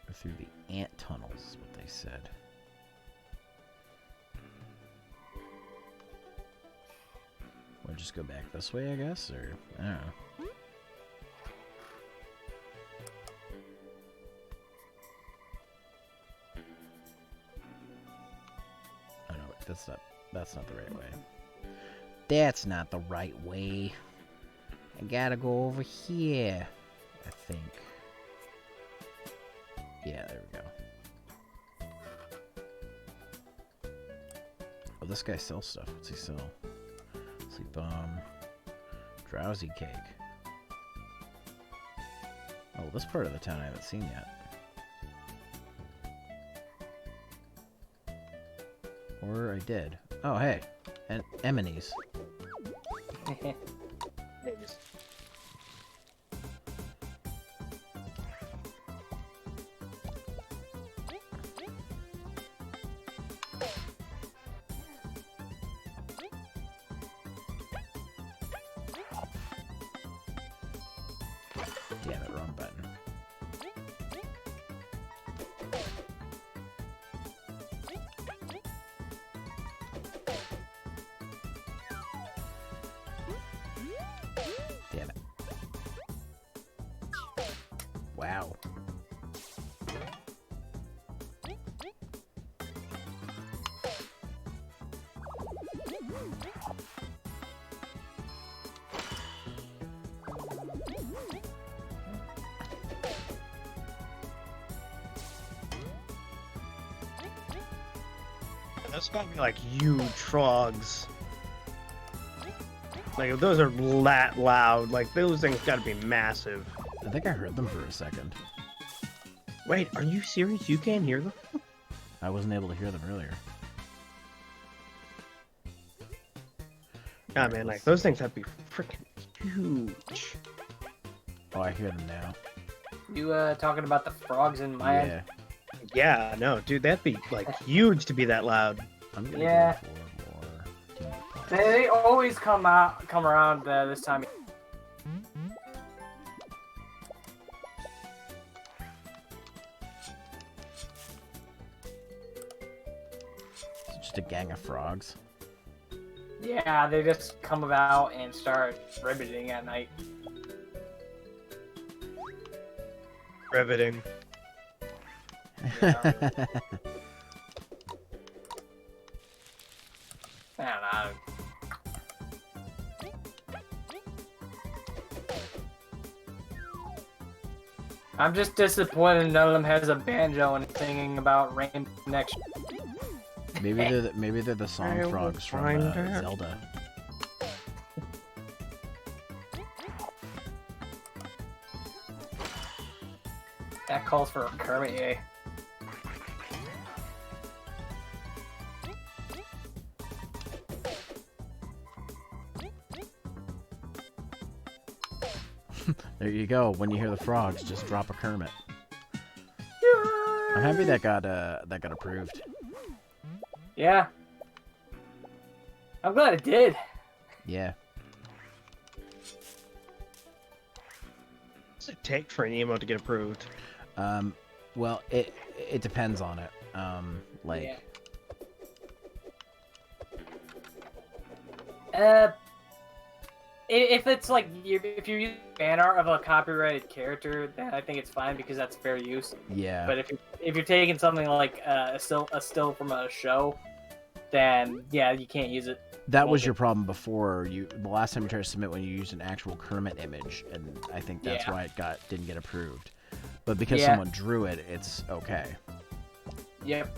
Go through the ant tunnels, is what they said. We'll just go back this way, I guess, or I don't know. Oh no, that's not the right way. That's not the right way. I gotta go over here, I think. Yeah, there we go. Oh, this guy sells stuff. What's he sell? Sleep bomb. Drowsy cake. Oh, this part of the town I haven't seen yet. Or I did. Oh, hey. And Eminees. Damn it, wrong button. Damn it. Wow. That's gotta be like huge frogs. Like, if those are that loud, like, those things gotta be massive. I think I heard them for a second. Wait, are you serious? You can't hear them? I wasn't able to hear them earlier. Nah, man, like, those things have to be freaking huge. Oh, I hear them now. You talking about the frogs in my end? Yeah. Yeah, no, dude, that'd be like huge to be that loud. I'm gonna Yeah. go for more team points. They always come around this time. It's just a gang of frogs. Yeah, they just come about and start ribbiting at night. Riveting. I don't know. I'm just disappointed none of them has a banjo and singing about rain next. Maybe they're the song I will frogs from find her. Zelda. That calls for a Kermit, yay. There you go. When you hear the frogs, just drop a Kermit. I'm happy that got approved. Yeah. I'm glad it did. Yeah. What's it take for an emo to get approved? Well, it depends on it. Yeah. If it's like if you use fan art of a copyrighted character, then I think it's fine because that's fair use. Yeah. But if you're taking something like a still from a show, then yeah, you can't use it. That was your problem before. The last time you tried to submit when you used an actual Kermit image, and I think that's why it didn't get approved. But because someone drew it, it's okay. Yep.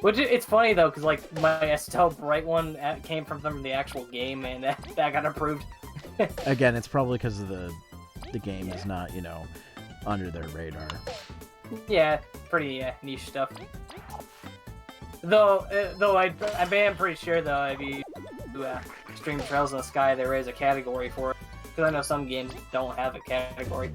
Which it's funny though, because like my Estelle Bright one came from the actual game, and that got approved. Again, it's probably because of the game is not, under their radar. Yeah, pretty niche stuff. Though I am pretty sure though if you do Extreme Trails in the Sky, there is a category for it. Because I know some games don't have a category.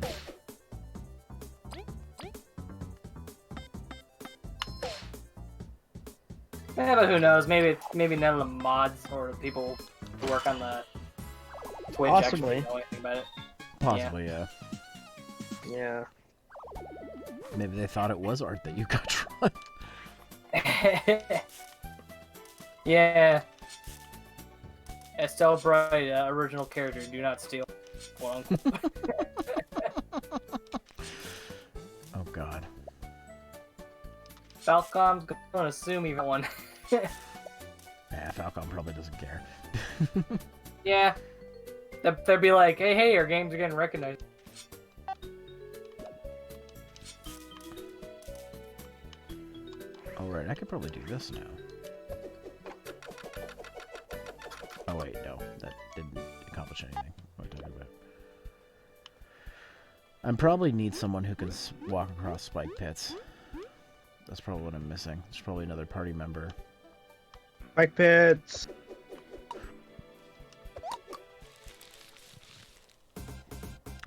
Yeah, but who knows? Maybe none of the mods or the people who work on the Twitch Possibly. actually know anything about it. Possibly, yeah. Yeah. Maybe they thought it was art that you got drawn. Yeah. Estelle Bright, original character, do not steal. Well, Oh god. Falcom's gonna assume he won. Yeah, Falcon probably doesn't care. Yeah. They'd be like, hey, your games are getting recognized. Alright, I could probably do this now. Oh wait, no, that didn't accomplish anything. What am I talking about? I probably need someone who can walk across spike pits. That's probably what I'm missing. There's probably another party member. Spike pits.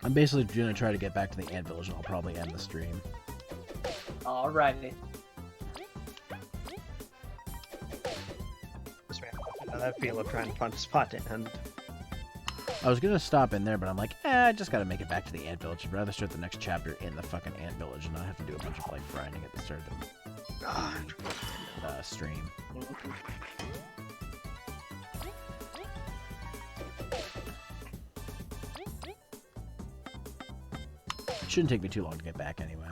I'm basically gonna try to get back to the ant village and I'll probably end the stream. Alrighty. That feel of trying to find a spot to end. I was gonna stop in there, but I'm like, I just gotta make it back to the ant village. I'd rather start the next chapter in the fucking ant village and not have to do a bunch of like grinding at the start of the stream. It shouldn't take me too long to get back anyways.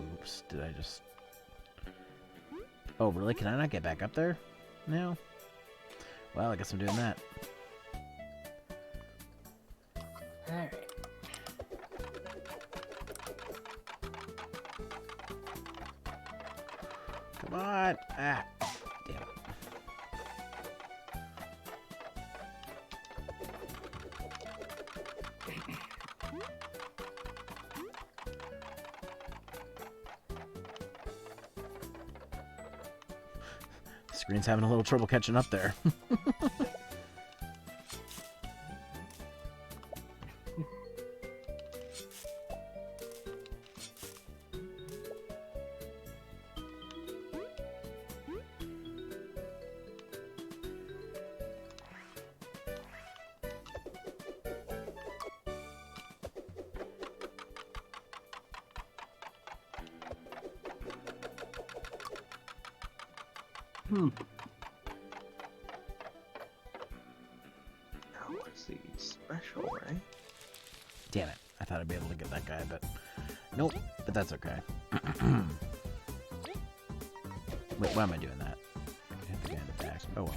Oops, did I just... Oh, really? Can I not get back up there now? Well, I guess I'm doing that. Alright. Come on! Ah! Damn it. Screen's having a little trouble catching up there. Now what's the special, right? Damn it. I thought I'd be able to get that guy, but nope. But that's okay. Wait, why am I doing that? I can hit the guy in the back. Oh well.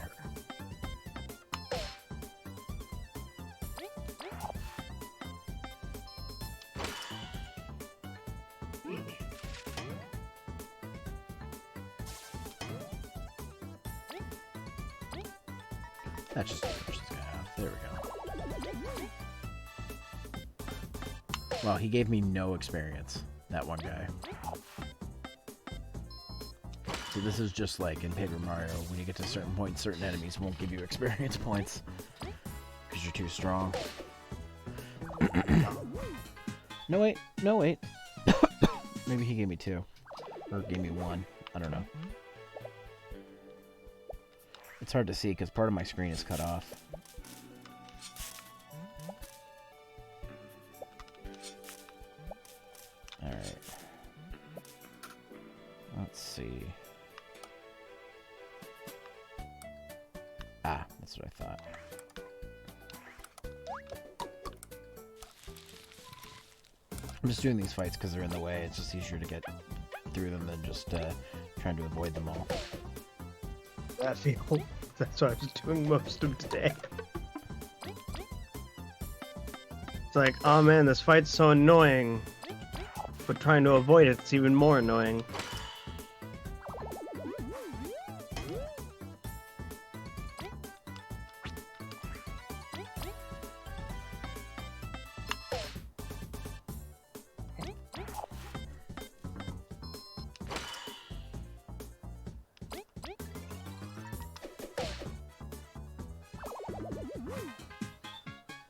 That just pushes this guy off. There we go. Well, he gave me no experience, that one guy. So this is just like in Paper Mario, when you get to a certain point, certain enemies won't give you experience points. Because you're too strong. No, wait. No, wait. Maybe he gave me 2. Or gave me 1. I don't know. It's hard to see because part of my screen is cut off. Alright. Let's see. Ah, that's what I thought. I'm just doing these fights because they're in the way. It's just easier to get through them than just trying to avoid them all. That's what I was doing most of today. It's like, oh man, this fight's so annoying. But trying to avoid it's even more annoying.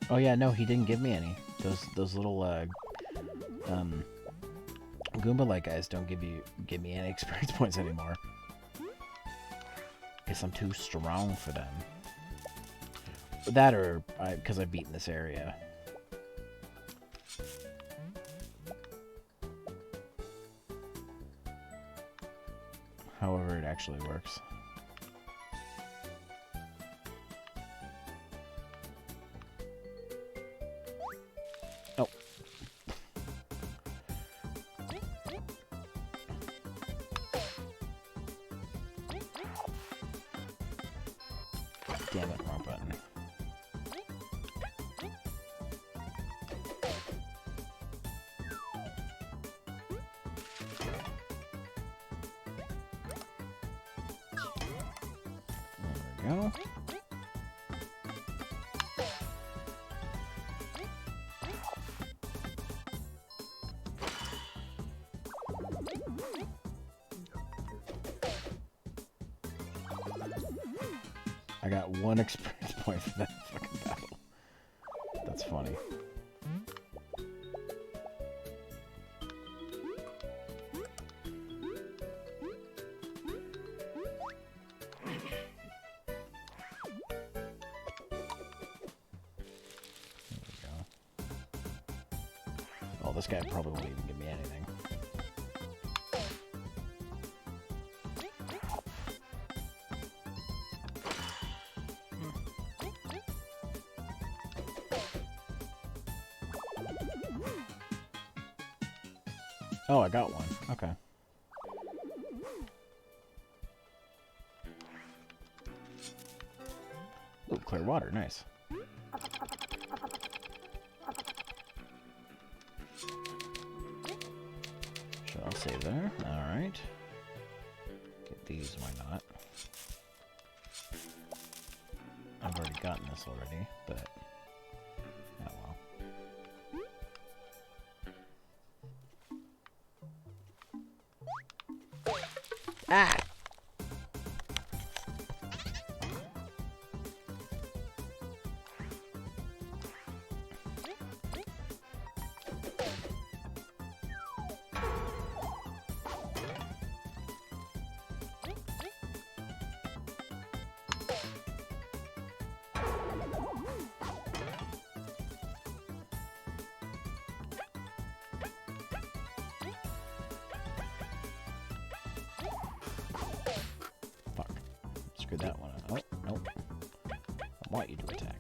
Oh yeah, no, he didn't give me any. Those little Goomba-like guys don't give me any experience points anymore. Guess I'm too strong for them. That or because I've beaten this area. However it actually works. Oh. Damn it, wrong button. There we go. I got 1 experience point for that fucking battle. That's funny. There we go. Oh, this guy probably won't even give me anything. Oh, I got 1. Okay. Ooh, clear water. Nice. Sure, I'll save there. Alright. Get these, why not? I've already gotten this already, but... oh well. Ah! Screw that one up. Oh, nope. I want you to attack.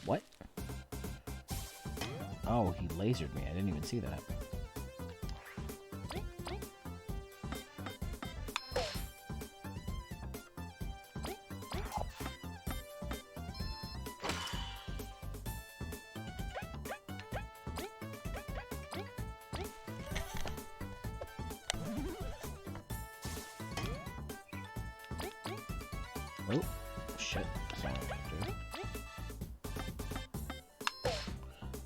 What? Oh, he lasered me. I didn't even see that. Oh, shit. Sorry, dude.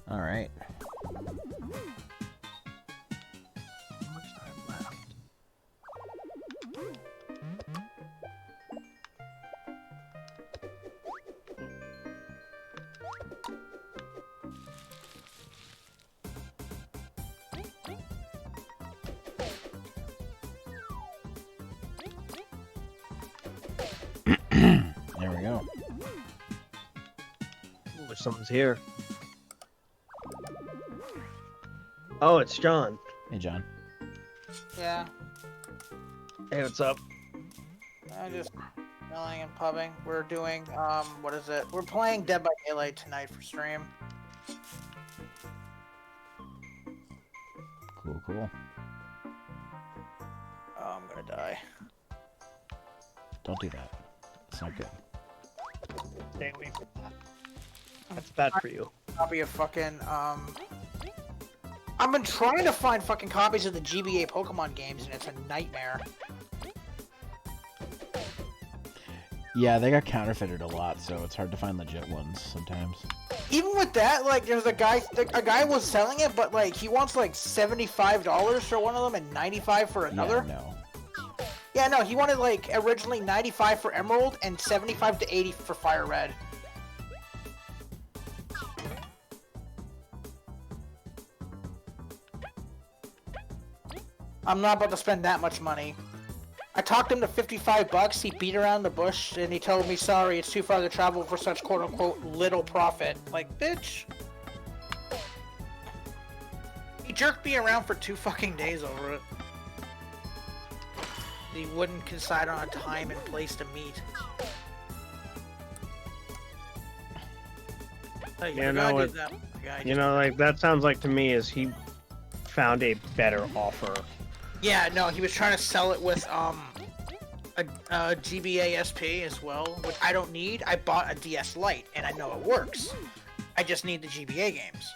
All right. How much time left? There we go. Ooh, someone's here. Oh, it's John. Hey, John. Yeah, Hey, what's up? I'm just chilling and pubbing. We're doing, what is it? We're playing Dead by Daylight tonight for stream. Cool, cool. Oh, I'm gonna die. Don't do that. It's not good. Stay away from that. That's bad for you. Copy of fucking, I've been trying to find fucking copies of the GBA Pokemon games, and it's a nightmare. Yeah, they got counterfeited a lot, so it's hard to find legit ones sometimes. Even with that, like, there's a guy was selling it, but, like, he wants, like, $75 for one of them and $95 for another. Yeah, no. Yeah, no, he wanted, like, originally $95 for Emerald and $75 to $80 for Fire Red. I'm not about to spend that much money. I talked him to $55. He beat around the bush, and he told me, sorry, it's too far to travel for such quote-unquote little profit. Like, bitch. He jerked me around for 2 fucking days over it. He wouldn't decide on a time and place to meet. Like that sounds like to me is he found a better offer. Yeah, no, he was trying to sell it with a GBA SP as well, which I don't need. I bought a DS Lite, and I know it works. I just need the GBA games.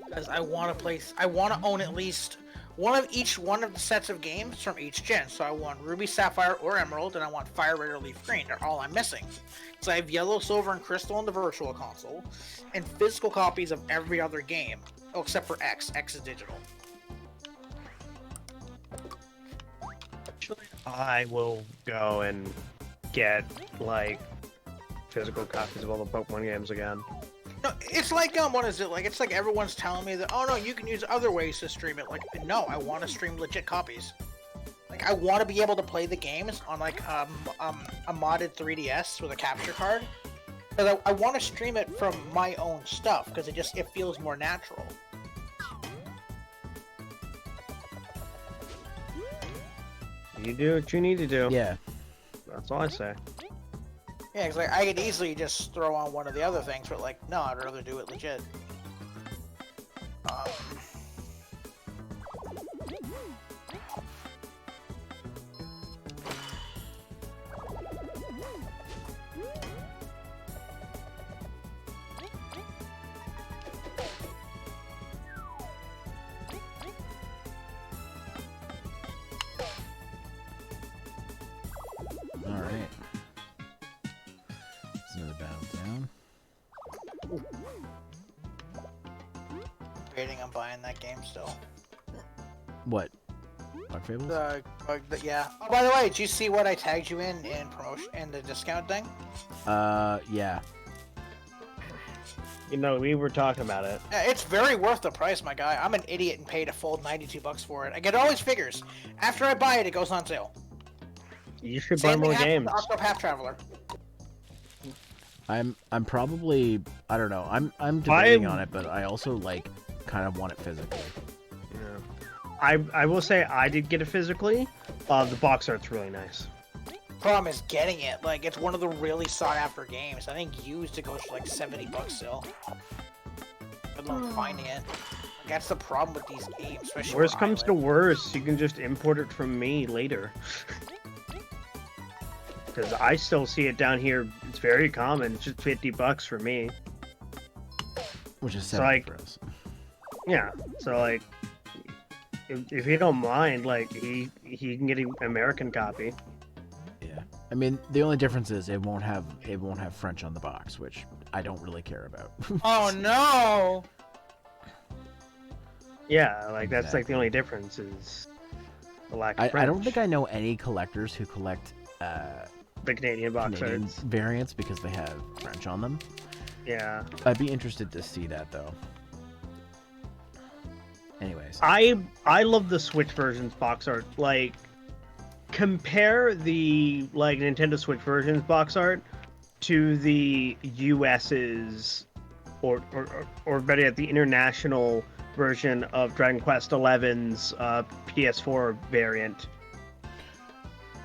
Because I want to own at least one of the sets of games from each gen. So I want Ruby, Sapphire, or Emerald, and I want Fire Red or Leaf Green. They're all I'm missing. So I have Yellow, Silver, and Crystal in the Virtual Console, and physical copies of every other game. Oh, except for X. X is digital. I will go and get like physical copies of all the Pokemon games again. No, it's like what is it like? It's like everyone's telling me that oh no, you can use other ways to stream it. Like no, I want to stream legit copies. Like I want to be able to play the games on like a modded 3DS with a capture card. Because I want to stream it from my own stuff because it feels more natural. You do what you need to do. Yeah. That's all I say. Yeah, because like, I could easily just throw on one of the other things, but like, no, I'd rather do it legit. Alright. There's another battle down. Debating on buying that game still. What? Bug Fables? Yeah. Oh, by the way, did you see what I tagged you in promotion in the discount thing? Yeah. You know, we were talking about it. Yeah, it's very worth the price, my guy. I'm an idiot and paid a full $92 for it. It always figures. After I buy it, it goes on sale. You should buy Same more thing happens games. to Octopath Traveler. I'm probably, I don't know. I'm debating on it, but I also like kind of want it physically. Yeah. I will say I did get it physically. The box art's really nice. Problem is getting it. Like, it's one of the really sought after games. I think used it goes for like $70 still. Good luck finding it. Like, that's the problem with these games, especially Worst where I comes to live. worst, you can just import it from me later. Because I still see it down here. It's very common. It's just $50 for me. Which is So, 70 like- for us. Yeah. So like, if you don't mind, like he can get an American copy. Yeah. I mean, the only difference is it won't have French on the box, which I don't really care about. Oh no! Yeah, like that's like Exactly. the only difference is the lack of I French. don't think I know any collectors who collect the Canadian box Canadian arts. variants because they have French on them. Yeah. I'd be interested to see that though. Anyways, I love the Switch versions box art. Like, compare the like Nintendo Switch versions box art to the US's or better yet, the international version of Dragon Quest XI's PS4 variant.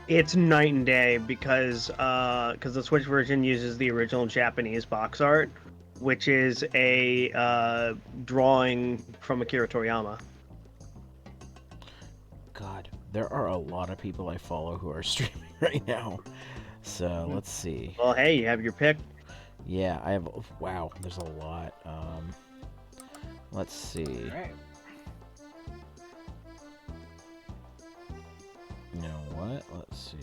It's night and day because the Switch version uses the original Japanese box art, which is a drawing from Akira Toriyama. God, there are a lot of people I follow who are streaming right now. So let's see. Well, hey, you have your pick. Yeah, I have. Wow, there's a lot. Let's see. Alright. You know what? Let's see.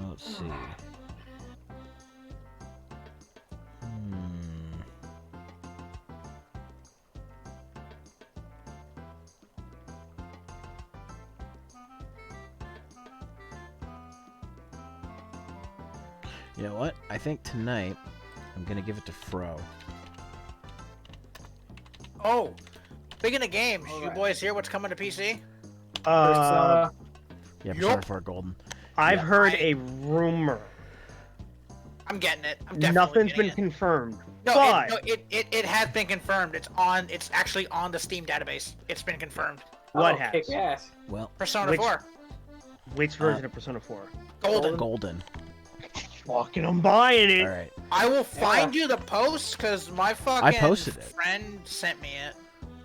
Let's see. You know what? I think tonight I'm gonna give it to Fro. Oh, speaking of games, you Alright. boys hear what's coming to PC? Uh, Yeah, Yup. Persona 4 Golden. I've Yeah. heard a rumor. I'm getting it. I'm definitely Nothing's getting been it. confirmed. No, but it has been confirmed. It's actually on the Steam database. It's been confirmed. what Oh, has? kick ass. Well, Persona Which- 4. Which version of Persona 4? Golden. Golden. Fucking, I'm buying it. All right. I will find you the post because my fucking posted it. friend sent me it.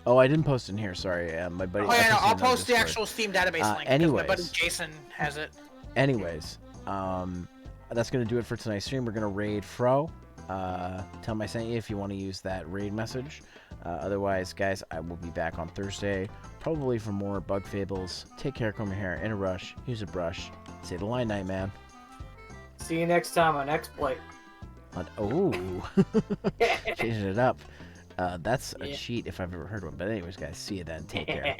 Oh, I didn't post in here. Sorry, my buddy. Oh I yeah, no, posted I'll it on post the Discord. actual Steam database link. 'cause my anyways. buddy Jason has it. Anyways, that's gonna do it for tonight's stream. We're gonna raid Fro. Tell him I sent you if you want to use that raid message. Otherwise, guys, I will be back on Thursday, probably for more Bug Fables. Take care, comb your hair in a rush, use a brush, say the line, night man. See you next time on X-Play. Oh, changing it up. That's a Yeah. cheat if I've ever heard one. But anyways, guys, see you then. Take care.